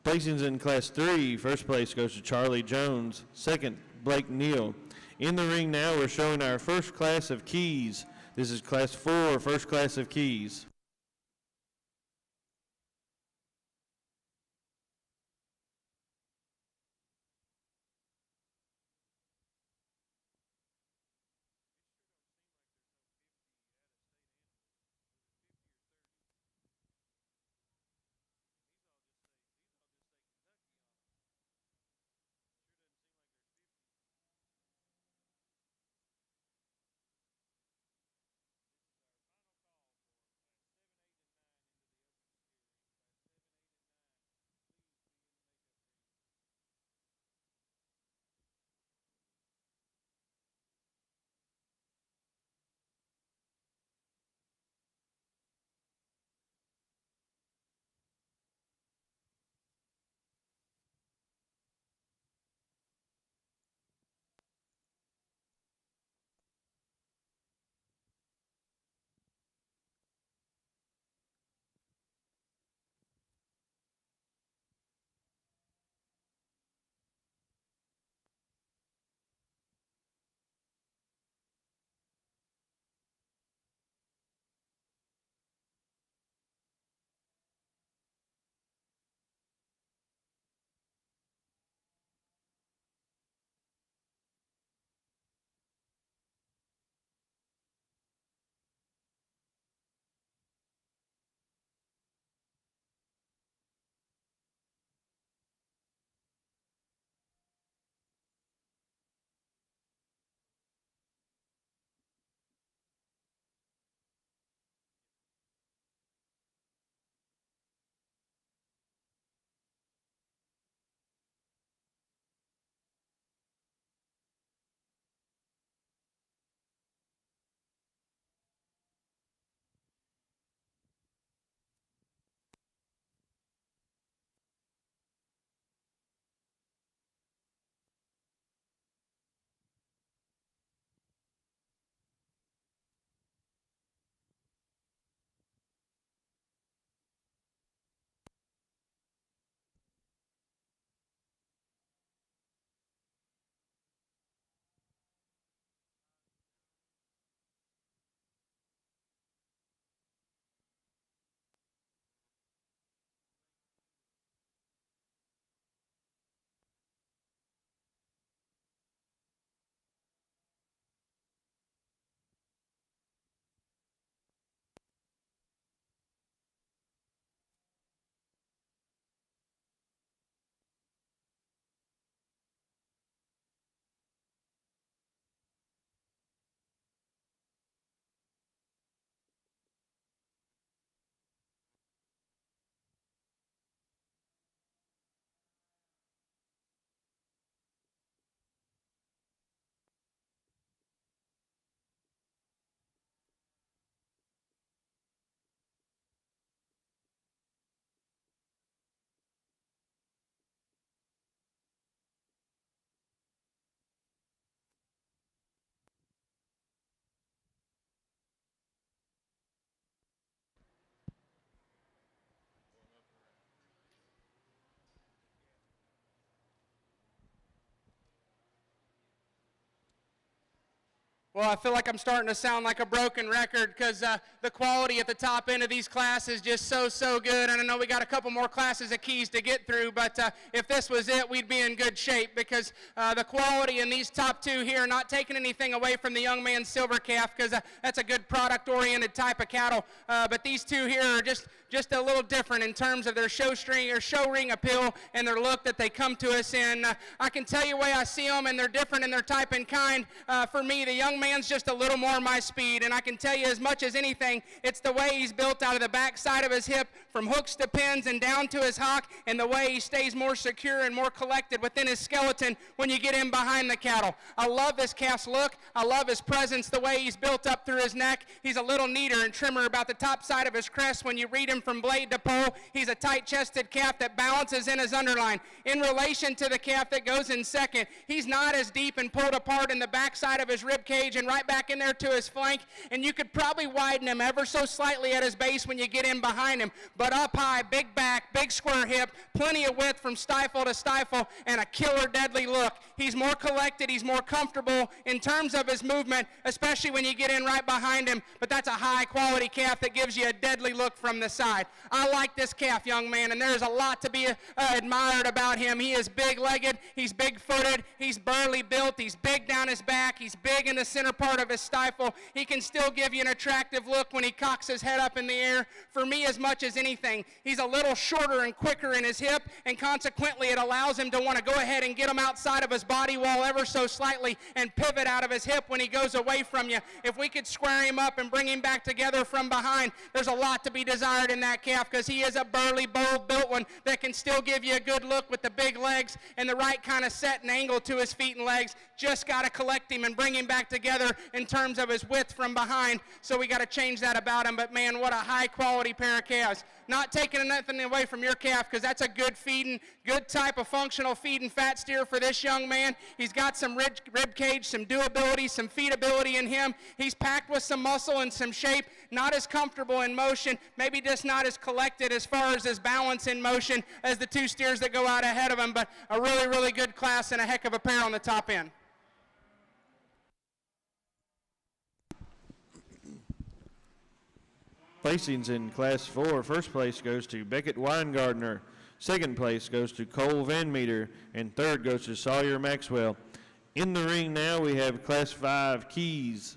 Placings in Class 3, first place goes to Charlie Jones, second, Blake Neal. In the ring now, we're showing our first class of keys. This is Class 4, first class of keys. Well, I feel like I'm starting to sound like a broken record because the quality at the top end of these classes is just so good. And I know we got a couple more classes of keys to get through, but if this was it, we'd be in good shape because the quality in these top two here, not taking anything away from the young man's silver calf because that's a good product-oriented type of cattle, but these two here are just a little different in terms of their show ring appeal and their look that they come to us in. I can tell you the way I see them, and they're different in their type and kind. For me, the young man's just a little more my speed, and I can tell you as much as anything, it's the way he's built out of the back side of his hip from hooks to pins and down to his hock, and the way he stays more secure and more collected within his skeleton when you get in behind the cattle. I love this calf's look. I love his presence, the way he's built up through his neck. He's a little neater and trimmer about the top side of his crest when you read him from blade to pole. He's a tight-chested calf that balances in his underline. In relation to the calf that goes in second, he's not as deep and pulled apart in the backside of his rib cage cage and right back in there to his flank, and you could probably widen him ever so slightly at his base when you get in behind him. But up high, big back, big square hip, plenty of width from stifle to stifle, and a killer deadly look. He's more collected, he's more comfortable in terms of his movement, especially when you get in right behind him, but that's a high quality calf that gives you a deadly look from the side. I like this calf, young man, and there's a lot to be admired about him. He is big-legged, he's big-footed, he's burly built, he's big down his back, he's big in the center part of his stifle. He can still give you an attractive look when he cocks his head up in the air. For me, as much as anything, he's a little shorter and quicker in his hip, and consequently it allows him to want to go ahead and get him outside of his body wall ever so slightly and pivot out of his hip when he goes away from you. If we could square him up and bring him back together from behind, there's a lot to be desired in that calf, because he is a burly, bold built one that can still give you a good look with the big legs and the right kind of set and angle to his feet and legs. Just got to collect him and bring him back together in terms of his width from behind, so we got to change that about him. But man, what a high quality pair of calves. Not taking nothing away from your calf, because that's a good feeding, good type of functional feeding fat steer for this young man. He's got some rib cage, some doability, some feedability in him. He's packed with some muscle and some shape, not as comfortable in motion, maybe just not as collected as far as his balance in motion as the two steers that go out ahead of him, but a really, really good class and a heck of a pair on the top end. Placings in Class 4. First place goes to Beckett Weingartner. Second place goes to Cole Van Meter. And third goes to Sawyer Maxwell. In the ring now, we have Class 5 Keys.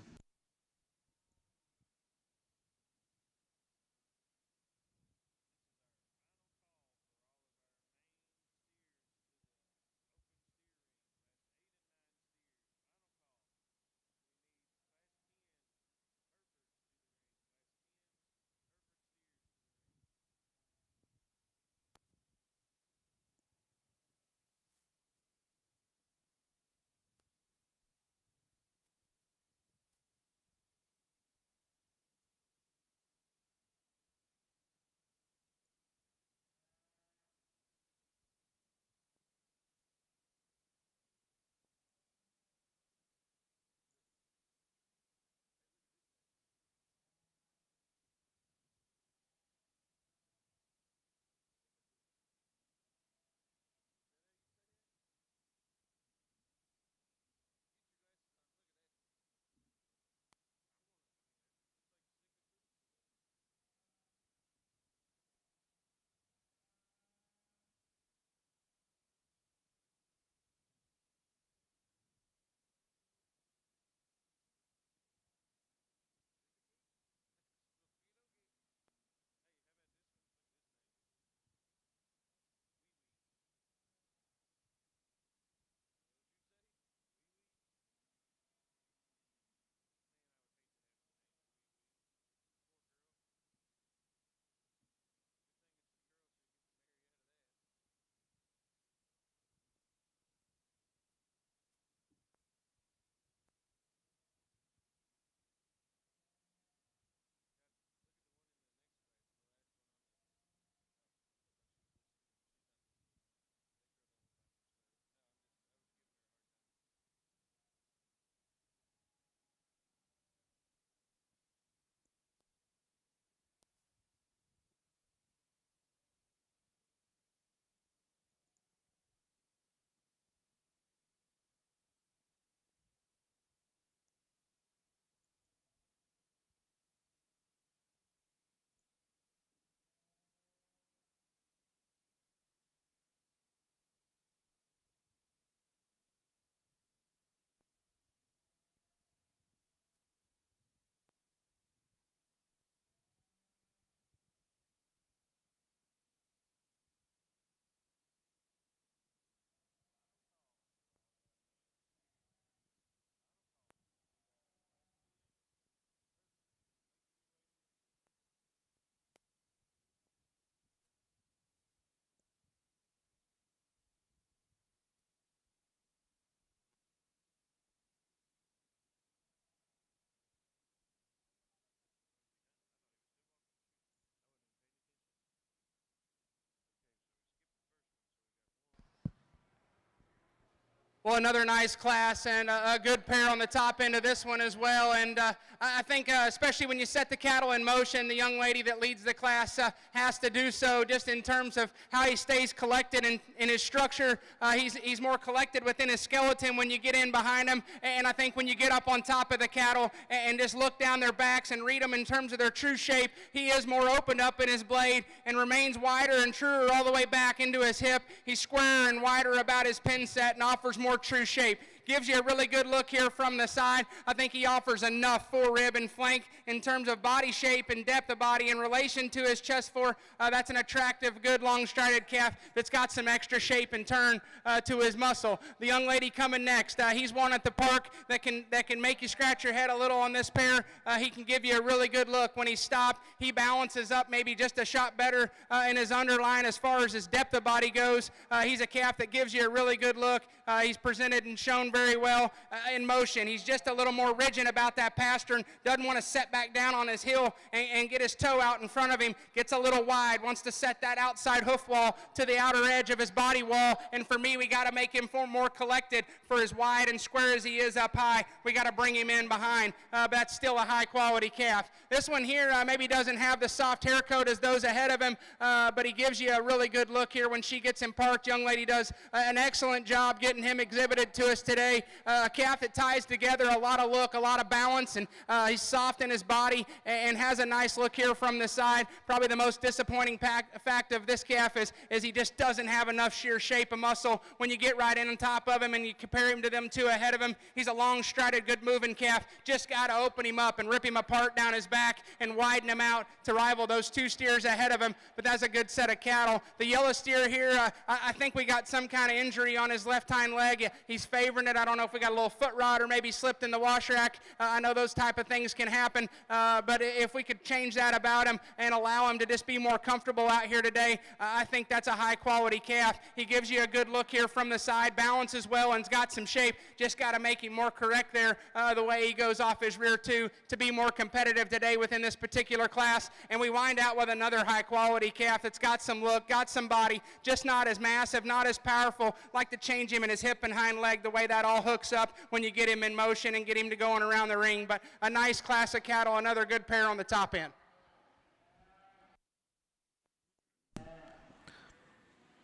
Well, another nice class and a good pair on the top end of this one as well. And I think especially when you set the cattle in motion, the young lady that leads the class has to do so just in terms of how he stays collected in his structure. He's more collected within his skeleton when you get in behind him. And I think when you get up on top of the cattle and just look down their backs and read them in terms of their true shape, he is more opened up in his blade and remains wider and truer all the way back into his hip. He's squarer and wider about his pin set and offers more true shape. Gives you a really good look here from the side. I think he offers enough forerib and flank in terms of body shape and depth of body in relation to his chest fore. That's an attractive, good, long-strided calf that's got some extra shape and turn to his muscle. The young lady coming next, he's one at the park that can make you scratch your head a little on this pair. He can give you a really good look. When he's stopped, he balances up maybe just a shot better in his underline as far as his depth of body goes. He's a calf that gives you a really good look. He's presented and shown very well in motion. He's just a little more rigid about that pastern, doesn't want to set back down on his heel and get his toe out in front of him, gets a little wide, wants to set that outside hoof wall to the outer edge of his body wall, and for me, we got to make him more collected for as wide and square as he is up high. We got to bring him in behind, but that's still a high-quality calf. This one here maybe doesn't have the soft hair coat as those ahead of him, but he gives you a really good look here when she gets him parked. Young lady does an excellent job getting him exhibited to us today. A calf that ties together a lot of look, a lot of balance, and he's soft in his body and has a nice look here from the side. Probably the most disappointing fact of this calf is he just doesn't have enough sheer shape of muscle. When you get right in on top of him and you compare him to them two ahead of him, he's a long-strided, good-moving calf. Just got to open him up and rip him apart down his back and widen him out to rival those two steers ahead of him, but that's a good set of cattle. The yellow steer here, I think we got some kind of injury on his left hind leg. He's favoring it. I don't know if we got a little foot rot or maybe slipped in the wash rack. I know those type of things can happen, but if we could change that about him and allow him to just be more comfortable out here today, I think that's a high-quality calf. He gives you a good look here from the side, balances well, and's got some shape. Just got to make him more correct there, the way he goes off his rear too, to be more competitive today within this particular class. And we wind out with another high-quality calf that's got some look, got some body, just not as massive, not as powerful. Like to change him in his hip and hind leg, the way that all hooks up when you get him in motion and get him to going around the ring. But a nice class of cattle, another good pair on the top end.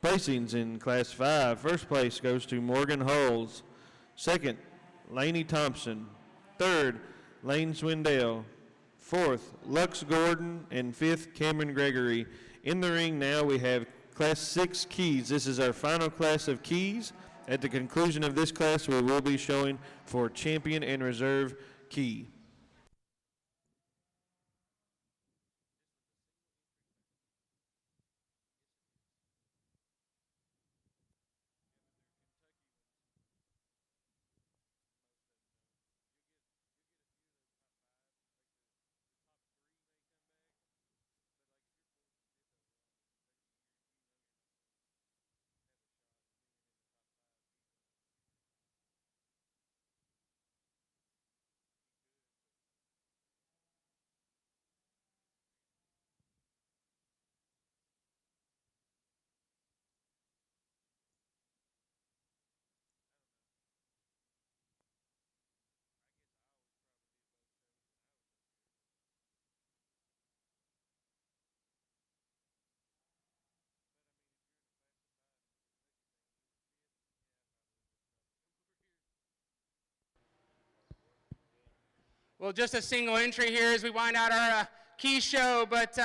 Placings in Class 5. First place goes to Morgan Hulls. Second, Laney Thompson. Third, Lane Swindell. Fourth, Lux Gordon. And fifth, Cameron Gregory. In the ring now we have Class 6 keys. This is our final class of keys. At the conclusion of this class, we will be showing for champion and reserve key. Well, just a single entry here as we wind out our key show, but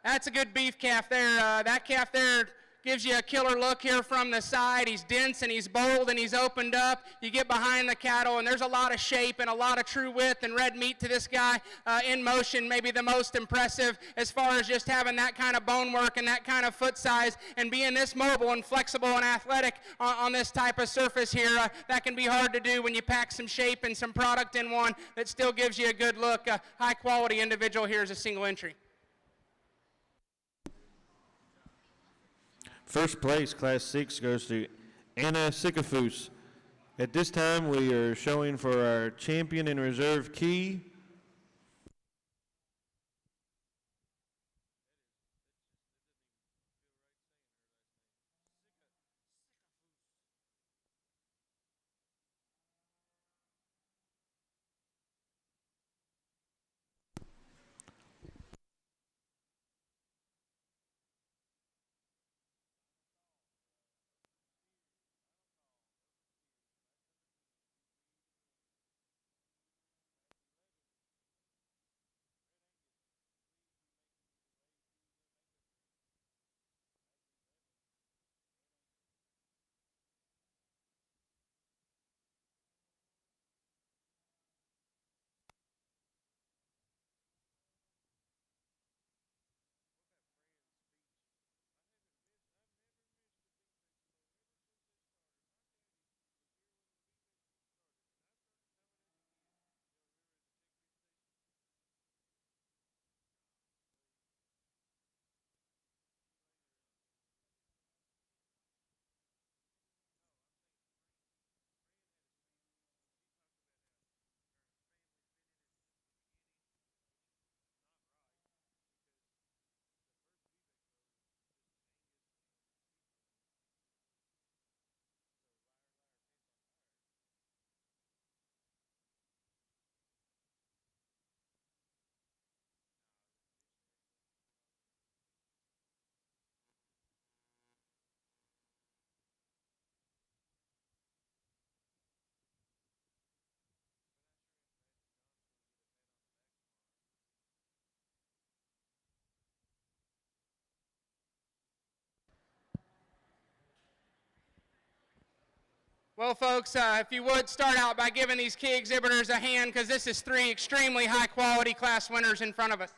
that's a good beef calf there. That calf there gives you a killer look here from the side. He's dense and he's bold and he's opened up. You get behind the cattle and there's a lot of shape and a lot of true width and red meat to this guy in motion. Maybe the most impressive as far as just having that kind of bone work and that kind of foot size and being this mobile and flexible and athletic on this type of surface here. That can be hard to do when you pack some shape and some product in one that still gives you a good look. High quality individual here is a single entry. First place, Class 6, goes to Anna Sikafus. At this time, we are showing for our champion and reserve key. Well, folks, if you would start out by giving these key exhibitors a hand, because this is 3 extremely high-quality class winners in front of us.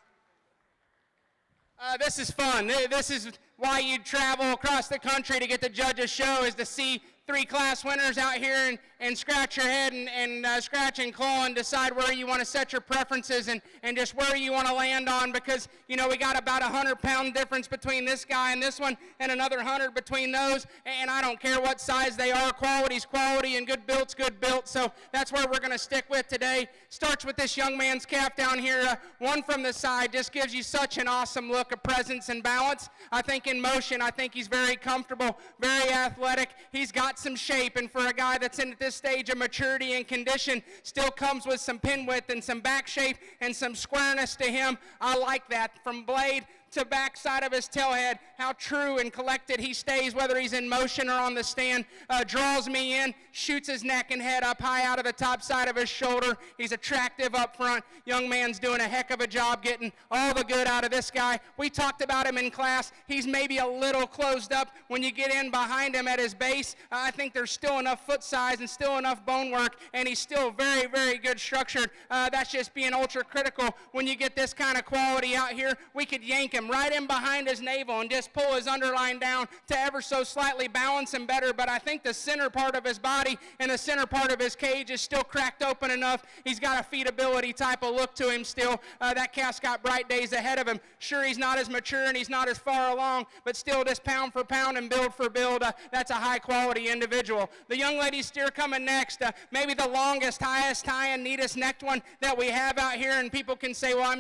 This is fun. This is why you'd travel across the country to get to judge a show, is to see 3 class winners out here and scratch your head and scratch and claw and decide where you want to set your preferences and just where you want to land on, because, you know, we got about 100-pound difference between this guy and this one and another 100 between those, and I don't care what size they are. Quality's quality and good built's good built, so that's where we're going to stick with today. Starts with this young man's calf down here. One from the side just gives you such an awesome look of presence and balance. I think in motion, I think he's very comfortable, very athletic. He's got some shape, and for a guy that's in at this stage of maturity and condition, still comes with some pin width and some back shape and some squareness to him. I like that. From blade to back side of his tailhead, how true and collected he stays, whether he's in motion or on the stand. Draws me in, shoots his neck and head up high out of the top side of his shoulder. He's attractive up front. Young man's doing a heck of a job getting all the good out of this guy. We talked about him in class. He's maybe a little closed up when you get in behind him at his base. I think there's still enough foot size and still enough bone work, and he's still very, very good structured. That's just being ultra critical. When you get this kind of quality out here, we could yank him right in behind his navel and just pull his underline down to ever so slightly balance him better, but I think the center part of his body and the center part of his cage is still cracked open enough. He's got a feedability type of look to him still. That calf's got bright days ahead of him. Sure, he's not as mature and he's not as far along, but still just pound for pound and build for build, that's a high quality individual. The young lady steer coming next, maybe the longest, highest high and neatest necked one that we have out here, and people can say, well,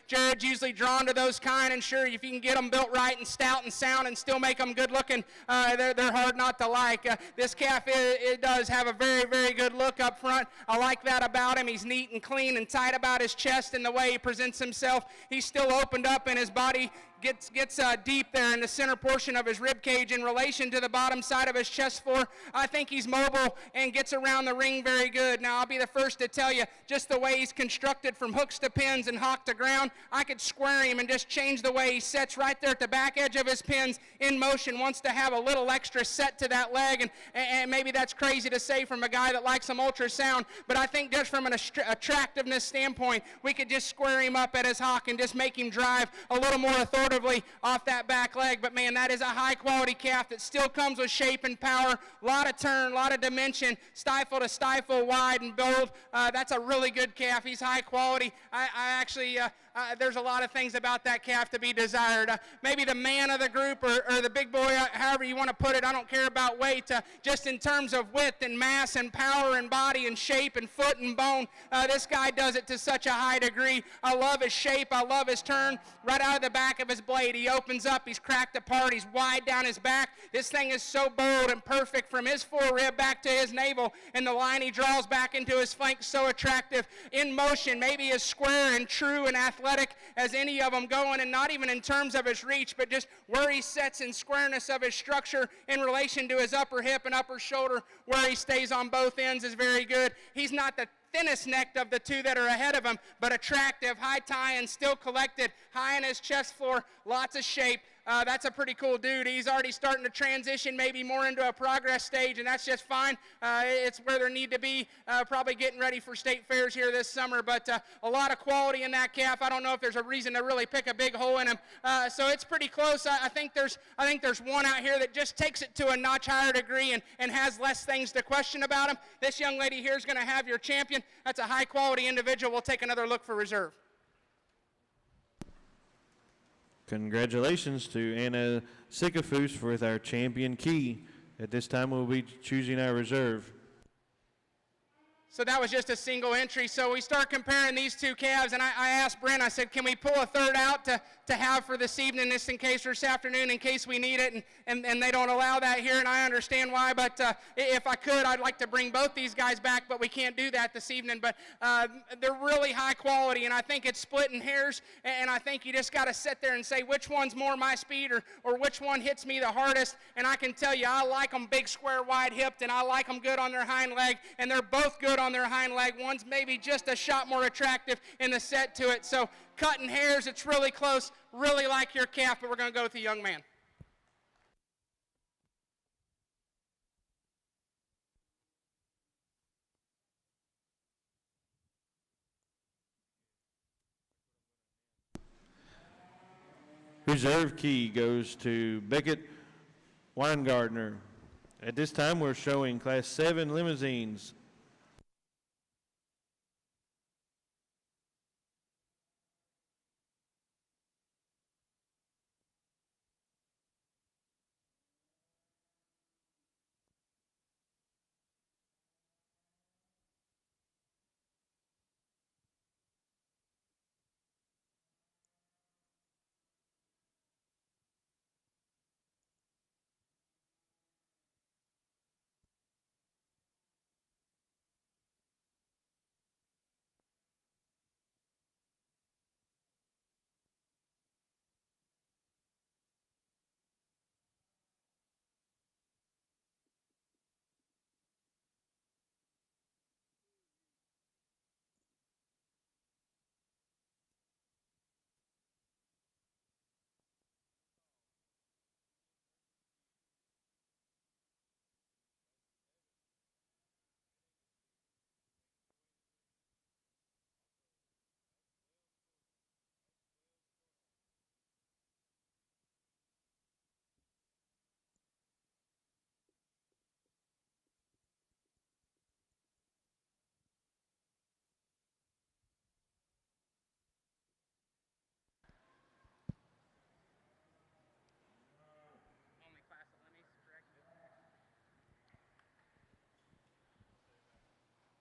Jared's usually drawn to those kind, and sure, if you can get them built right and stout and sound and still make them good looking, they're hard not to like. This calf, it does have a very, very good look up front. I like that about him. He's neat and clean and tight about his chest and the way he presents himself. He's still opened up in his body. Gets deep there in the center portion of his rib cage in relation to the bottom side of his chest floor. I think he's mobile and gets around the ring very good. Now, I'll be the first to tell you, just the way he's constructed from hooks to pins and hock to ground, I could square him and just change the way he sets right there at the back edge of his pins in motion. Wants to have a little extra set to that leg, and maybe that's crazy to say from a guy that likes some ultrasound, but I think just from an attractiveness standpoint, we could just square him up at his hock and just make him drive a little more authoritative off that back leg. But man, that is a high quality calf that still comes with shape and power, a lot of turn, a lot of dimension, stifle to stifle, wide and bold. That's a really good calf. He's high quality. There's a lot of things about that calf to be desired. Maybe the man of the group or the big boy, however you want to put it, I don't care about weight, just in terms of width and mass and power and body and shape and foot and bone, this guy does it to such a high degree. I love his shape. I love his turn. Right out of the back of his blade, he opens up. He's cracked apart. He's wide down his back. This thing is so bold and perfect from his forerib back to his navel, and the line he draws back into his flank, so attractive. In motion, maybe as square and true and athletic as any of them going, and not even in terms of his reach, but just where he sets in squareness of his structure in relation to his upper hip and upper shoulder, where he stays on both ends is very good. He's not the thinnest necked of the 2 that are ahead of him, but attractive, high tie and still collected, high in his chest floor, lots of shape. That's a pretty cool dude. He's already starting to transition maybe more into a progress stage, and that's just fine. It's where they need to be, probably getting ready for state fairs here this summer, but a lot of quality in that calf. I don't know if there's a reason to really pick a big hole in him, so it's pretty close. I think there's one out here that just takes it to a notch higher degree and has less things to question about him. This young lady here is going to have your champion. That's a high quality individual. We'll take another look for reserve. Congratulations to Anna Sikafus with our champion key. At this time, we'll be choosing our reserve. So that was just a single entry. So we start comparing these 2 calves, and I asked Brent, I said, can we pull a third out to have for this evening, this afternoon, in case we need it, and they don't allow that here, and I understand why, but if I could, I'd like to bring both these guys back, but we can't do that this evening. But they're really high quality, and I think it's splitting hairs, and I think you just got to sit there and say which one's more my speed or which one hits me the hardest, and I can tell you I like them big, square, wide-hipped, and I like them good on their hind leg, and they're both good on their hind leg. One's maybe just a shot more attractive in the set to it. So cutting hairs, it's really close. Really like your calf, but we're going to go with the young man. Reserve key goes to Beckett Weingartner. At this time, we're showing Class 7 limousines.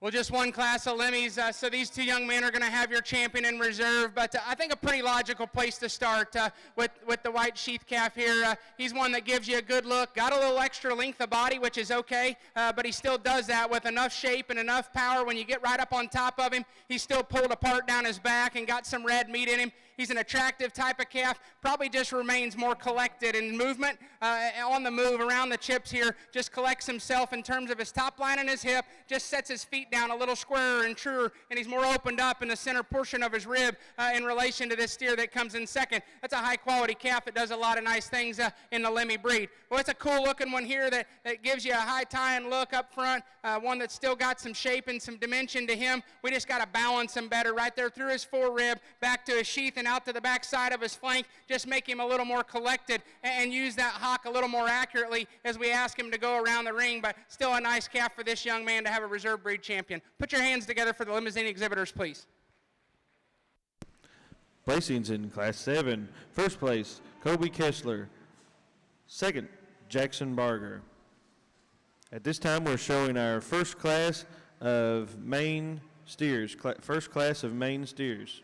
Well, just one class of Limmies, so these two young men are going to have your champion in reserve, but I think a pretty logical place to start with the white sheath calf here. He's one that gives you a good look, got a little extra length of body, which is okay, but he still does that with enough shape and enough power. When you get right up on top of him, he's still pulled apart down his back and got some red meat in him. He's an attractive type of calf, probably just remains more collected in movement, on the move around the chips here, just collects himself in terms of his top line and his hip, just sets his feet down a little squarer and truer, and he's more opened up in the center portion of his rib in relation to this steer that comes in second. That's a high quality calf that does a lot of nice things in the Limmy breed. Well, it's a cool looking one here that gives you a high tying look up front, one that's still got some shape and some dimension to him. We just got to balance him better right there through his forerib, back to his sheath and out to the back side of his flank, just make him a little more collected and use that hock a little more accurately as we ask him to go around the ring, but still a nice calf for this young man to have a reserve breed champion. Put your hands together for the limousine exhibitors, please. Placings in Class 7. First place, Kobe Kessler. Second, Jackson Barger. At this time, we're showing our first class of Maine steers, first class of Maine steers.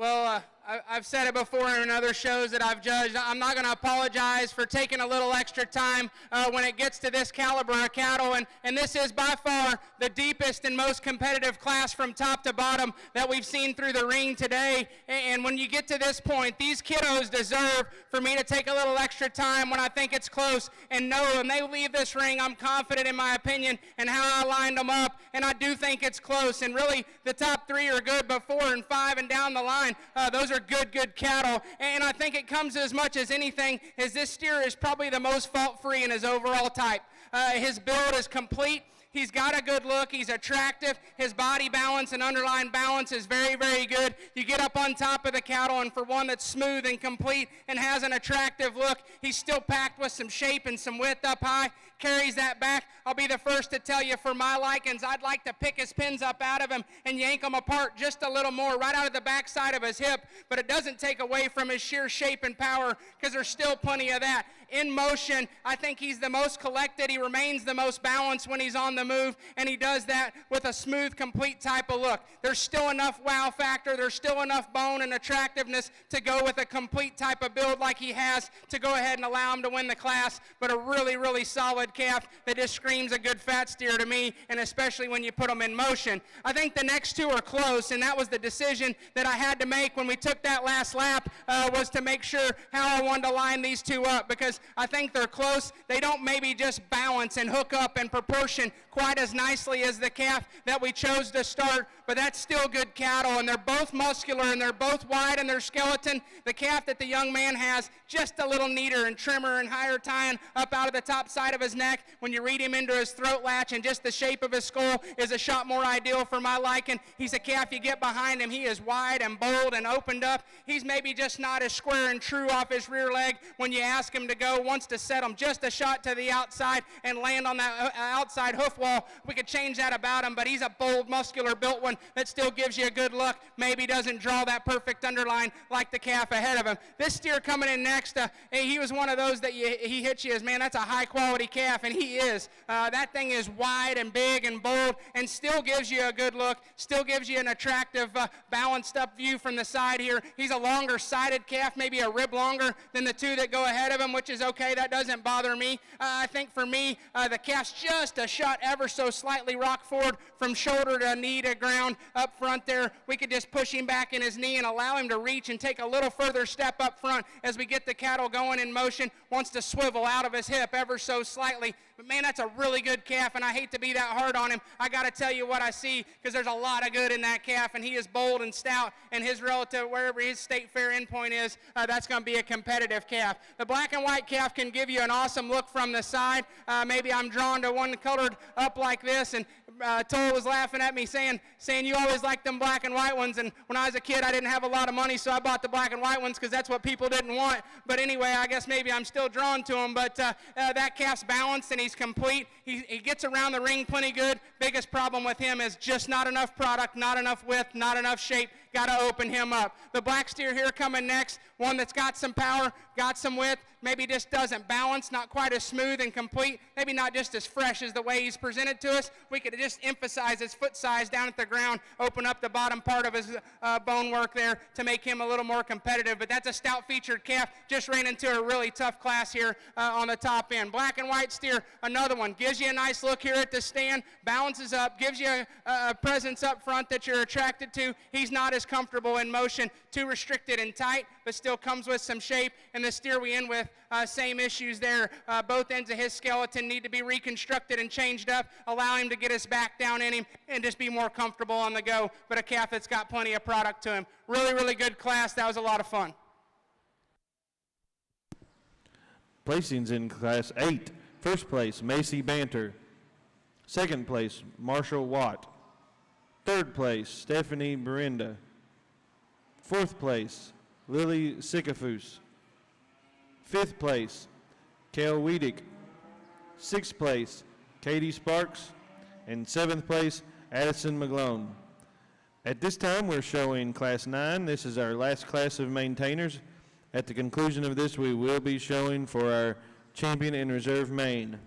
Well, I've said it before in other shows that I've judged. I'm not going to apologize for taking a little extra time when it gets to this caliber of cattle, and this is by far the deepest and most competitive class from top to bottom that we've seen through the ring today. And when you get to this point, these kiddos deserve for me to take a little extra time when I think it's close, and know when they leave this ring, I'm confident in my opinion and how I lined them up, and I do think it's close. And really, the top 3 are good, but 4 and 5 and down the line, those are good cattle. And I think it comes as much as anything as this steer is probably the most fault-free in his overall type. His build is complete. He's got a good look. He's attractive. His body balance and underlying balance is very, very good. You get up on top of the cattle, and for one that's smooth and complete and has an attractive look, he's still packed with some shape and some width up high, carries that back. I'll be the first to tell you, for my likings, I'd like to pick his pins up out of him and yank them apart just a little more, right out of the backside of his hip, but it doesn't take away from his sheer shape and power, because there's still plenty of that. In motion, I think he's the most collected. He remains the most balanced when he's on the move, and he does that with a smooth, complete type of look. There's still enough wow factor. There's still enough bone and attractiveness to go with a complete type of build like he has to go ahead and allow him to win the class, but a really, really solid calf that just screams a good fat steer to me, and especially when you put him in motion. I think the next 2 are close, and that was the decision that I had to make when we took that last lap, was to make sure how I wanted to line these 2 up, because I think they're close. They don't maybe just balance and hook up and proportion quite as nicely as the calf that we chose to start, but that's still good cattle, and they're both muscular, and they're both wide in their skeleton. The calf that the young man has, just a little neater and trimmer and higher tying up out of the top side of his neck. When you read him into his throat latch, and just the shape of his skull is a shot more ideal for my liking. He's a calf you get behind him. He is wide and bold and opened up. He's maybe just not as square and true off his rear leg when you ask him to go. Wants to set him just a shot to the outside and land on that outside hoof wall. We could change that about him, but he's a bold, muscular built one that still gives you a good look. Maybe doesn't draw that perfect underline like the calf ahead of him. This steer coming in next, he was one of those that he hits you as, man, that's a high quality calf, and he is. That thing is wide and big and bold, and still gives you a good look, still gives you an attractive, balanced up view from the side here. He's a longer sided calf, maybe a rib longer than the 2 that go ahead of him, which is okay. That doesn't bother me. I think for me, the calf's just a shot ever so slightly rock forward from shoulder to knee to ground up front there. We could just push him back in his knee and allow him to reach and take a little further step up front as we get the cattle going in motion. Wants to swivel out of his hip ever so slightly. But man, that's a really good calf, and I hate to be that hard on him. I got to tell you what I see, because there's a lot of good in that calf, and he is bold and stout, and his relative, wherever his state fair endpoint is, that's going to be a competitive calf. The black and white calf can give you an awesome look from the side. Maybe I'm drawn to one colored up like this, and Toll was laughing at me saying you always like them black and white ones, and when I was a kid I didn't have a lot of money, so I bought the black and white ones because that's what people didn't want. But anyway, I guess maybe I'm still drawn to them. But that calf's balanced and he's complete. He gets around the ring plenty good. Biggest problem with him is just not enough product, not enough width, not enough shape. Got to open him up. The black steer here coming next, one that's got some power, got some width, maybe just doesn't balance, not quite as smooth and complete, maybe not just as fresh as the way he's presented to us. We could just emphasize his foot size down at the ground, open up the bottom part of his bone work there to make him a little more competitive. But that's a stout featured calf, just ran into a really tough class here on the top end. Black and white steer, another one, gives you a nice look here at the stand, balances up, gives you a presence up front that you're attracted to. He's not as comfortable in motion, too restricted and tight, but still comes with some shape. And the steer we end with, same issues there. Both ends of his skeleton need to be reconstructed and changed up, allow him to get his back down in him and just be more comfortable on the go. But a calf that's got plenty of product to him. Really, really good class. That was a lot of fun. Placings in Class 8. First place, Macy Banter. Second place, Marshall Watt. Third place, Stephanie Berinda. Fourth place, Lily Sycophus. Fifth place, Kale Wiedek. Sixth place, Katie Sparks. And seventh place, Addison McGlone. At this time, we're showing Class 9. This is our last class of maintainers. At the conclusion of this, we will be showing for our champion in reserve Maine.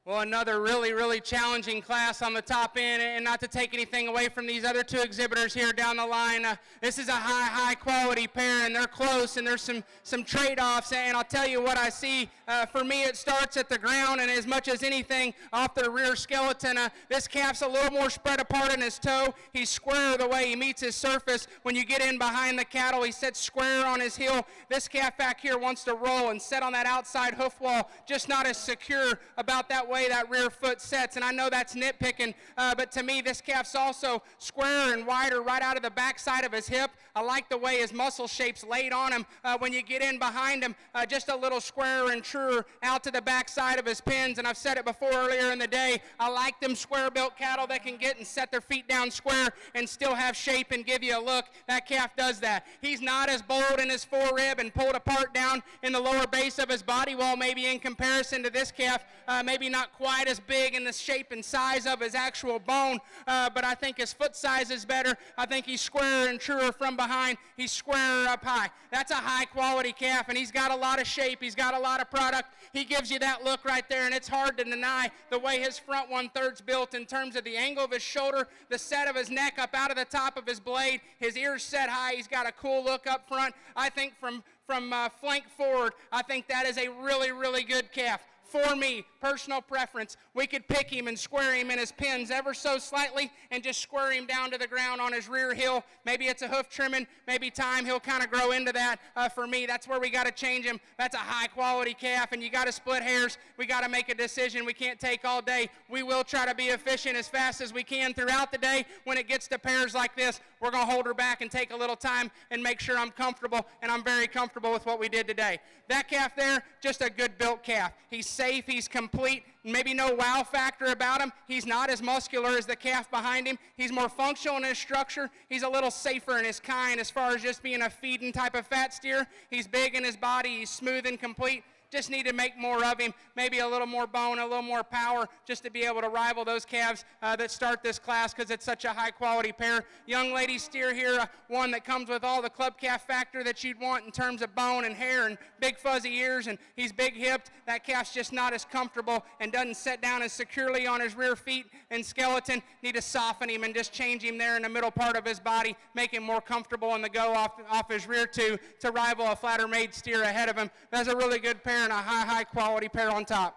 Well, another really, really challenging class on the top end, and not to take anything away from these other two exhibitors here down the line. This is a high quality pair, and they're close, and there's some trade-offs, and I'll tell you what I see. For me, it starts at the ground, and as much as anything off the rear skeleton, this calf's a little more spread apart in his toe. He's square the way he meets his surface. When you get in behind the cattle, he sits square on his heel. This calf back here wants to roll and set on that outside hoof wall, just not as secure about that way that rear foot sets, and I know that's nitpicking, but to me this calf's also squarer and wider right out of the backside of his hip. I like the way his muscle shape's laid on him. When you get in behind him, just a little squarer and truer out to the backside of his pins, and I've said it before earlier in the day, I like them square-built cattle that can get and set their feet down square and still have shape and give you a look. That calf does that. He's not as bold in his forerib and pulled apart down in the lower base of his body wall, maybe in comparison to this calf, maybe not quite as big in the shape and size of his actual bone, but I think his foot size is better. I think he's squarer and truer from behind. He's squarer up high. That's a high quality calf, and he's got a lot of shape. He's got a lot of product. He gives you that look right there, and it's hard to deny the way his front 1/3's built in terms of the angle of his shoulder, the set of his neck up out of the top of his blade, his ears set high. He's got a cool look up front. I think from flank forward, I think that is a really, really good calf. For me, personal preference, we could pick him and square him in his pins ever so slightly and just square him down to the ground on his rear heel. Maybe it's a hoof trimming, maybe time he'll kind of grow into that. For me, that's where we got to change him. That's a high quality calf, and you got to split hairs. We got to make a decision. We can't take all day. We will try to be efficient as fast as we can throughout the day. When it gets to pairs like this, we're going to hold her back and take a little time and make sure I'm comfortable, and I'm very comfortable with what we did today. That calf there, just a good built calf. He's safe, he's complete, maybe no wow factor about him. He's not as muscular as the calf behind him. He's more functional in his structure. He's a little safer in his kind as far as just being a feeding type of fat steer. He's big in his body, he's smooth and complete. Just need to make more of him, maybe a little more bone, a little more power, just to be able to rival those calves that start this class because it's such a high-quality pair. Young lady steer here, one that comes with all the club calf factor that you'd want in terms of bone and hair and big fuzzy ears, and he's big-hipped. That calf's just not as comfortable and doesn't set down as securely on his rear feet and skeleton. Need to soften him and just change him there in the middle part of his body, make him more comfortable in the go off his rear to rival a flatter-made steer ahead of him. That's a really good pair and a high quality pair on top.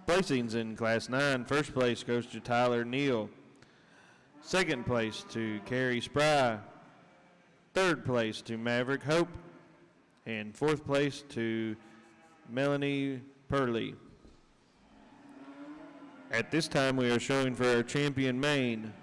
Placings in Class 9. First place goes to Tyler Neal. Second place to Carrie Spry. Third place to Maverick Hope. And fourth place to Melanie Purley. At this time, we are showing for our champion Maine.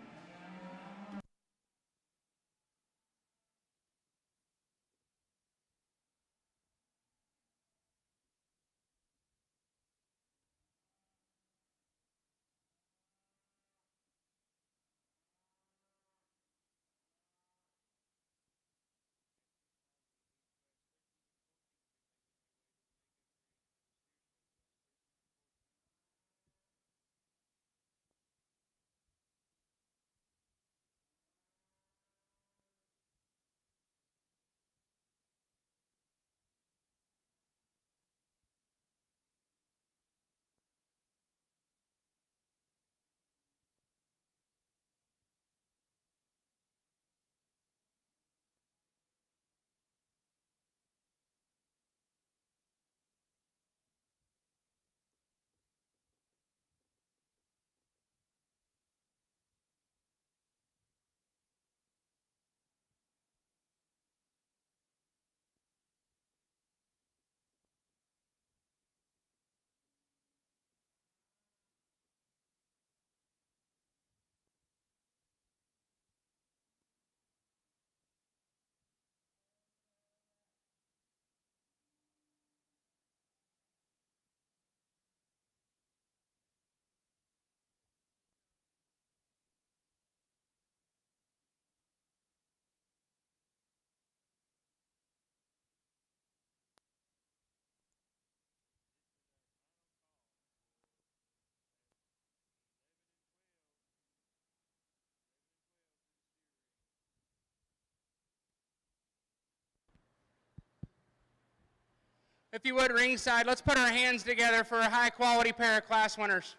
If you would, ringside, let's put our hands together for a high-quality pair of class winners.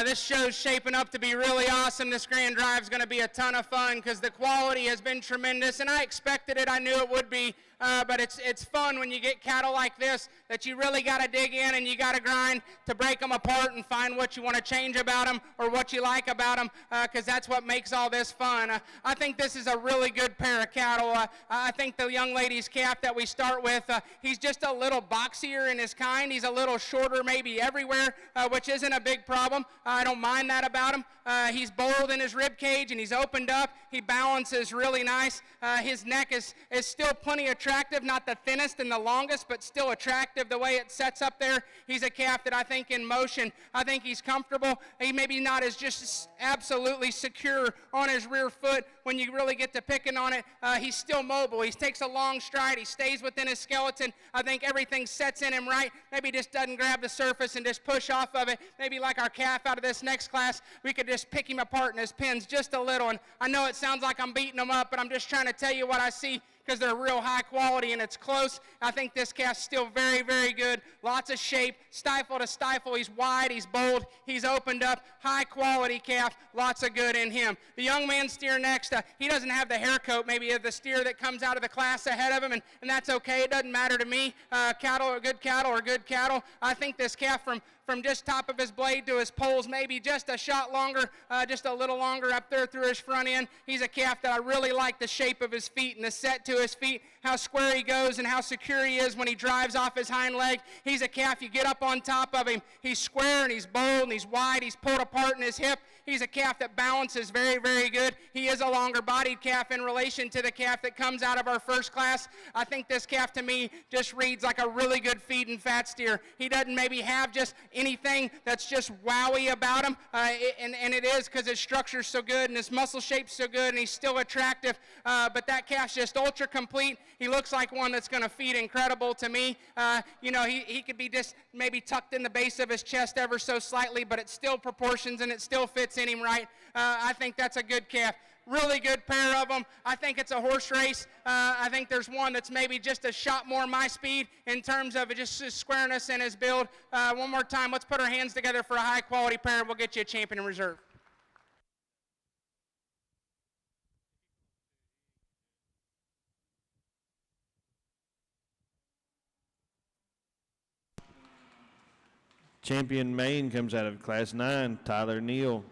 This show's shaping up to be really awesome. This Grand Drive's going to be a ton of fun because the quality has been tremendous, and I expected it. I knew it would be, but it's fun when you get cattle like this that you really got to dig in and you got to grind to break them apart and find what you want to change about them or what you like about them because that's what makes all this fun. I think this is a really good pair of cattle. I think the young lady's calf that we start with, he's just a little boxier in his kind. He's a little shorter maybe everywhere, which isn't a big problem. I don't mind that about him. He's bold in his rib cage and he's opened up. He balances really nice. His neck is still plenty attractive, not the thinnest and the longest, but still attractive the way it sets up there. He's a calf that I think in motion, I think he's comfortable. He maybe not as just absolutely secure on his rear foot when you really get to picking on it. He's still mobile. He takes a long stride. He stays within his skeleton. I think everything sets in him right. Maybe just doesn't grab the surface and just push off of it. Maybe like our calf out of this next class, we could just pick him apart in his pins just a little. And I know it sounds like I'm beating him up, but I'm just trying to tell you what I see because they're real high quality and it's close. I think this calf's still very, very good. Lots of shape, stifle to stifle. He's wide, he's bold, he's opened up. High quality calf, lots of good in him. The young man steer next, he doesn't have the hair coat maybe of the steer that comes out of the class ahead of him, and that's okay. It doesn't matter to me. Cattle are good cattle are good cattle. I think this calf from just top of his blade to his poles, maybe just a shot longer, just a little longer up there through his front end. He's a calf that I really like the shape of his feet and the set to his feet, how square he goes and how secure he is when he drives off his hind leg. He's a calf, you get up on top of him, he's square and he's bold and he's wide, he's pulled apart in his hip. He's a calf that balances very, very good. He is a longer bodied calf in relation to the calf that comes out of our first class. I think this calf to me just reads like a really good feed and fat steer. He doesn't maybe have just anything that's just wowie about him, and it is because his structure's so good and his muscle shape's so good and he's still attractive, but that calf's just ultra complete. He looks like one that's going to feed incredible to me. You know, he could be just maybe tucked in the base of his chest ever so slightly, but it still proportions and it still fits in him right. I think that's a good calf. Really good pair of them. I think it's a horse race. I think there's one that's maybe just a shot more my speed in terms of just his squareness and his build. One more time, let's put our hands together for a high quality pair and we'll get you a champion in reserve. Champion Maine comes out of Class 9, Tyler Neal.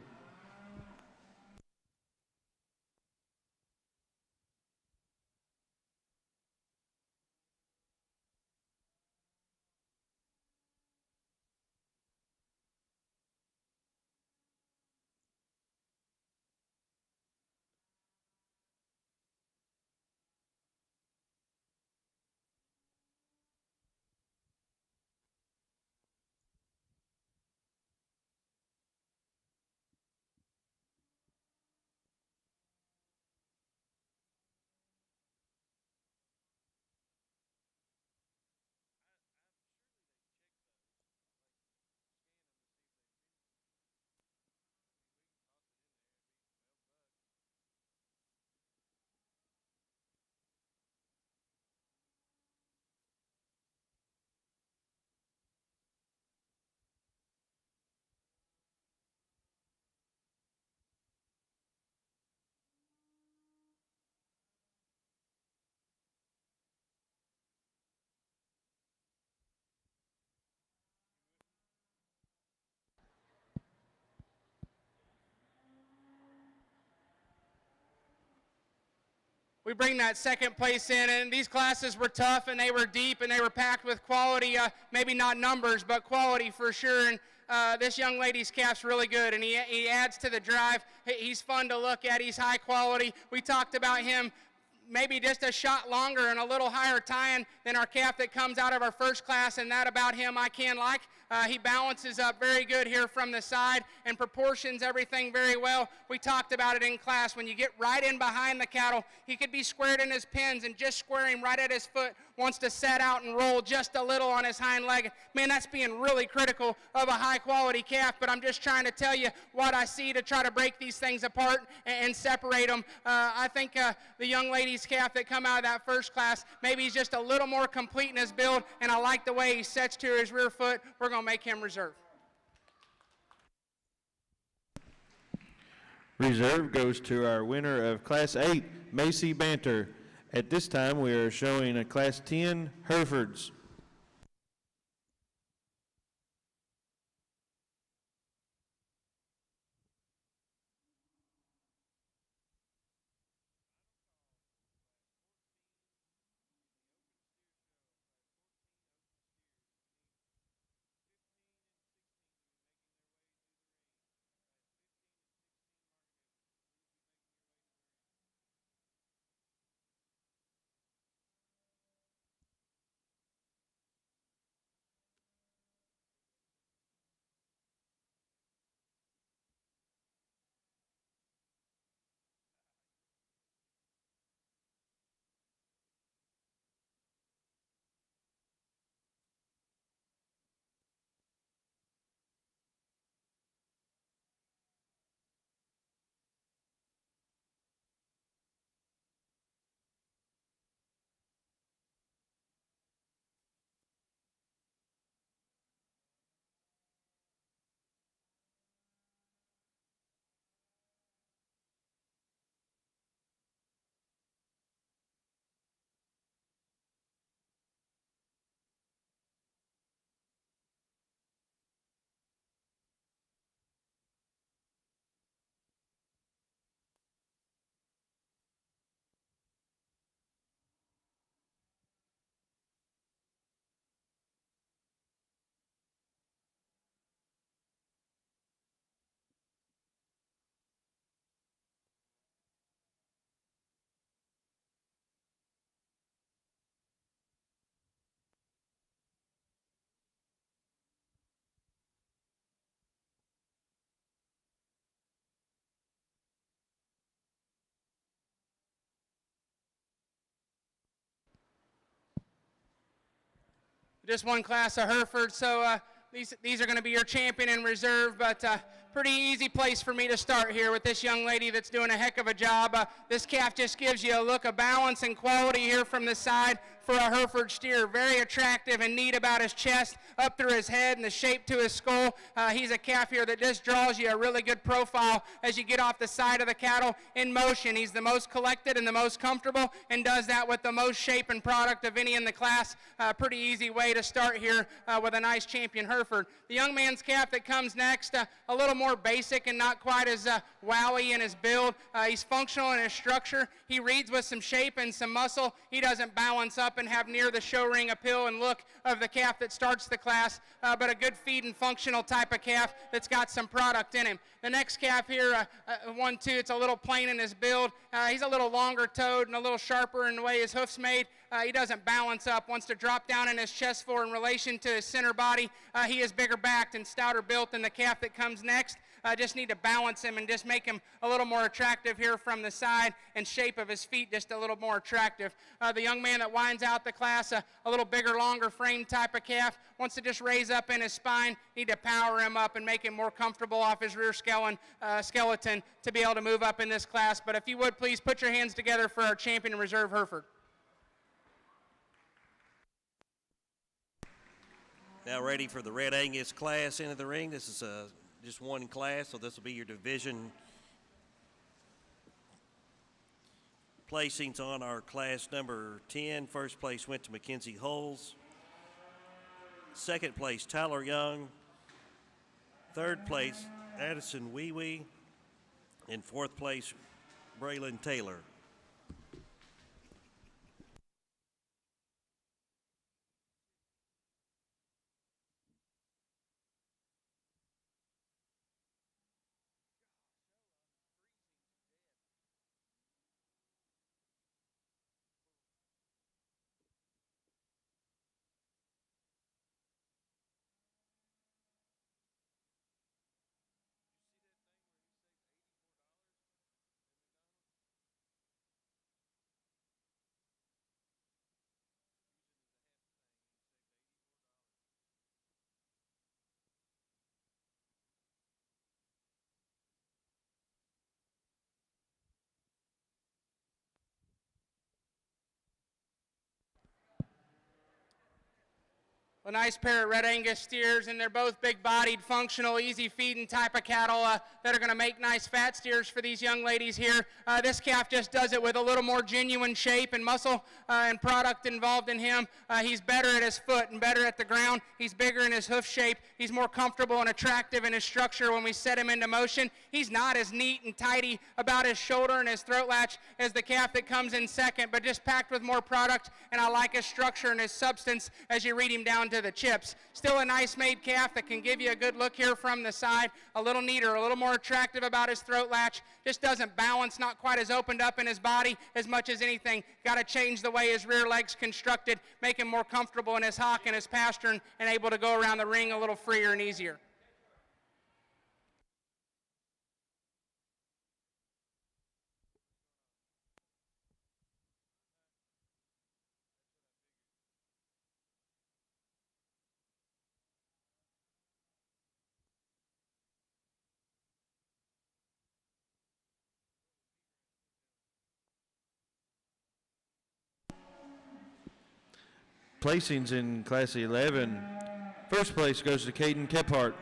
We bring that second place in, and these classes were tough, and they were deep, and they were packed with quality, maybe not numbers, but quality for sure. And this young lady's calf's really good, and he adds to the drive. He's fun to look at. He's high quality. We talked about him maybe just a shot longer and a little higher tying than our calf that comes out of our first class, and that about him I can like. He balances up very good here from the side and proportions everything very well. We talked about it in class. When you get right in behind the cattle, he could be squared in his pins and just square him right at his foot wants to set out and roll just a little on his hind leg. Man, that's being really critical of a high-quality calf, but I'm just trying to tell you what I see to try to break these things apart and separate them. I think the young lady's calf that come out of that first class, maybe he's just a little more complete in his build, and I like the way he sets to his rear foot. We're going to make him reserve. Reserve goes to our winner of Class 8, Macy Banter. At this time, we are showing a Class 10 Herefords. Just one class of Hereford, so these are going to be your champion in reserve, but pretty easy place for me to start here with this young lady that's doing a heck of a job. This calf just gives you a look of balance and quality here from the side for a Hereford steer. Very attractive and neat about his chest, up through his head and the shape to his skull. He's a calf here that just draws you a really good profile as you get off the side of the cattle in motion. He's the most collected and the most comfortable and does that with the most shape and product of any in the class. Pretty easy way to start here with a nice champion Hereford. The young man's calf that comes next, a little more basic and not quite as wowy in his build. He's functional in his structure. He reads with some shape and some muscle. He doesn't balance up and have near the show ring appeal and look of the calf that starts the class, but a good feed and functional type of calf that's got some product in him. The next calf here, 1-2, it's a little plain in his build. He's a little longer toed and a little sharper in the way his hoof's made. He doesn't balance up, wants to drop down in his chest for in relation to his center body. He is bigger backed and stouter built than the calf that comes next. Just need to balance him and just make him a little more attractive here from the side, and shape of his feet just a little more attractive. The young man that winds out the class, a little bigger, longer frame type of calf, wants to just raise up in his spine. Need to power him up and make him more comfortable off his rear skeleton to be able to move up in this class. But if you would, please put your hands together for our champion in reserve, Hereford. Now ready for the Red Angus class into the ring. This is just one class, so this will be your division placings on our class number 10. First place went to Mackenzie Holes. Second place, Tyler Young. Third place, Addison Wee Wee. In fourth place, Braylon Taylor. A nice pair of Red Angus steers, and they're both big-bodied, functional, easy-feeding type of cattle that are going to make nice fat steers for these young ladies here. This calf just does it with a little more genuine shape and muscle and product involved in him. He's better at his foot and better at the ground. He's bigger in his hoof shape. He's more comfortable and attractive in his structure when we set him into motion. He's not as neat and tidy about his shoulder and his throat latch as the calf that comes in second, but just packed with more product, and I like his structure and his substance as you read him down to the chips. Still a nice made calf that can give you a good look here from the side, a little neater, a little more attractive about his throat latch, just doesn't balance, not quite as opened up in his body as much as anything. Got to change the way his rear leg's constructed, make him more comfortable in his hock and his pastern, and able to go around the ring a little freer and easier. Placings in Class 11. First place goes to Caden Kephart.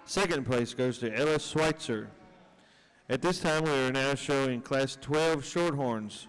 Second place goes to Ella Schweitzer. At this time, we are now showing Class 12 Shorthorns.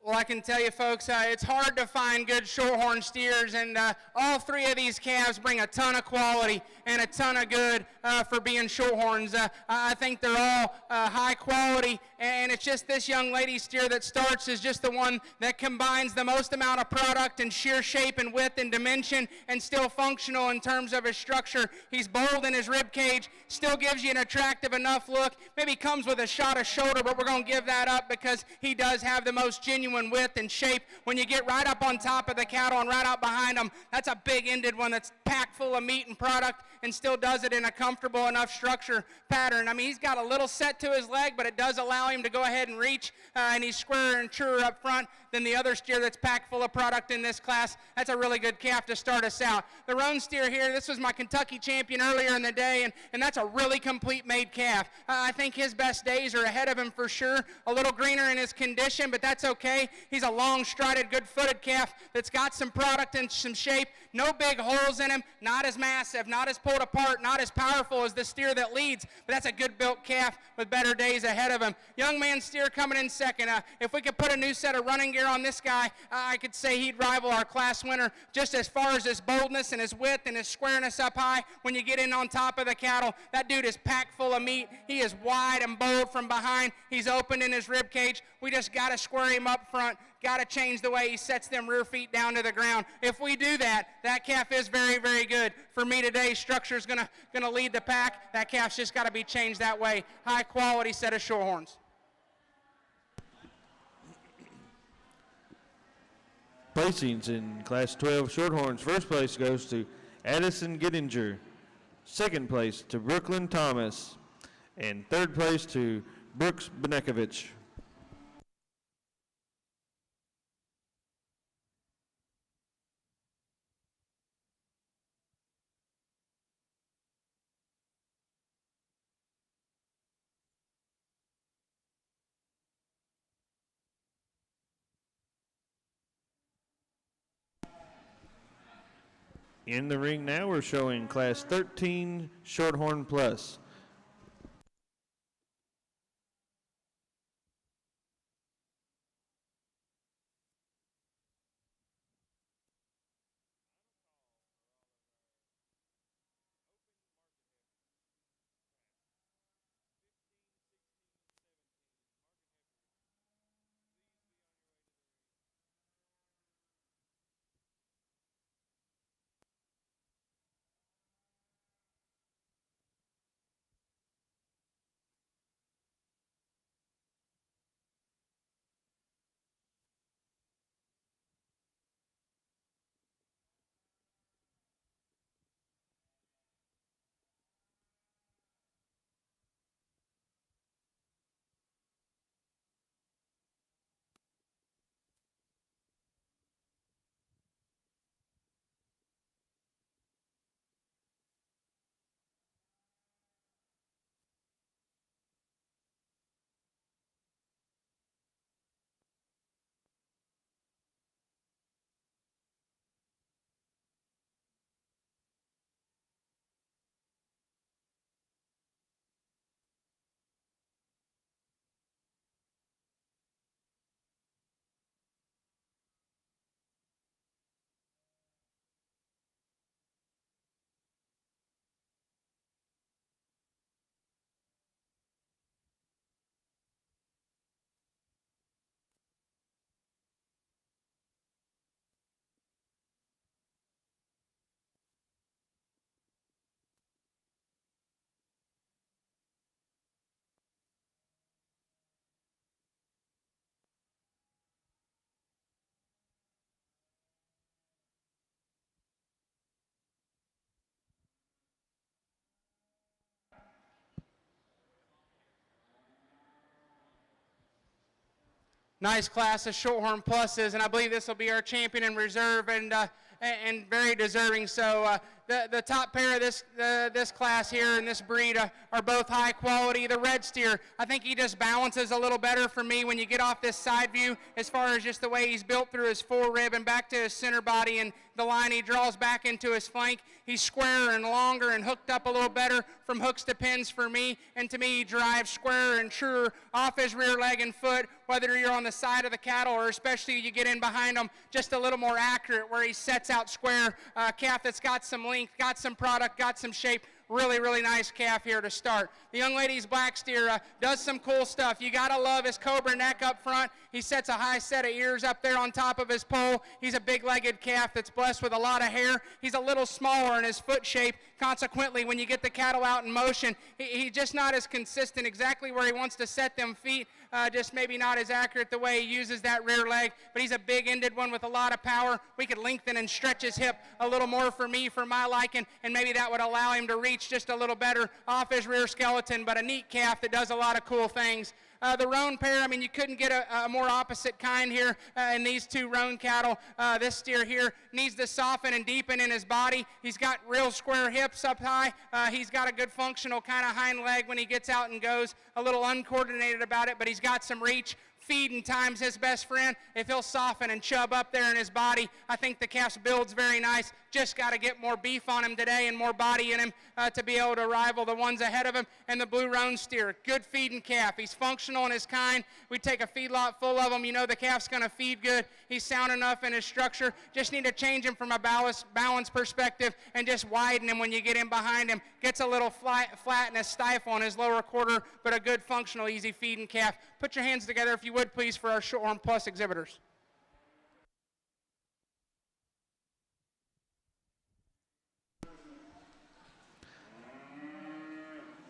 Well, I can tell you, folks, it's hard to find good shorthorn steers, and all three of these calves bring a ton of quality and a ton of good for being shorthorns. I think they're all high quality, and it's just this young lady steer that starts is just the one that combines the most amount of product and sheer shape and width and dimension and still functional in terms of his structure. He's bold in his rib cage, still gives you an attractive enough look, maybe comes with a shot of shoulder, but we're going to give that up because he does have the most genuine width and shape. When you get right up on top of the cattle and right out behind them, that's a big ended one that's packed full of meat and product and still does it in a comfortable enough structure pattern. I mean, he's got a little set to his leg, but it does allow him to go ahead and reach, and he's squarer and truer up front than the other steer that's packed full of product in this class. That's a really good calf to start us out. The roan steer here, this was my Kentucky champion earlier in the day, and that's a really complete made calf. I think his best days are ahead of him for sure. A little greener in his condition, but that's okay. He's a long strided, good footed calf that's got some product and some shape, no big holes in him, not as massive, not as pulled apart, not as powerful as the steer that leads, but that's a good built calf with better days ahead of him. Young man steer coming in second. If we could put a new set of running gear on this guy, I could say he'd rival our class winner just as far as his boldness and his width and his squareness up high. When you get in on top of the cattle, that dude is packed full of meat. He is wide and bold from behind. He's open in his rib cage. We just got to square him up front. Got to change the way he sets them rear feet down to the ground. If we do that, that calf is very, very good. For me today, structure's gonna lead the pack. That calf's just got to be changed that way. High quality set of shorthorns. Placings in Class 12 Shorthorns. First place goes to Addison Gittinger. Second place to Brooklyn Thomas. And third place to Brooks Benekovich. In the ring now, we're showing Class 13 Shorthorn Plus. Nice class of Shorthorn Pluses, and I believe this will be our champion in reserve and very deserving. So the top pair of this class here and this breed are both high quality. The red steer, I think he just balances a little better for me when you get off this side view as far as just the way he's built through his forerib and back to his center body and the line he draws back into his flank. He's squarer and longer and hooked up a little better from hooks to pins for me, and to me he drives squarer and truer off his rear leg and foot, whether you're on the side of the cattle or especially you get in behind him, just a little more accurate where he sets out square. Calf that's got some length, got some product, got some shape. Really, really nice calf here to start. The young lady's black steer does some cool stuff. You gotta love his cobra neck up front. He sets a high set of ears up there on top of his pole. He's a big-legged calf that's blessed with a lot of hair. He's a little smaller in his foot shape. Consequently, when you get the cattle out in motion, he's just not as consistent exactly where he wants to set them feet. Just maybe not as accurate the way he uses that rear leg, but he's a big-ended one with a lot of power. We could lengthen and stretch his hip a little more for me, for my liking, and maybe that would allow him to reach just a little better off his rear skeleton, but a neat calf that does a lot of cool things. The roan pair, I mean, you couldn't get a more opposite kind here in these two roan cattle. This steer here needs to soften and deepen in his body. He's got real square hips up high. He's got a good functional kind of hind leg when he gets out and goes, a little uncoordinated about it, but he's got some reach. Feeding time's his best friend. If he'll soften and chub up there in his body, I think the calf's build's very nice. Just got to get more beef on him today and more body in him to be able to rival the ones ahead of him. And the blue roan steer, good feeding calf. He's functional in his kind. We take a feedlot full of them. You know the calf's going to feed good. He's sound enough in his structure. Just need to change him from a balance perspective and just widen him when you get in behind him. Gets a little flat and a stifle on his lower quarter, but a good functional, easy feeding calf. Put your hands together if you would, please, for our Shorthorn Plus exhibitors.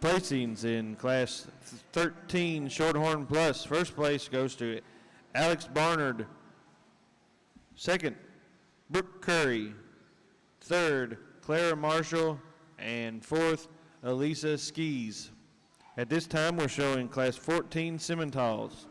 Placings in Class 13 Shorthorn Plus. First place goes to Alex Barnard. Second, Brooke Curry. Third, Clara Marshall. And fourth, Elisa Skis. At this time, we're showing Class 14 Simmentals.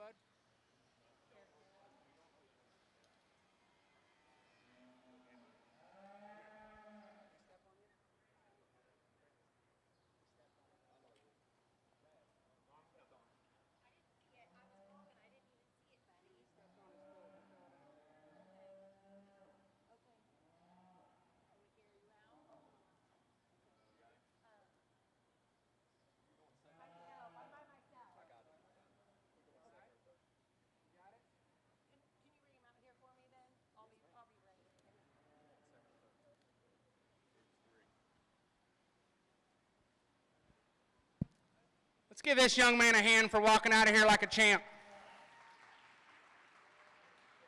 bud? Let's give this young man a hand for walking out of here like a champ.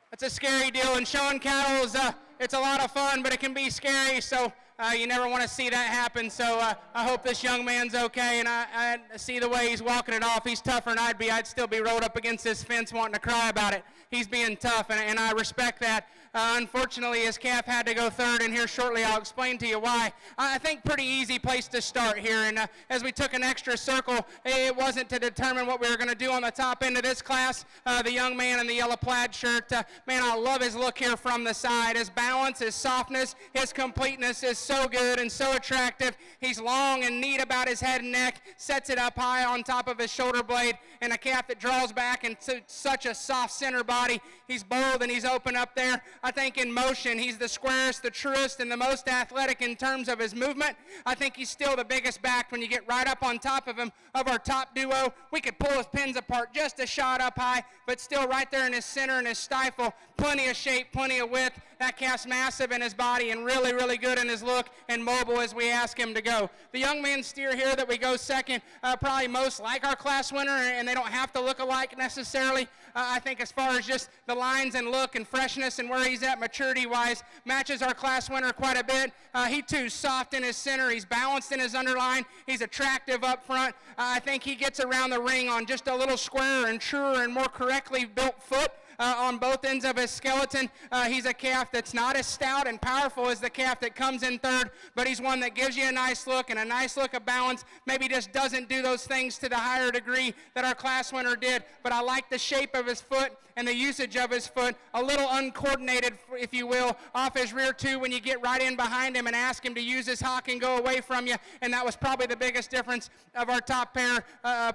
That's a scary deal, and showing cattle is it's a lot of fun, but it can be scary, so you never want to see that happen. So I hope this young man's okay, and I see the way he's walking it off. He's tougher than I'd be. I'd still be rolled up against this fence wanting to cry about it. He's being tough, and I respect that. Unfortunately, his calf had to go third, and here shortly I'll explain to you why. I think pretty easy place to start here, and as we took an extra circle, it wasn't to determine what we were going to do on the top end of this class. The young man in the yellow plaid shirt, man, I love his look here from the side. His balance, his softness, his completeness is so good and so attractive. He's long and neat about his head and neck, sets it up high on top of his shoulder blade, and a calf that draws back into such a soft center body. He's bold and he's open up there. I think in motion, he's the squarest, the truest, and the most athletic in terms of his movement. I think he's still the biggest back when you get right up on top of him, of our top duo. We could pull his pins apart just a shot up high, but still right there in his center and his stifle. Plenty of shape, plenty of width. That calf's massive in his body and really, really good in his look and mobile as we ask him to go. The young man steer here that we go second, probably most like our class winner, and they don't have to look alike necessarily. I think as far as just the lines and look and freshness and where he's at maturity-wise, matches our class winner quite a bit. He too's soft in his center. He's balanced in his underline. He's attractive up front. I think he gets around the ring on just a little squarer and truer and more correctly built foot. On both ends of his skeleton. He's a calf that's not as stout and powerful as the calf that comes in third, but he's one that gives you a nice look and a nice look of balance. Maybe just doesn't do those things to the higher degree that our class winner did, but I like the shape of his foot and the usage of his foot, a little uncoordinated, if you will, off his rear too when you get right in behind him and ask him to use his hock and go away from you, and that was probably the biggest difference of our top pair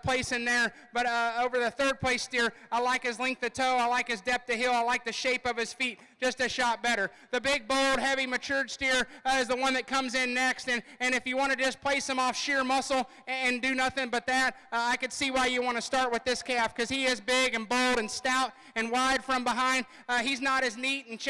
placing there. But over the third place steer, I like his length of toe, I like his depth of heel, I like the shape of his feet just a shot better. The big, bold, heavy, matured steer is the one that comes in next, and if you want to just place him off sheer muscle and do nothing but that, I could see why you want to start with this calf, because he is big and bold and stout and wide from behind. He's not as neat and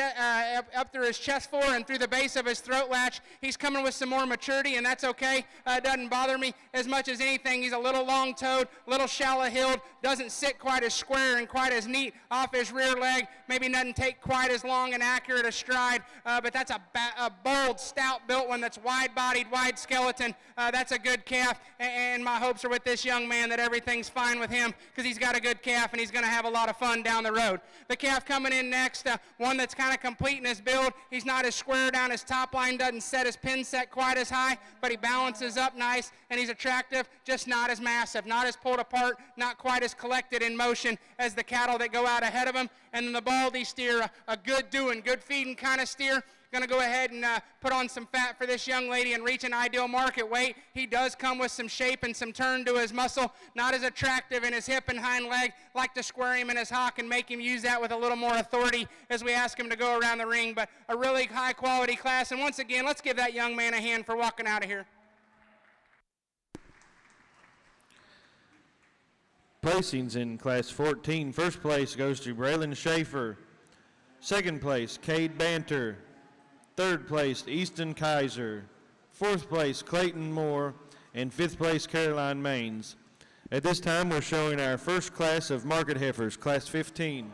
up through his chest fore and through the base of his throat latch. He's coming with some more maturity, and that's okay. It doesn't bother me as much as anything. He's a little long-toed, little shallow-hilled, doesn't sit quite as square and quite as neat off his rear leg, maybe doesn't take quite as long and accurate a stride, but that's a bold, stout-built one that's wide-bodied, wide skeleton. That's a good calf, and my hopes are with this young man that everything's fine with him because he's got a good calf and he's going to have a lot of fun down the road. The calf coming in next, one that's kind of complete in his build. He's not as square down his top line, doesn't set his pin set quite as high, but he balances up nice, and he's attractive, just not as massive, not as pulled apart, not quite as collected in motion as the cattle that go out ahead of him. And then the baldy steer, a good doing, good feeding kind of steer. Going to go ahead and put on some fat for this young lady and reach an ideal market weight. He does come with some shape and some turn to his muscle, not as attractive in his hip and hind leg. Like to square him in his hock and make him use that with a little more authority as we ask him to go around the ring, but a really high quality class. And once again, let's give that young man a hand for walking out of here. Placings in Class 14. First place goes to Braylon Schaefer. Second place, Cade Banter. Third place, Easton Kaiser. Fourth place, Clayton Moore. And fifth place, Caroline Maines. At this time, we're showing our first class of Market Heifers, Class 15.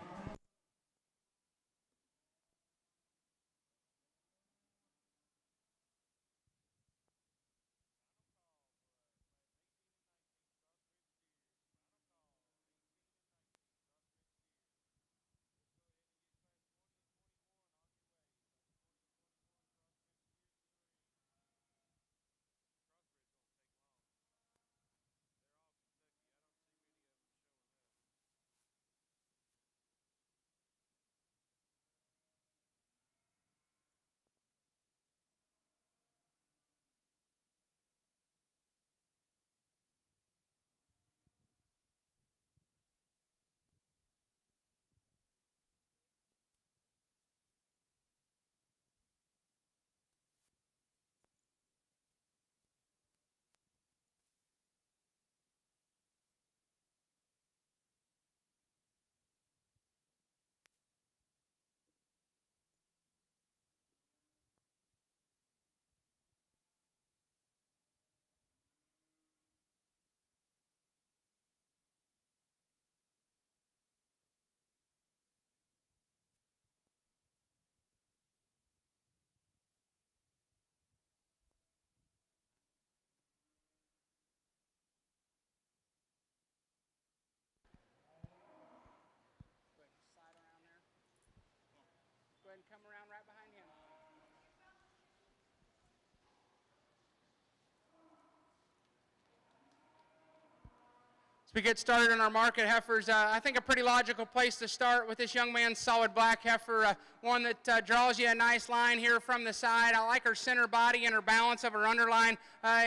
we get started on our market heifers, I think a pretty logical place to start with this young man's solid black heifer, one that draws you a nice line here from the side. I like her center body and her balance of her underline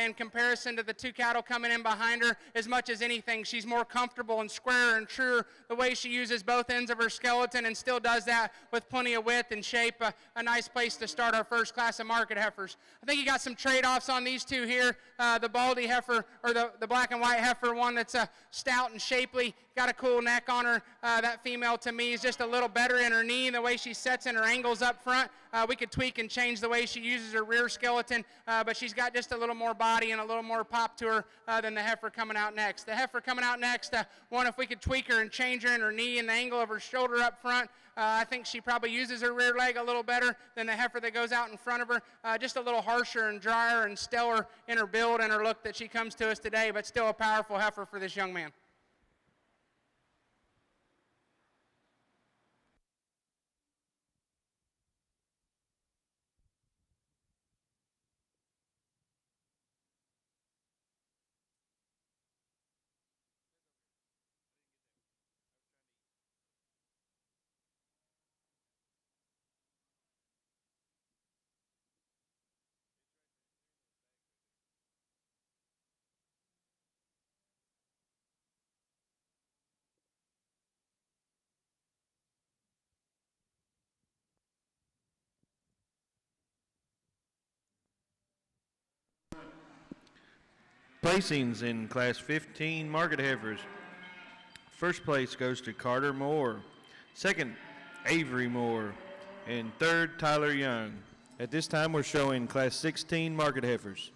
in comparison to the two cattle coming in behind her. As much as anything, she's more comfortable and squarer and truer the way she uses both ends of her skeleton and still does that with plenty of width and shape. A nice place to start our first class of market heifers. I think you got some trade-offs on these two here. The baldy heifer, or the black and white heifer, one that's stout and shapely, got a cool neck on her. That female to me is just a little better in her knee, the way she sets in her angles up front. We could tweak and change the way she uses her rear skeleton, but she's got just a little more body and a little more pop to her than the heifer coming out next. The heifer coming out next, one, if we could tweak her and change her in her knee and the angle of her shoulder up front, I think she probably uses her rear leg a little better than the heifer that goes out in front of her. Just a little harsher and drier and stellar in her build and her look that she comes to us today, but still a powerful heifer for this young man. Placings in Class 15 market heifers. First place goes to Carter Moore. Second, Avery Moore. And third, Tyler Young. At this time, we're showing Class 16 market heifers.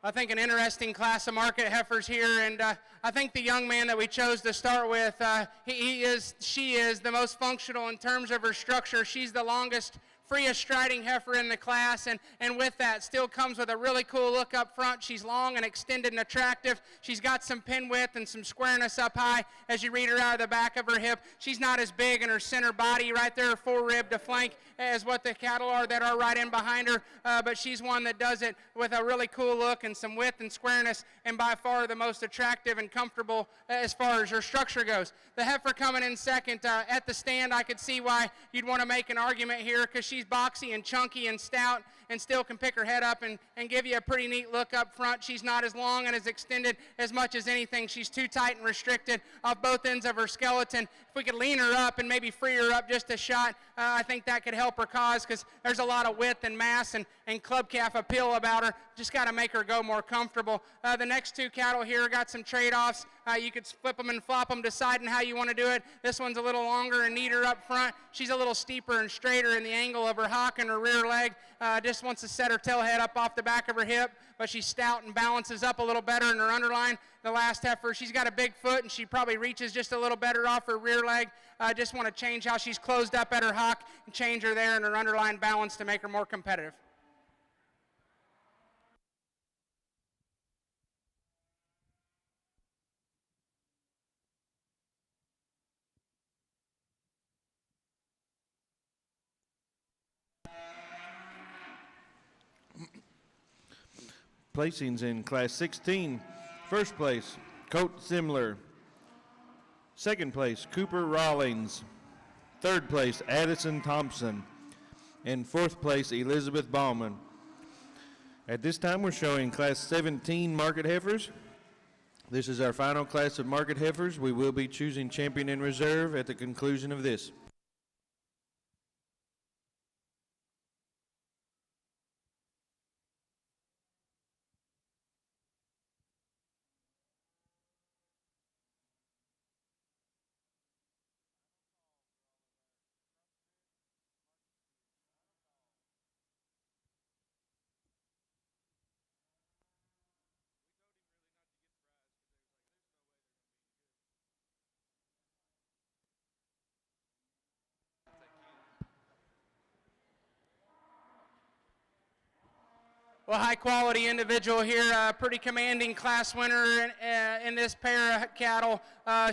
I think an interesting class of market heifers here, and I think the young man that we chose to start with, she is the most functional in terms of her structure. She's the longest, freest striding heifer in the class, and with that still comes with a really cool look up front. She's long and extended and attractive. She's got some pin width and some squareness up high as you read her out of the back of her hip. She's not as big in her center body right there, fore rib to flank, as what the cattle are that are right in behind her, but she's one that does it with a really cool look and some width and squareness, and by far the most attractive and comfortable as far as her structure goes. The heifer coming in second at the stand, I could see why you'd want to make an argument here, because she's boxy and chunky and stout and still can pick her head up and give you a pretty neat look up front. She's not as long and as extended as much as anything. She's too tight and restricted off both ends of her skeleton. If we could lean her up and maybe free her up just a shot, I think that could help her cause, because there's a lot of width and mass and club calf appeal about her. Just got to make her go more comfortable. The next two cattle here got some trade-offs. You could flip them and flop them, deciding how you want to do it. This one's a little longer and neater up front. She's a little steeper and straighter in the angle of her hock and her rear leg. Just wants to set her tail head up off the back of her hip, but she's stout and balances up a little better in her underline. The last heifer, she's got a big foot, and she probably reaches just a little better off her rear leg. Just want to change how she's closed up at her hock and change her there in her underline balance to make her more competitive. Placings in Class 16. First place, Colt Simler. Second place, Cooper Rawlings. Third place, Addison Thompson. And fourth place, Elizabeth Bauman. At this time, we're showing Class 17 Market Heifers. This is our final class of Market Heifers. We will be choosing champion and reserve at the conclusion of this. Well, high quality individual here, pretty commanding class winner in this pair of cattle.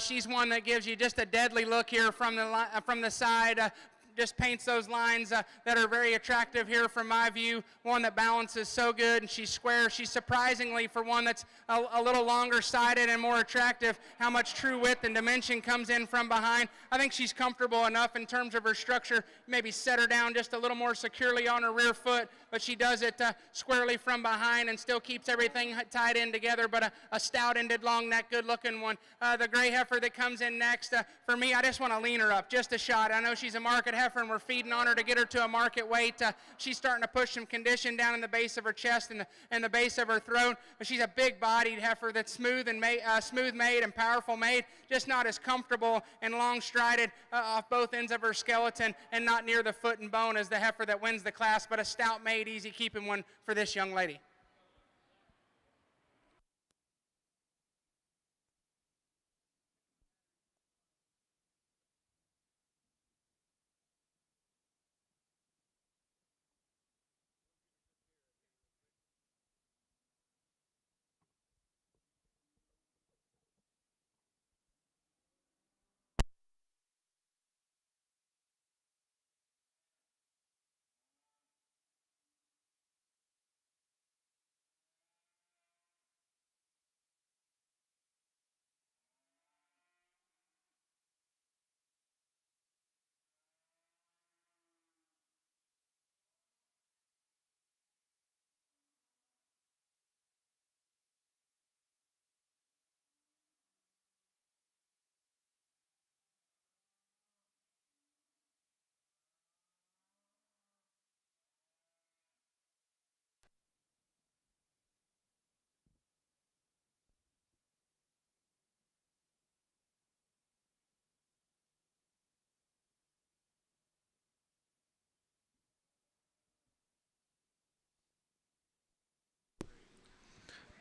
She's one that gives you just a deadly look here from the side. Just paints those lines that are very attractive here from my view. One that balances so good, and she's square. She's surprisingly, for one that's a little longer sided and more attractive, how much true width and dimension comes in from behind. I think she's comfortable enough in terms of her structure. Maybe set her down just a little more securely on her rear foot, but she does it squarely from behind and still keeps everything tied in together, but a stout-ended, long neck, good-looking one. The gray heifer that comes in next, for me, I just want to lean her up just a shot. I know she's a market heifer, and we're feeding on her to get her to a market weight. She's starting to push some condition down in the base of her chest and the base of her throat, but she's a big-bodied heifer that's smooth made and powerful made, just not as comfortable and long-strided off both ends of her skeleton and not near the foot and bone as the heifer that wins the class, but a stout-made, easy-keeping one for this young lady.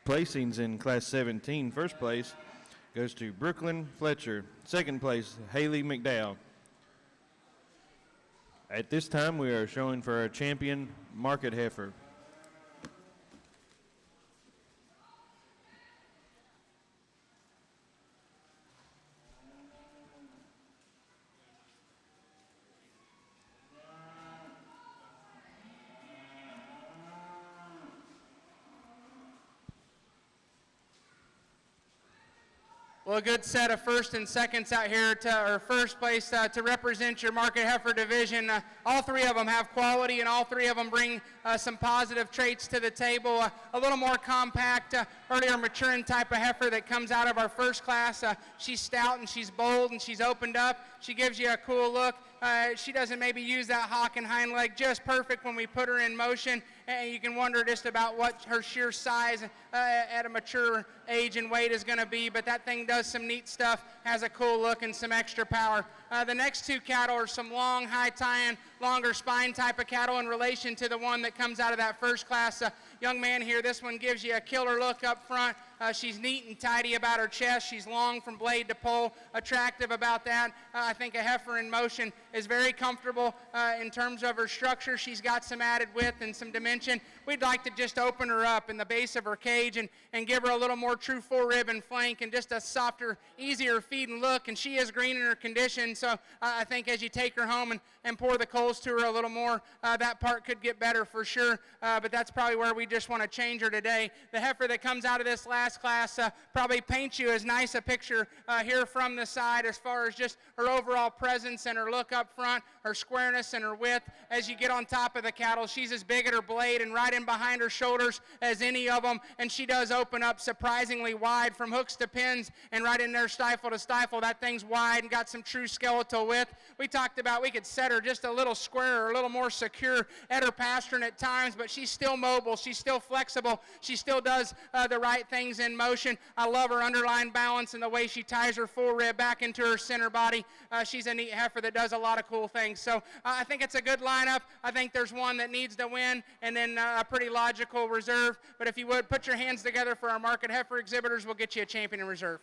Placings in Class 17. First place goes to Brooklyn Fletcher. Second place, Haley McDowell. At this time, we are showing for our champion Market Heifer. Well, a good set of first and seconds out here or first place to represent your Market Heifer division. All three of them have quality, and all three of them bring some positive traits to the table. A little more compact, earlier maturing type of heifer that comes out of our first class. She's stout and she's bold and she's opened up. She gives you a cool look. She doesn't maybe use that hock and hind leg just perfect when we put her in motion, and you can wonder just about what her sheer size at a mature age and weight is going to be, but that thing does some neat stuff, has a cool look and some extra power. The next two cattle are some long, high tie-in, longer spine type of cattle in relation to the one that comes out of that first class. Young man here, this one gives you a killer look up front. She's neat and tidy about her chest. She's long from blade to pole, attractive about that. I think a heifer in motion is very comfortable in terms of her structure. She's got some added width and some dimension. We'd like to just open her up in the base of her cage and give her a little more true forerib and flank and just a softer, easier feed and look. And she is green in her condition, so I think as you take her home and pour the coals to her a little more, that part could get better for sure, but that's probably where we just want to change her today. The heifer that comes out of this last class probably paints you as nice a picture here from the side as far as just her overall presence and her look up front, her squareness and her width. As you get on top of the cattle, she's as big at her blade and right in behind her shoulders as any of them, and she does open up surprisingly wide from hooks to pins and right in there stifle to stifle. That thing's wide and got some true skeletal width. We talked about we could set her just a little squarer, a little more secure at her pastern at times, but she's still mobile, she's still flexible, she still does the right things in motion. I love her underline balance and the way she ties her forerib back into her center body. She's a neat heifer that does a lot of cool things. So I think it's a good lineup. I think there's one that needs to win and then a pretty logical reserve. But if you would, put your hands together for our Market Heifer exhibitors. We'll get you a champion in reserve.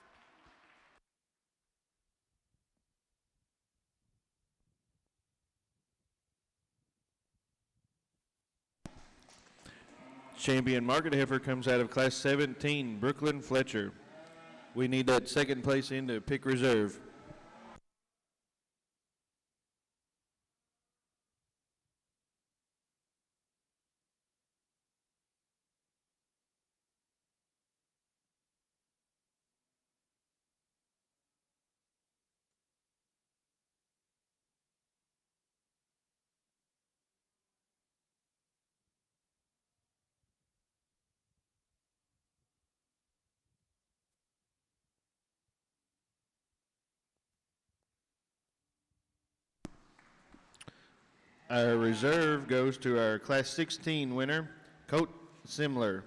Champion Market Heifer comes out of Class 17, Brooklyn Fletcher. We need that second place in to pick reserve. Our reserve goes to our Class 16 winner, Colt Simler.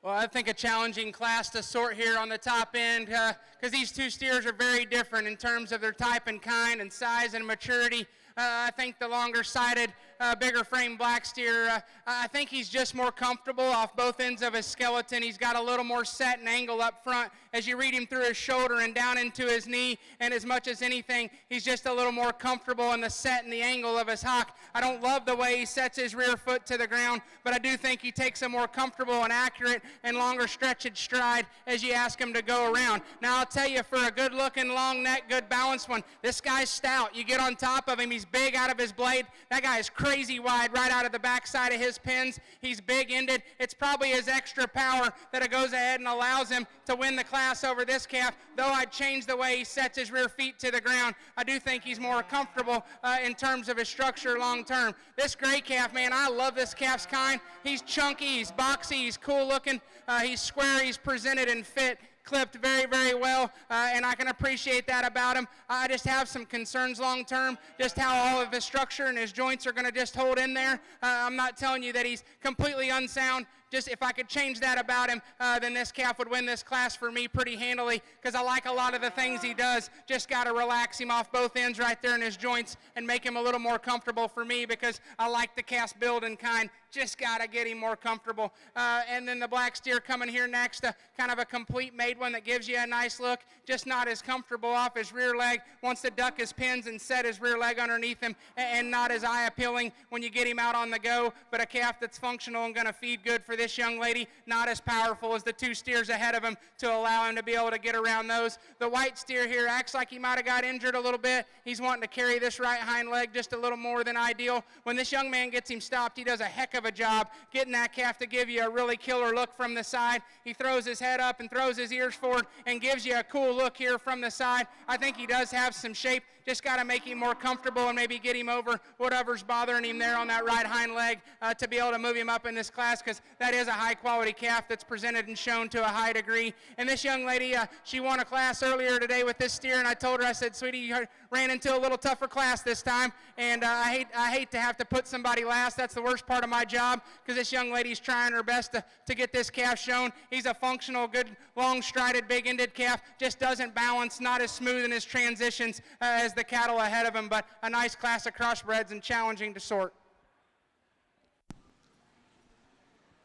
Well, I think a challenging class to sort here on the top end because these two steers are very different in terms of their type and kind and size and maturity. I think the longer-sided, bigger frame black steer, I think he's just more comfortable off both ends of his skeleton. He's got a little more set and angle up front as you read him through his shoulder and down into his knee, and as much as anything, he's just a little more comfortable in the set and the angle of his hock. I don't love the way he sets his rear foot to the ground, but I do think he takes a more comfortable and accurate and longer stretched stride as you ask him to go around. Now, I'll tell you, for a good-looking, long neck, good balanced one, this guy's stout. You get on top of him, he's big out of his blade. That guy is crazy wide right out of the backside of his pins. He's big-ended. It's probably his extra power that it goes ahead and allows him to win the class over this calf. Though I'd change the way he sets his rear feet to the ground, I do think he's more comfortable in terms of his structure long-term. This gray calf, man, I love this calf's kind. He's chunky, he's boxy, he's cool-looking, he's square, he's presented and fit. Clipped very, very well, and I can appreciate that about him. I just have some concerns long term, just how all of his structure and his joints are going to just hold in there. I'm not telling you that he's completely unsound. Just if I could change that about him, then this calf would win this class for me pretty handily, because I like a lot of the things he does. Just got to relax him off both ends right there in his joints and make him a little more comfortable for me, because I like the calf's build and kind. Just got to get him more comfortable. And then the black steer coming here next, kind of a complete made one that gives you a nice look, just not as comfortable off his rear leg. Wants to duck his pins and set his rear leg underneath him, and not as eye appealing when you get him out on the go, but a calf that's functional and going to feed good for this young lady, not as powerful as the two steers ahead of him to allow him to be able to get around those. The white steer here acts like he might have got injured a little bit. He's wanting to carry this right hind leg just a little more than ideal. When this young man gets him stopped, he does a heck of a job getting that calf to give you a really killer look from the side. He throws his head up and throws his ears forward and gives you a cool look here from the side. I think he does have some shape. Just got to make him more comfortable and maybe get him over whatever's bothering him there on that right hind leg to be able to move him up in this class, because that is a high-quality calf that's presented and shown to a high degree. And this young lady, she won a class earlier today with this steer, and I told her, I said, sweetie, you ran into a little tougher class this time, and I hate to have to put somebody last. That's the worst part of my job, because this young lady's trying her best to get this calf shown. He's a functional, good, long-strided, big-ended calf, just doesn't balance, not as smooth in his transitions as the cattle ahead of him, but a nice class of crossbreds and challenging to sort.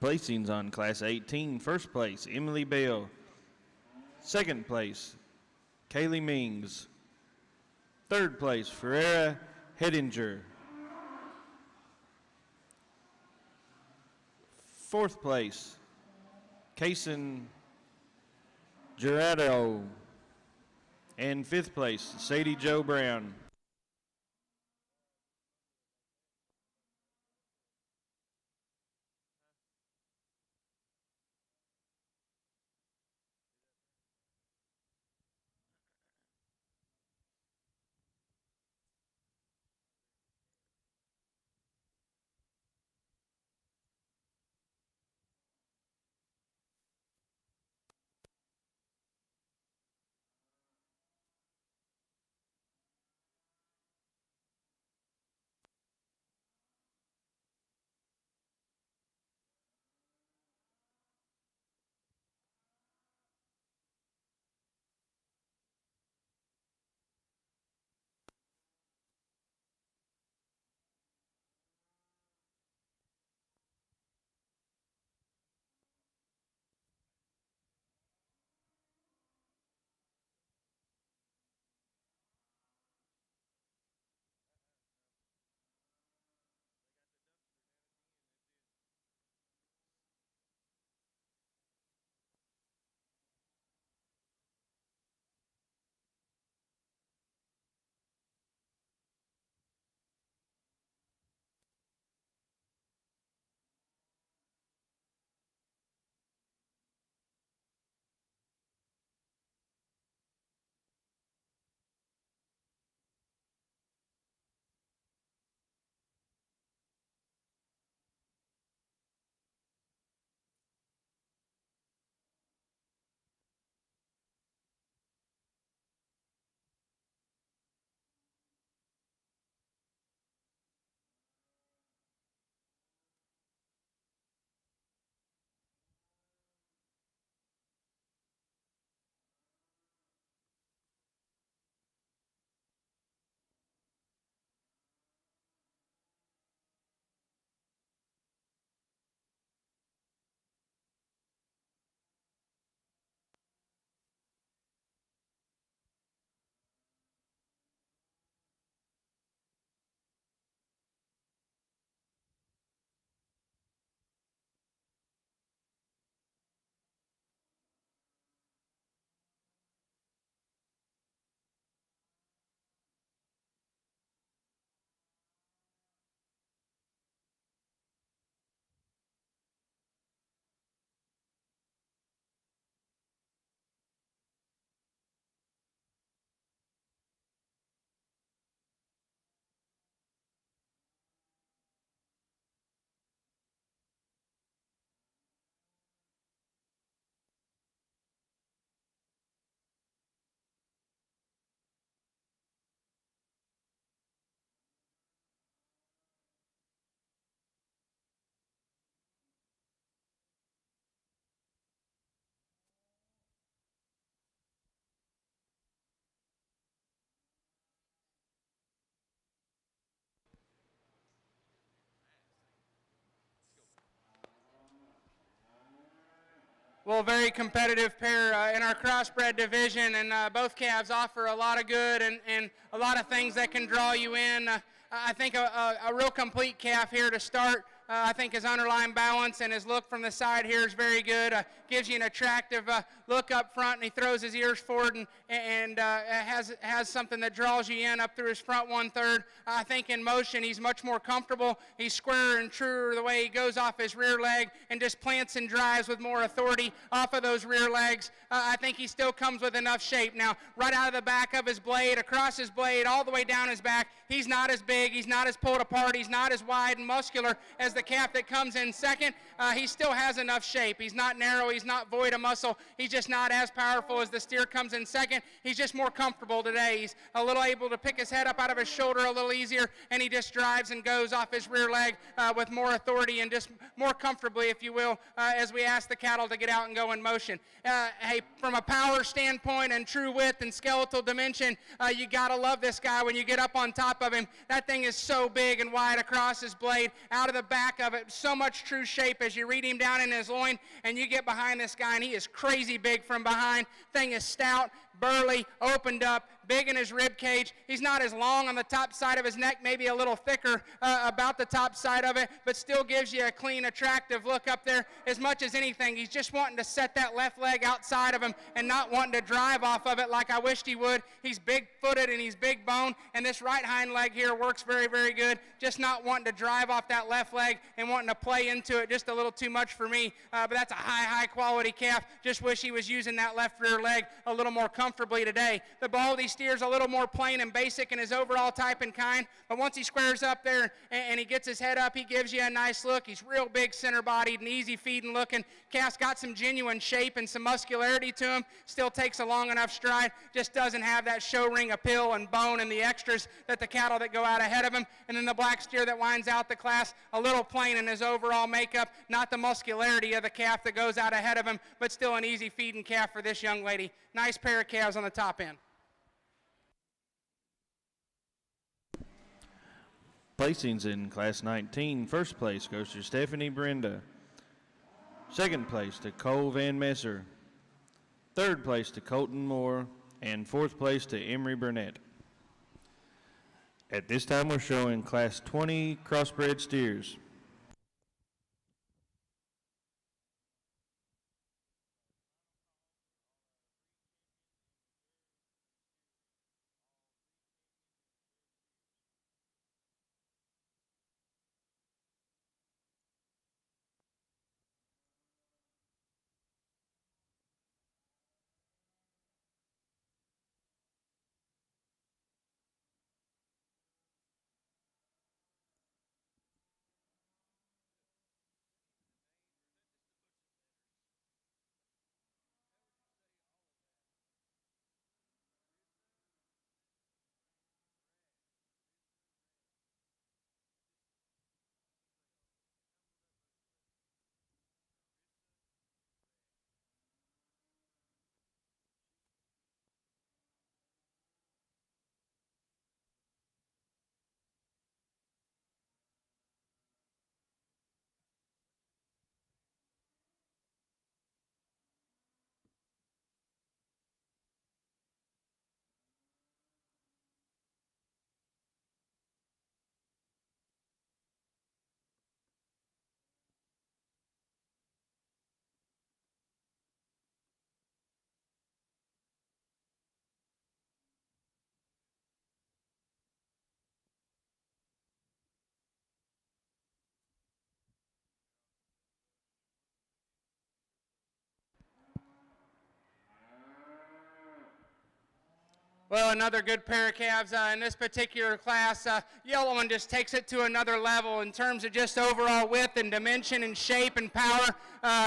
Placings on Class 18. First place, Emily Bell. Second place, Kaylee Mings. Third place, Ferreira Hedinger. Fourth place, Kason Gerardo. And fifth place, Sadie Jo Brown. well, very competitive pair in our crossbred division, and both calves offer a lot of good and a lot of things that can draw you in. I think a real complete calf here to start. I think his underlying balance and his look from the side here is very good. Gives you an attractive look up front, and he throws his ears forward and has something that draws you in up through his front 1/3. I think in motion he's much more comfortable. He's squarer and truer the way he goes off his rear leg and just plants and drives with more authority off of those rear legs. I think he still comes with enough shape. Now, right out of the back of his blade, across his blade, all the way down his back, he's not as big, he's not as pulled apart, he's not as wide and muscular as the calf that comes in second. He still has enough shape. He's not narrow, he's not void of muscle, he's just not as powerful as the steer comes in second. He's just more comfortable today. He's a little able to pick his head up out of his shoulder a little easier, and he just drives and goes off his rear leg with more authority and just more comfortably, if you will, as we ask the cattle to get out and go in motion. Hey, from a power standpoint and true width and skeletal dimension, you gotta love this guy when you get up on top of him. That thing is so big and wide across his blade, out of the back of it, so much true shape as you read him down in his loin, and you get behind this guy, and he is crazy big from behind. Thing is stout, burly, opened up, big in his rib cage. He's not as long on the top side of his neck, maybe a little thicker about the top side of it, but still gives you a clean, attractive look up there. As much as anything, he's just wanting to set that left leg outside of him and not wanting to drive off of it like I wished he would. He's big-footed and he's big bone, and this right hind leg here works very, very good. Just not wanting to drive off that left leg and wanting to play into it just a little too much for me. But that's a high quality calf. Just wish he was using that left rear leg a little more comfortably today. The Baldy steer's a little more plain and basic in his overall type and kind, but once he squares up there and he gets his head up, he gives you a nice look. He's real big center bodied and easy feeding looking. Calf's got some genuine shape and some muscularity to him. Still takes a long enough stride. Just doesn't have that show ring appeal and bone and the extras that the cattle that go out ahead of him. And then the black steer that winds out the class, a little plain in his overall makeup. Not the muscularity of the calf that goes out ahead of him, but still an easy feeding calf for this young lady. Nice pair of calves on the top end. Placings in Class 19. First place goes to Stephanie Brenda. Second place to Cole Van Messer. Third place to Colton Moore. And fourth place to Emery Burnett. At this time, we're showing Class 20 crossbred steers. Well, another good pair of calves in this particular class. Yellow one just takes it to another level in terms of just overall width and dimension and shape and power.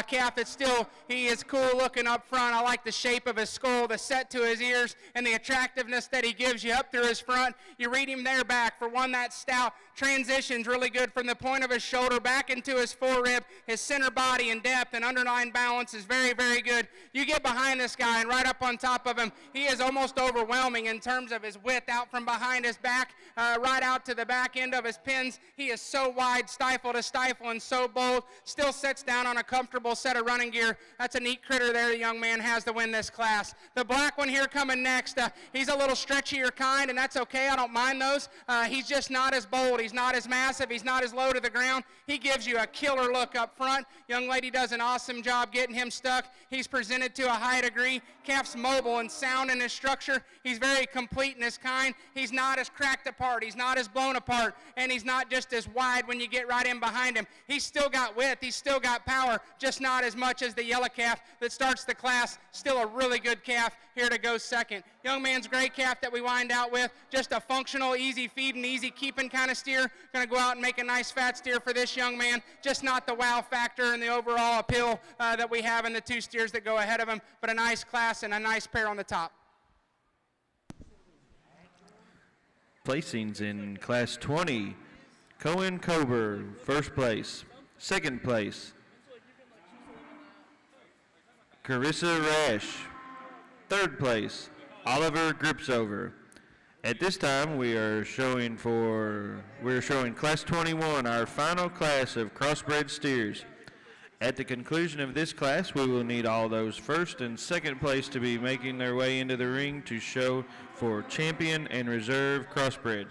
Calf that's still, he is cool looking up front. I like the shape of his skull, the set to his ears, and the attractiveness that he gives you up through his front. You read him there back. For one, that stout transition's really good from the point of his shoulder back into his forerib. His center body and depth and underlying balance is very, very good. You get behind this guy and right up on top of him, he is almost overwhelming overwhelming in terms of his width out from behind his back, right out to the back end of his pins. He is so wide, stifle to stifle, and so bold. Still sits down on a comfortable set of running gear. That's a neat critter there the young man has to win this class. The black one here coming next, he's a little stretchier kind, and that's okay. I don't mind those. He's just not as bold. He's not as massive. He's not as low to the ground. He gives you a killer look up front. Young lady does an awesome job getting him stuck. He's presented to a high degree. Calf's mobile and sound in his structure. He's very complete in his kind. He's not as cracked apart. He's not as blown apart, and he's not just as wide when you get right in behind him. He's still got width. He's still got power, just not as much as the yellow calf that starts the class. Still a really good calf here to go second. Young man's gray calf that we wind out with, just a functional, easy feeding, easy keeping kind of steer. Going to go out and make a nice fat steer for this young man. Just not the wow factor and the overall appeal that we have in the two steers that go ahead of him, but a nice class and a nice pair on the top. Placings in Class 20, Cohen Cober, first place. Second place, Carissa Rash. Third place, Oliver Gripsover. At this time, we're showing Class 21, our final class of crossbred steers. At the conclusion of this class, we will need all those first and second place to be making their way into the ring to show for champion and reserve crossbred.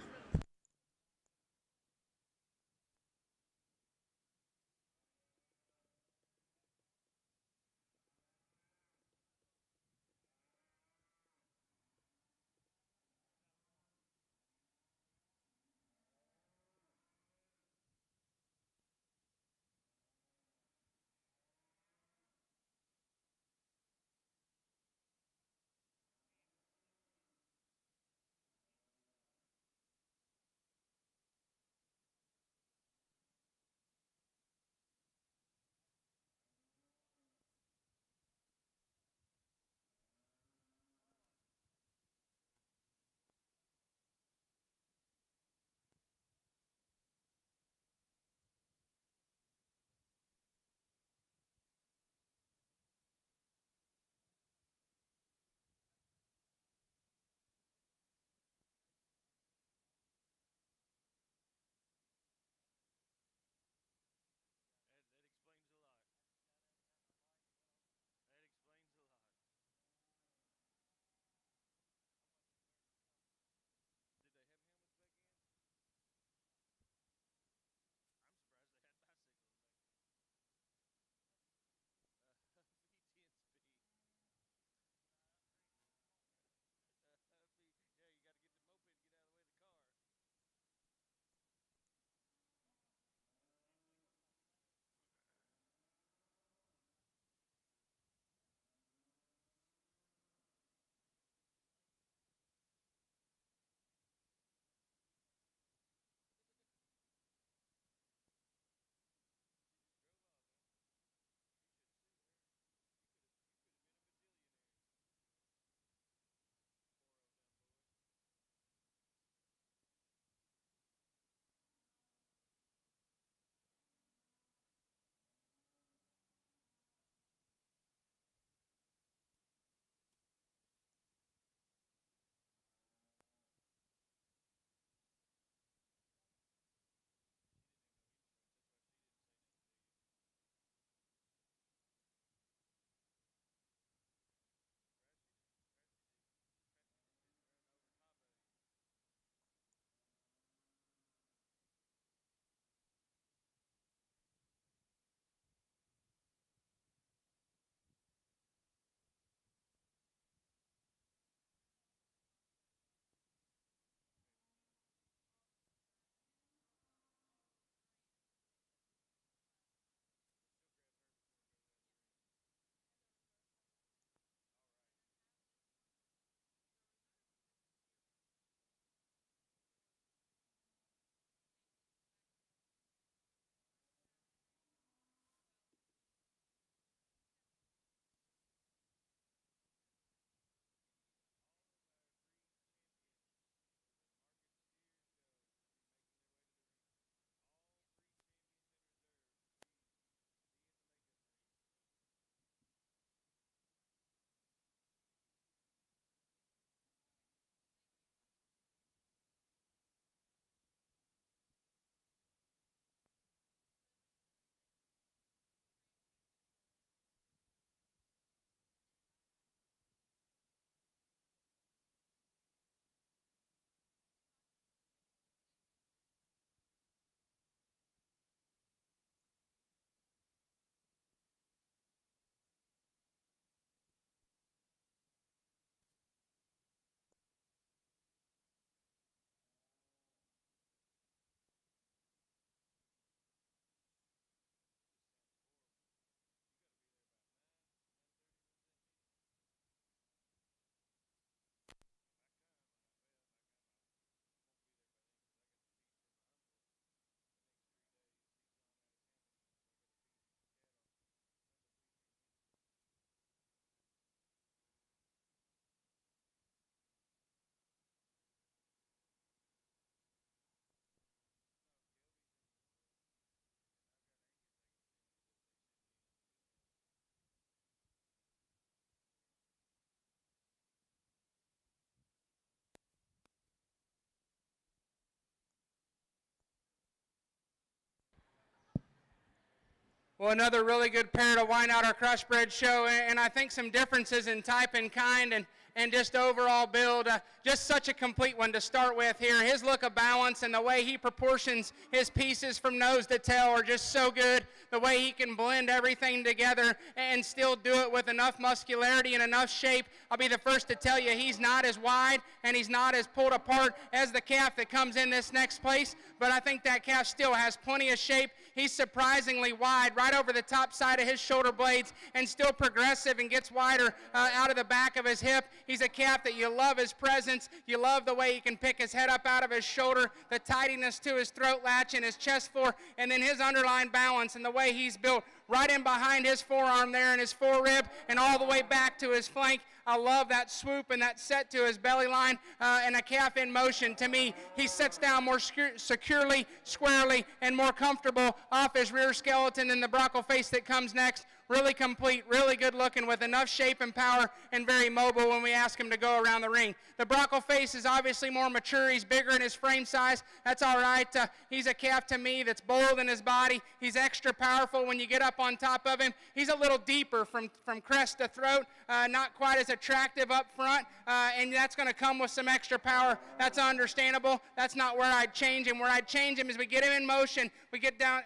Well, another really good pair to wind out our crossbred show, and I think some differences in type and kind and just overall build. Just such a complete one to start with here. His look of balance and the way he proportions his pieces from nose to tail are just so good. The way he can blend everything together and still do it with enough muscularity and enough shape. I'll be the first to tell you he's not as wide and he's not as pulled apart as the calf that comes in this next place, but I think that calf still has plenty of shape. He's surprisingly wide right over the top side of his shoulder blades and still progressive and gets wider out of the back of his hip. He's a calf that you love his presence. You love the way he can pick his head up out of his shoulder, the tidiness to his throat latch and his chest floor, and then his underlying balance and the way he's built right in behind his forearm there and his forerib and all the way back to his flank. I love that swoop and that set to his belly line and a calf in motion. To me, he sets down more securely, squarely, and more comfortable off his rear skeleton than the Bronco face that comes next. Really complete, really good looking with enough shape and power and very mobile when we ask him to go around the ring. The Bronco face is obviously more mature. He's bigger in his frame size. That's all right. He's a calf to me that's bold in his body. He's extra powerful when you get up on top of him. He's a little deeper from crest to throat, not quite as attractive up front, and that's going to come with some extra power. That's understandable. That's not where I'd change him. Where I'd change him is we get him in motion. We get down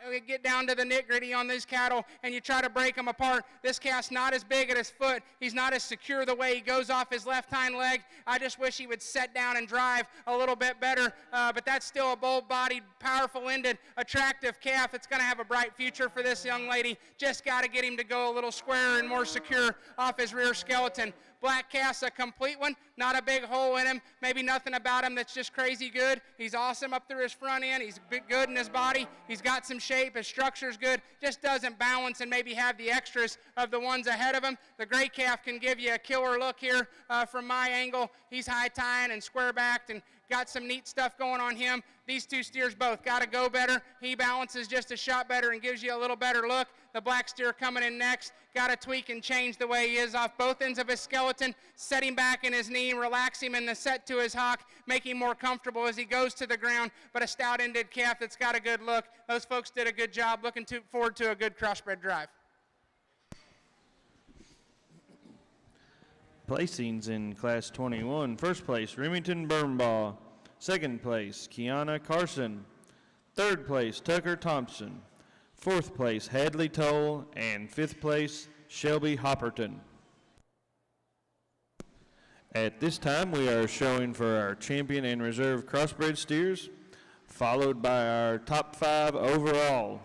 to the nitty-gritty on these cattle, and you try to break them apart. This calf's not as big at his foot. He's not as secure the way he goes off his left hind leg. I just wish he would set down and drive a little bit better, but that's still a bold-bodied, powerful-ended, attractive calf. It's going to have a bright future for this young lady. Just got to get him to go a little squarer and more secure off his rear skeleton. Black calf's a complete one, not a big hole in him, maybe nothing about him that's just crazy good. He's awesome up through his front end. He's good in his body. He's got some shape. His structure's good. Just doesn't balance and maybe have the extras of the ones ahead of him. The gray calf can give you a killer look here from my angle. He's high tying and square backed and got some neat stuff going on him. These two steers both got to go better. He balances just a shot better and gives you a little better look. The black steer coming in next, got to tweak and change the way he is off both ends of his skeleton, set him back in his knee, relax him in the set to his hock, make him more comfortable as he goes to the ground, but a stout-ended calf that's got a good look. Those folks did a good job. Looking forward to a good crossbred drive. Placings in Class 21. First place, Remington Birnbaugh. Second place, Kiana Carson. Third place, Tucker Thompson. Fourth place, Hadley Toll. And fifth place, Shelby Hopperton. At this time, we are showing for our champion and reserve crossbred steers, followed by our top 5 overall.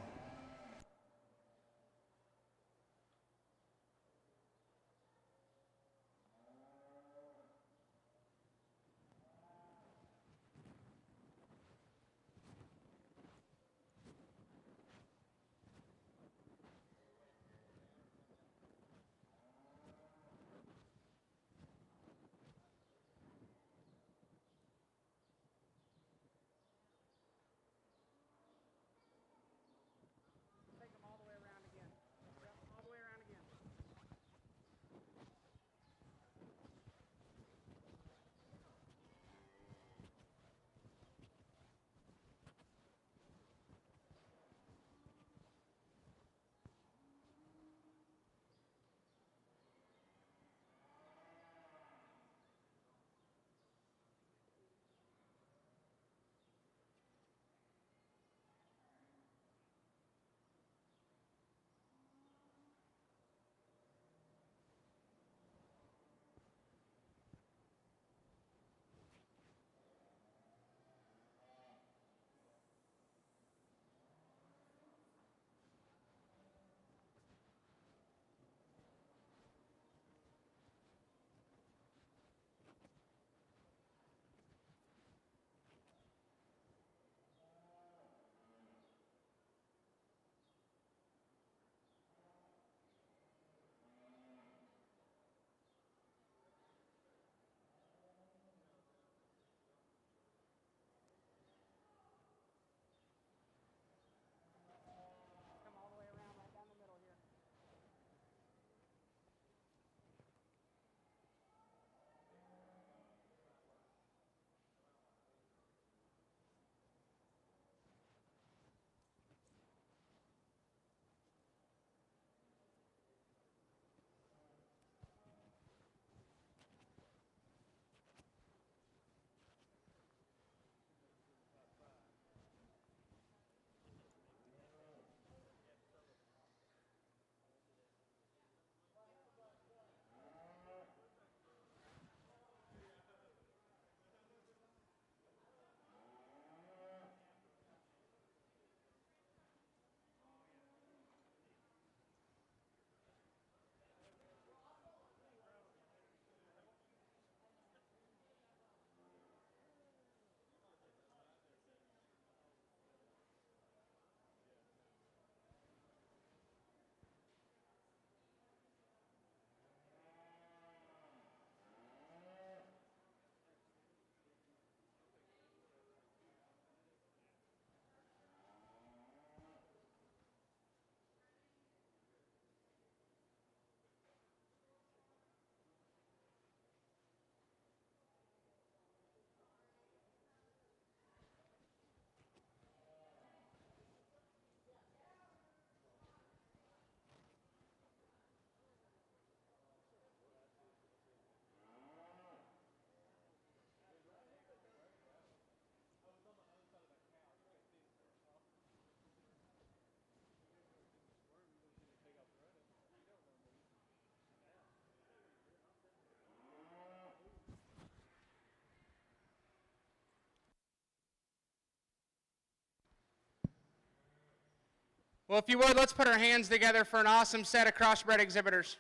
Well, if you would, let's put our hands together for an awesome set of crossbred exhibitors.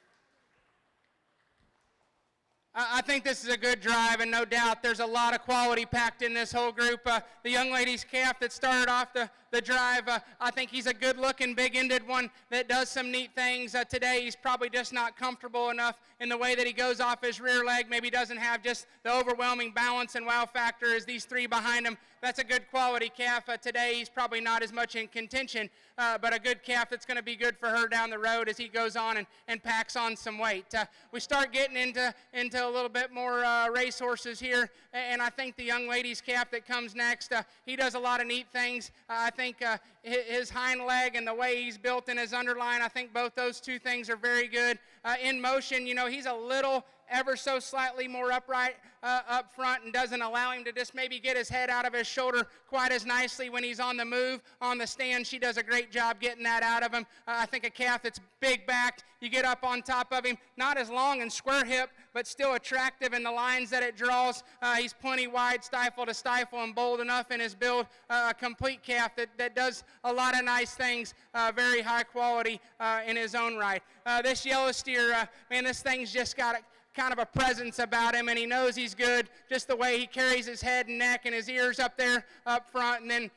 I think this is a good drive, and no doubt there's a lot of quality packed in this whole group. The young lady's calf that started off the drive, I think he's a good-looking, big-ended one that does some neat things. Today, he's probably just not comfortable enough in the way that he goes off his rear leg. Maybe doesn't have just the overwhelming balance and wow factor as these three behind him. That's a good quality calf. Today, he's probably not as much in contention, but a good calf that's going to be good for her down the road as he goes on and packs on some weight. We start getting into a little bit more race horses here, and I think the young lady's calf that comes next, he does a lot of neat things. I think his hind leg and the way he's built in his underline, I think both those two things are very good. In motion, you know, he's a little ever so slightly more upright up front and doesn't allow him to just maybe get his head out of his shoulder quite as nicely when he's on the move. On the stand, she does a great job getting that out of him. I think a calf that's big backed, you get up on top of him, not as long and square hip, but still attractive in the lines that it draws. He's plenty wide, stifle to stifle, and bold enough in his build. A complete calf that does a lot of nice things, very high quality in his own right. This yellow steer, man, this thing's just got kind of a presence about him, and he knows he's good, just the way he carries his head and neck and his ears up there up front. And then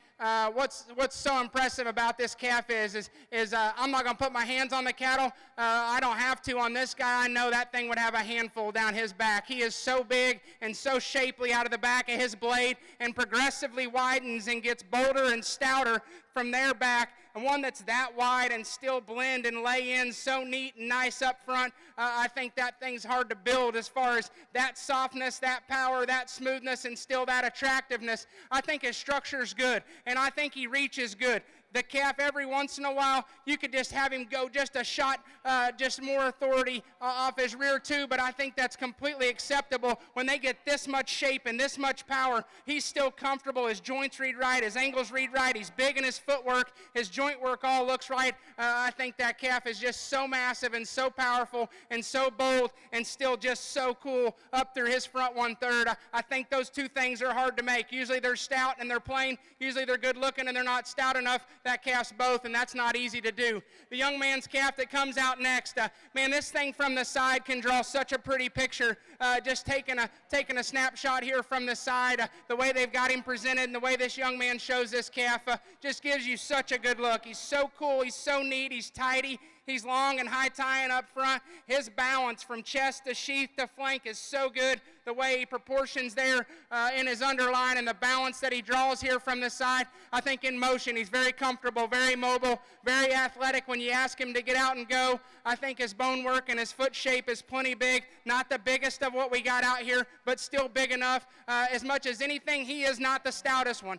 what's so impressive about this calf is I'm not going to put my hands on the cattle. I don't have to on this guy. I know that thing would have a handful down his back. He is so big and so shapely out of the back of his blade, and progressively widens and gets bolder and stouter from there back. And one that's that wide and still blend and lay in so neat and nice up front, I think that thing's hard to build as far as that softness, that power, that smoothness, and still that attractiveness. I think his structure's good, and I think he reaches good. The calf, every once in a while, you could just have him go just a shot, just more authority off his rear too, but I think that's completely acceptable. When they get this much shape and this much power, he's still comfortable. His joints read right, his angles read right, he's big in his footwork, his joint work all looks right. I think that calf is just so massive and so powerful and so bold and still just so cool up through his front 1/3. I think those two things are hard to make. Usually they're stout and they're plain. Usually they're good looking and they're not stout enough. That calf's both, and that's not easy to do. The young man's calf that comes out next, man, this thing from the side can draw such a pretty picture. Just taking a snapshot here from the side, the way they've got him presented and the way this young man shows this calf just gives you such a good look. He's so cool, he's so neat, he's tidy. He's long and high tying up front. His balance from chest to sheath to flank is so good. The way he proportions there in his underline and the balance that he draws here from the side. I think in motion he's very comfortable, very mobile, very athletic when you ask him to get out and go. I think his bone work and his foot shape is plenty big. Not the biggest of what we got out here, but still big enough. As much as anything, he is not the stoutest one.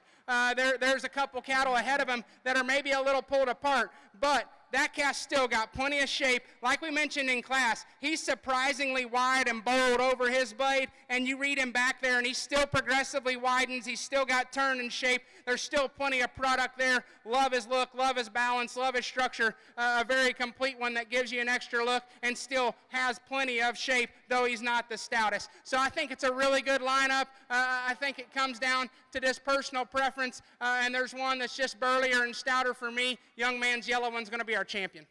There's a couple cattle ahead of him that are maybe a little pulled apart, but that calf's still got plenty of shape. Like we mentioned in class, he's surprisingly wide and bold over his blade, and you read him back there, and he still progressively widens. He's still got turn and shape. There's still plenty of product there. Love his look, love his balance, love his structure. A very complete one that gives you an extra look and still has plenty of shape, though he's not the stoutest. So I think it's a really good lineup. I think it comes down to just personal preference, and there's one that's just burlier and stouter for me. Young man's yellow one's going to be our champion.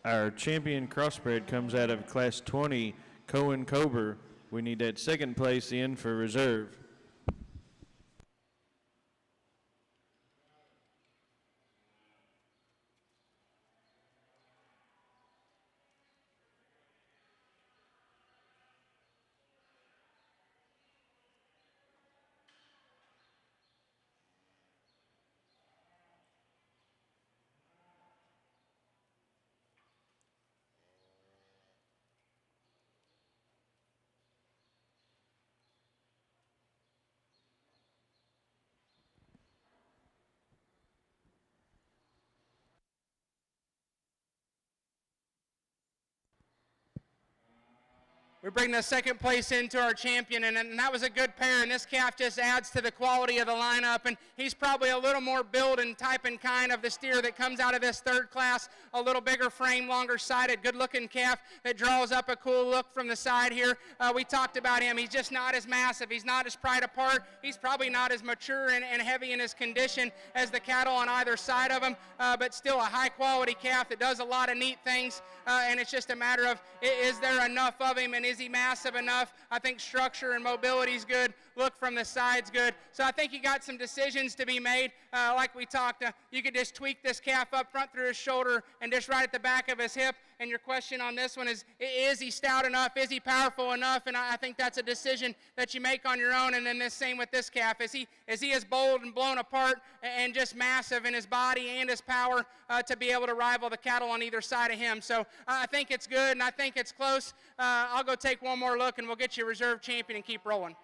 Our champion crossbred comes out of Class 20, Cohen Cober. We need that second place in for reserve. We bring the second place into our champion, and that was a good pair, and this calf just adds to the quality of the lineup, and he's probably a little more build and type and kind of the steer that comes out of this third class, a little bigger frame, longer sided, good looking calf that draws up a cool look from the side here. We talked about him. He's just not as massive. He's not as pried apart. He's probably not as mature and heavy in his condition as the cattle on either side of him, but still a high quality calf that does a lot of neat things, and it's just a matter of, is there enough of him, and is he massive enough? I think structure and mobility is good. Look from the side's good. So I think you got some decisions to be made. Like we talked, you could just tweak this calf up front through his shoulder and just right at the back of his hip. And your question on this one is he stout enough? Is he powerful enough? And I think that's a decision that you make on your own. And then the same with this calf. Is he as bold and blown apart and just massive in his body and his power to be able to rival the cattle on either side of him? So I think it's good, and I think it's close. I'll go take one more look, and we'll get you a reserve champion and keep rolling.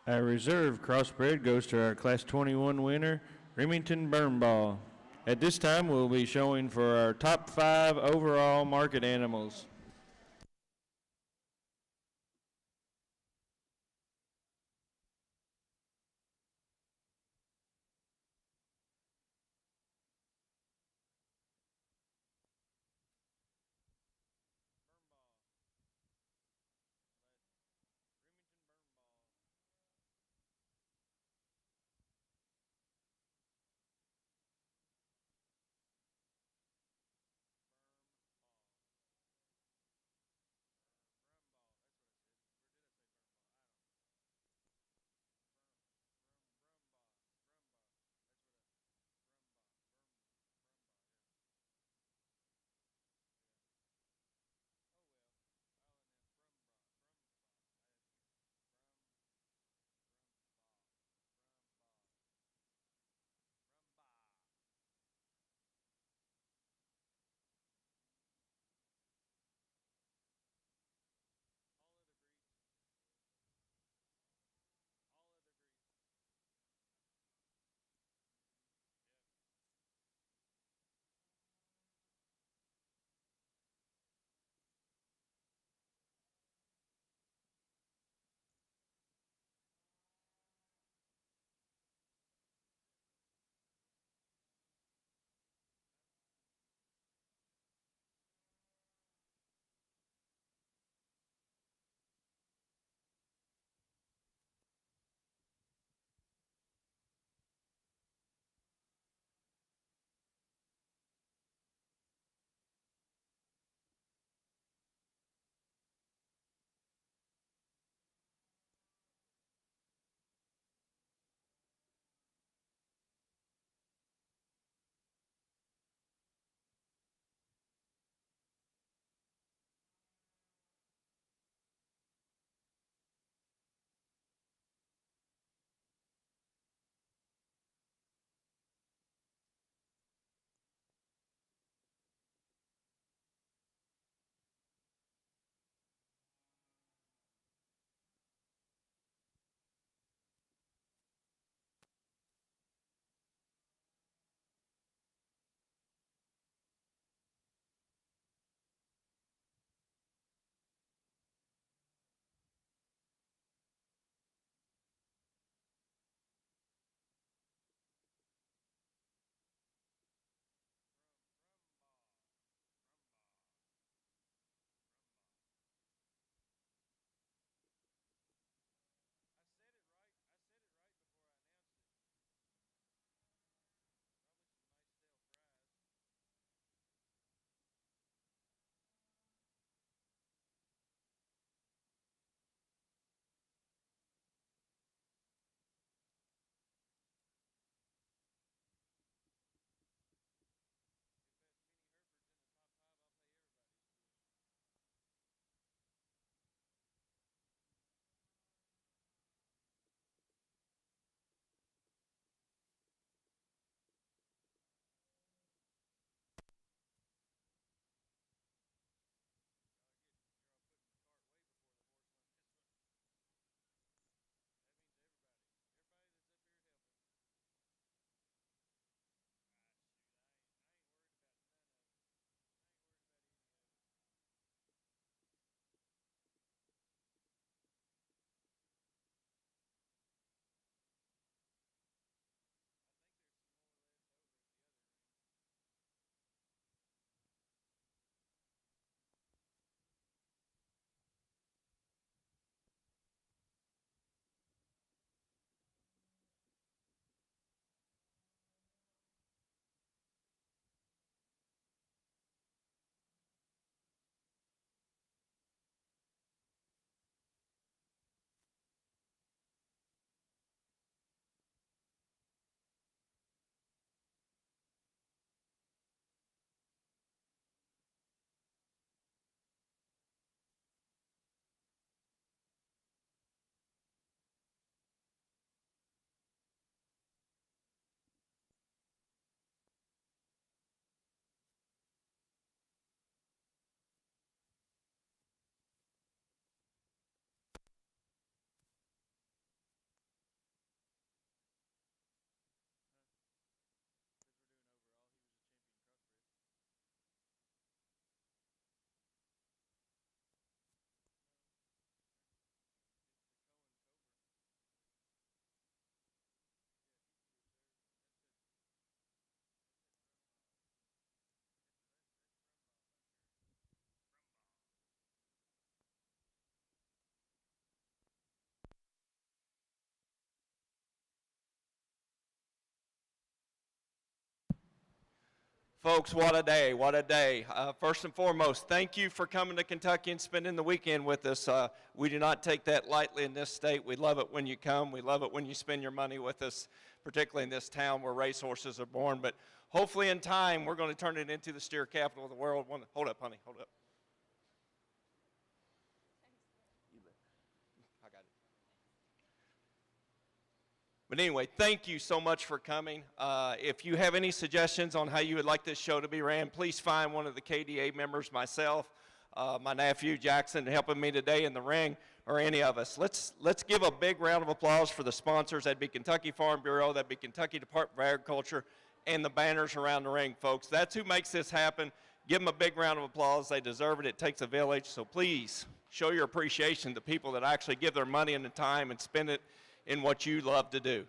Our reserve crossbred goes to our Class 21 winner, Remington Burnball. At this time, we'll be showing for our top 5 overall market animals. Folks, what a day, what a day. First and foremost, thank you for coming to Kentucky and spending the weekend with us. We do not take that lightly in this state. We love it when you come. We love it when you spend your money with us, particularly in this town where racehorses are born. But hopefully in time, we're going to turn it into the steer capital of the world. Hold up, honey, hold up. I got it. But anyway, thank you so much for coming. If you have any suggestions on how you would like this show to be ran, please find one of the KDA members, myself, my nephew Jackson helping me today in the ring, or any of us. Let's give a big round of applause for the sponsors. That'd be Kentucky Farm Bureau, that'd be Kentucky Department of Agriculture, and the banners around the ring, folks. That's who makes this happen. Give them a big round of applause. They deserve it. It takes a village. So please show your appreciation to people that actually give their money and the time and spend it in what you love to do.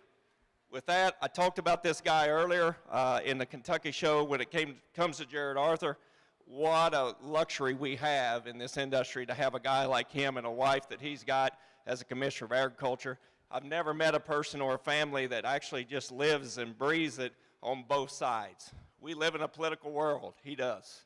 With that, I talked about this guy earlier in the Kentucky show when it comes to Jared Arthur. What a luxury we have in this industry to have a guy like him and a wife that he's got as a commissioner of agriculture. I've never met a person or a family that actually just lives and breathes it on both sides. We live in a political world. He does.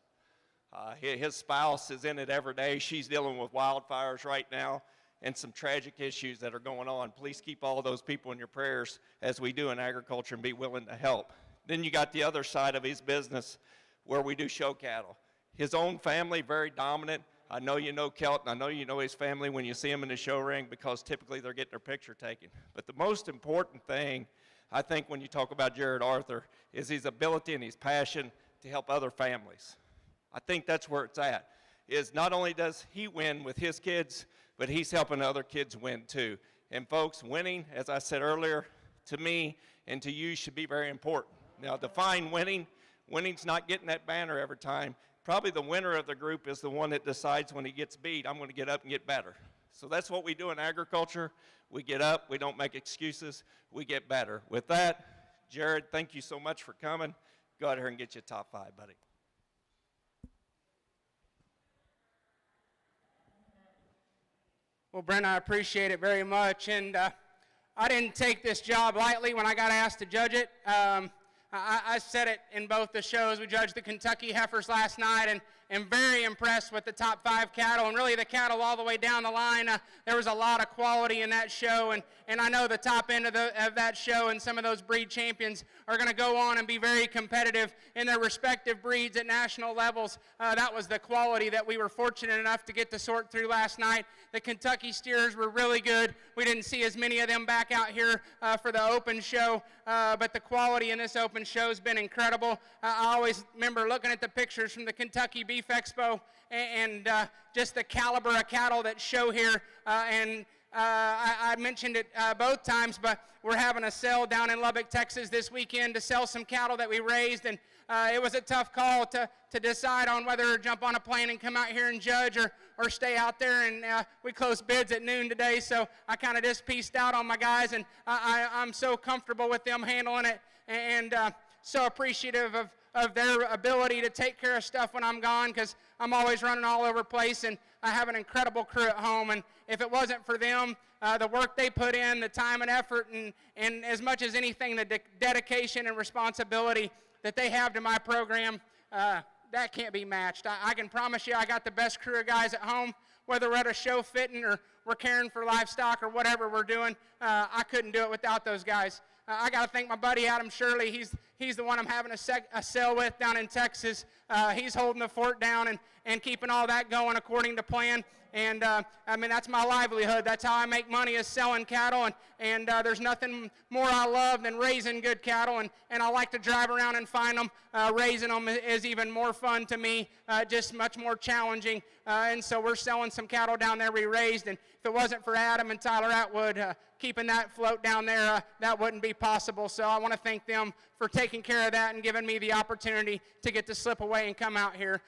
His spouse is in it every day. She's dealing with wildfires right now and some tragic issues that are going on. Please keep all of those people in your prayers as we do in agriculture and be willing to help. Then you got the other side of his business where we do show cattle. His own family, very dominant. I know you know Kelton. I know you know his family when you see him in the show ring because typically they're getting their picture taken. But the most important thing, I think, when you talk about Jared Arthur is his ability and his passion to help other families. I think that's where it's at, is not only does he win with his kids, but he's helping other kids win too. And folks, winning, as I said earlier, to me and to you should be very important. Now, define winning. Winning's not getting that banner every time. Probably the winner of the group is the one that decides when he gets beat, I'm going to get up and get better. So that's what we do in agriculture. We get up, we don't make excuses, we get better. With that, Jared, thank you so much for coming. Go out here and get you a top 5, buddy. Well, Brent, I appreciate it very much, and I didn't take this job lightly when I got asked to judge it. I said it in both the shows. We judged the Kentucky heifers last night, and am very impressed with the top 5 cattle, and really the cattle all the way down the line. There was a lot of quality in that show, and I know the top end of that show and some of those breed champions are going to go on and be very competitive in their respective breeds at national levels. That was the quality that we were fortunate enough to get to sort through last night. The Kentucky steers were really good. We didn't see as many of them back out here for the open show, but the quality in this open show has been incredible. I always remember looking at the pictures from the Kentucky Beef Expo and just the caliber of cattle that show here. I mentioned it both times, but we're having a sale down in Lubbock, Texas this weekend to sell some cattle that we raised, and it was a tough call to decide on whether to jump on a plane and come out here and judge or stay out there, and we closed bids at noon today, so I kind of just pieced out on my guys, and I'm so comfortable with them handling it, and so appreciative of their ability to take care of stuff when I'm gone, because I'm always running all over the place, and I have an incredible crew at home, and if it wasn't for them, the work they put in, the time and effort, and as much as anything, the dedication and responsibility that they have to my program, that can't be matched. I can promise you I got the best crew of guys at home, whether we're at a show fitting or we're caring for livestock or whatever we're doing. I couldn't do it without those guys. I got to thank my buddy Adam Shirley. He's the one I'm having a sale with down in Texas. He's holding the fort down and keeping all that going according to plan. And I mean, that's my livelihood. That's how I make money, is selling cattle. And there's nothing more I love than raising good cattle. And I like to drive around and find them. Raising them is even more fun to me, just much more challenging. And so we're selling some cattle down there we raised. And if it wasn't for Adam and Tyler Atwood keeping that float down there, that wouldn't be possible. So I want to thank them for taking care of that and giving me the opportunity to get to slip away and come out here.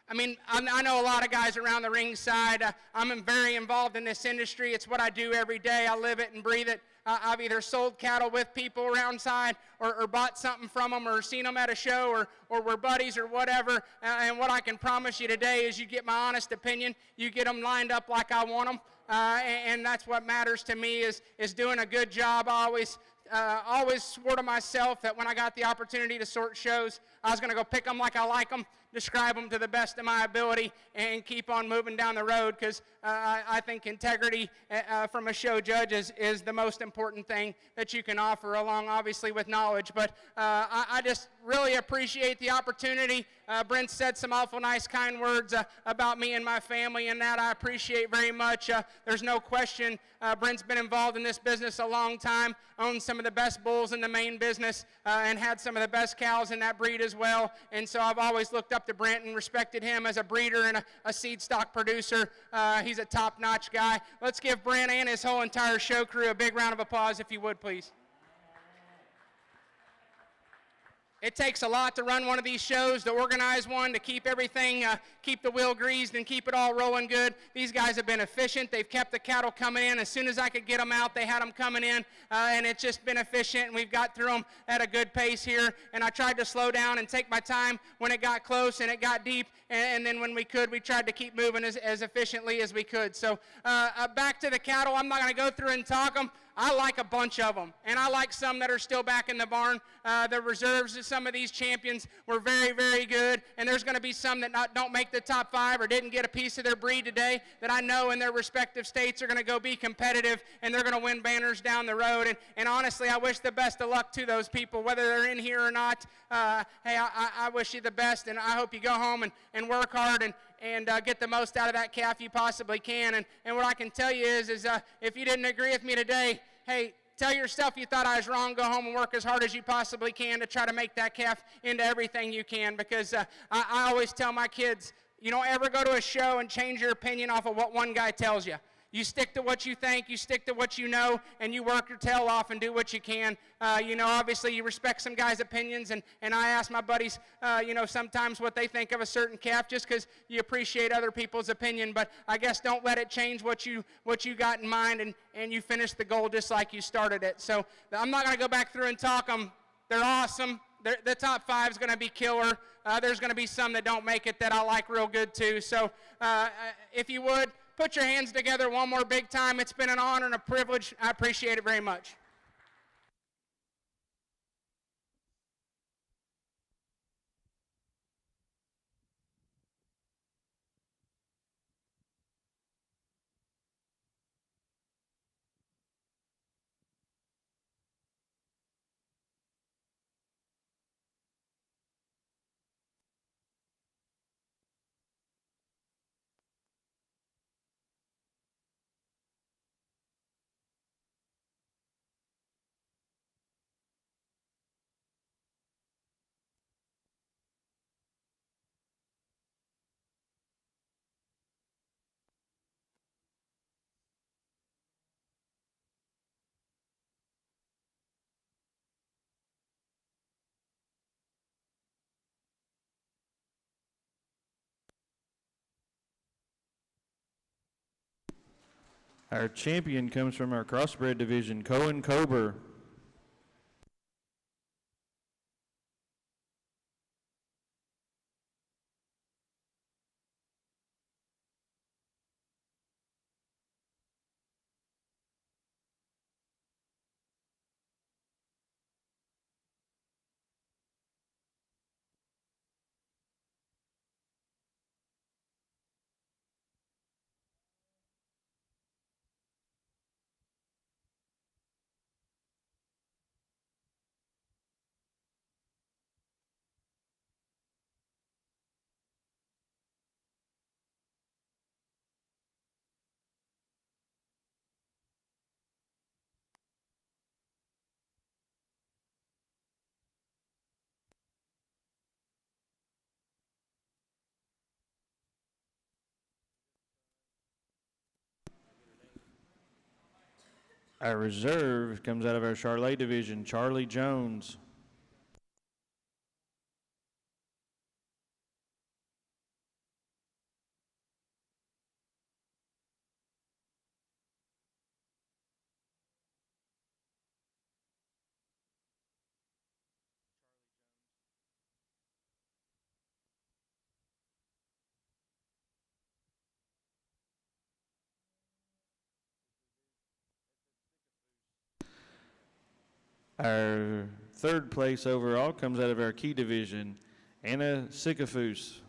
I mean, I know a lot of guys around the ringside. I'm very involved in this industry. It's what I do every day. I live it and breathe it. I've either sold cattle with people around side or bought something from them or seen them at a show or we're buddies or whatever. And what I can promise you today is you get my honest opinion. You get them lined up like I want them. And that's what matters to me is doing a good job. I always always swore to myself that when I got the opportunity to sort shows, I was going to go pick them like I like them, describe them to the best of my ability, and keep on moving down the road, because I think integrity from a show judge is the most important thing that you can offer, along obviously with knowledge. But I just really appreciate the opportunity. Brent said some awful nice, kind words about me and my family, and that I appreciate very much. There's no question Brent's been involved in this business a long time, owned some of the best bulls in the Maine business, and had some of the best cows in that breed as well. And so I've always looked up to Brent and respected him as a breeder and a seed stock producer. He's a top-notch guy. Let's give Brent and his whole entire show crew a big round of applause, if you would, please. It takes a lot to run one of these shows, to organize one, to keep everything, keep the wheel greased and keep it all rolling good. These guys have been efficient. They've kept the cattle coming in. As soon as I could get them out, they had them coming in, and it's just been efficient, and we've got through them at a good pace here. And I tried to slow down and take my time when it got close and it got deep, and then when we could, we tried to keep moving as efficiently as we could. So back to the cattle. I'm not going to go through and talk them. I like a bunch of them, and I like some that are still back in the barn. The reserves of some of these champions were very, very good, and there's going to be some that don't make the top 5 or didn't get a piece of their breed today that I know in their respective states are going to go be competitive, and they're going to win banners down the road. And honestly, I wish the best of luck to those people, whether they're in here or not. Hey, I wish you the best, and I hope you go home and work hard and get the most out of that calf you possibly can. And what I can tell you is if you didn't agree with me today, hey, tell yourself you thought I was wrong. Go home and work as hard as you possibly can to try to make that calf into everything you can, because I always tell my kids, you don't ever go to a show and change your opinion off of what one guy tells you. You stick to what you think, you stick to what you know, and you work your tail off and do what you can. Obviously you respect some guys' opinions, and I ask my buddies, sometimes what they think of a certain calf, just because you appreciate other people's opinion, but I guess don't let it change what you got in mind, and you finish the goal just like you started it. So I'm not going to go back through and talk them. They're awesome. The top 5 is going to be killer. There's going to be some that don't make it that I like real good too. So if you would, put your hands together one more big time. It's been an honor and a privilege. I appreciate it very much. Our champion comes from our Crossbred division, Cohen Kober. Our reserve comes out of our Charolais division, Charlie Jones. Our third place overall comes out of our key division, Anna Sikafus.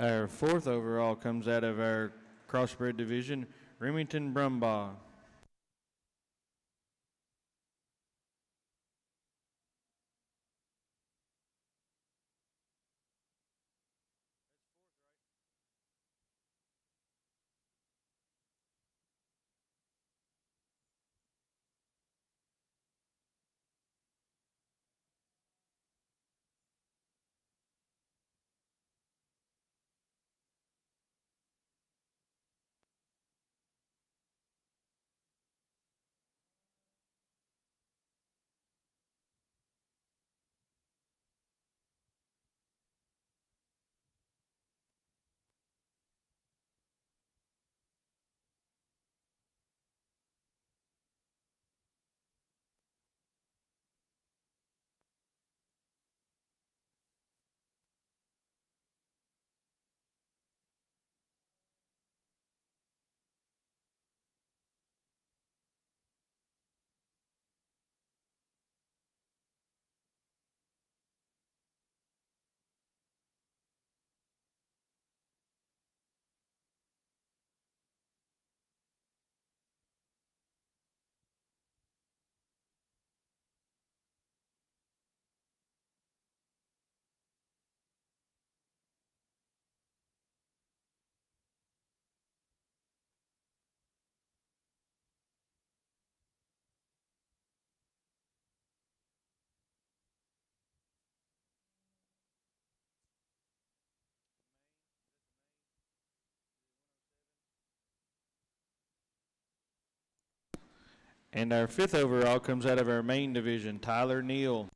Our fourth overall comes out of our Crossbred division, Remington Brumbaugh. And our fifth overall comes out of our Maine division, Tyler Neal.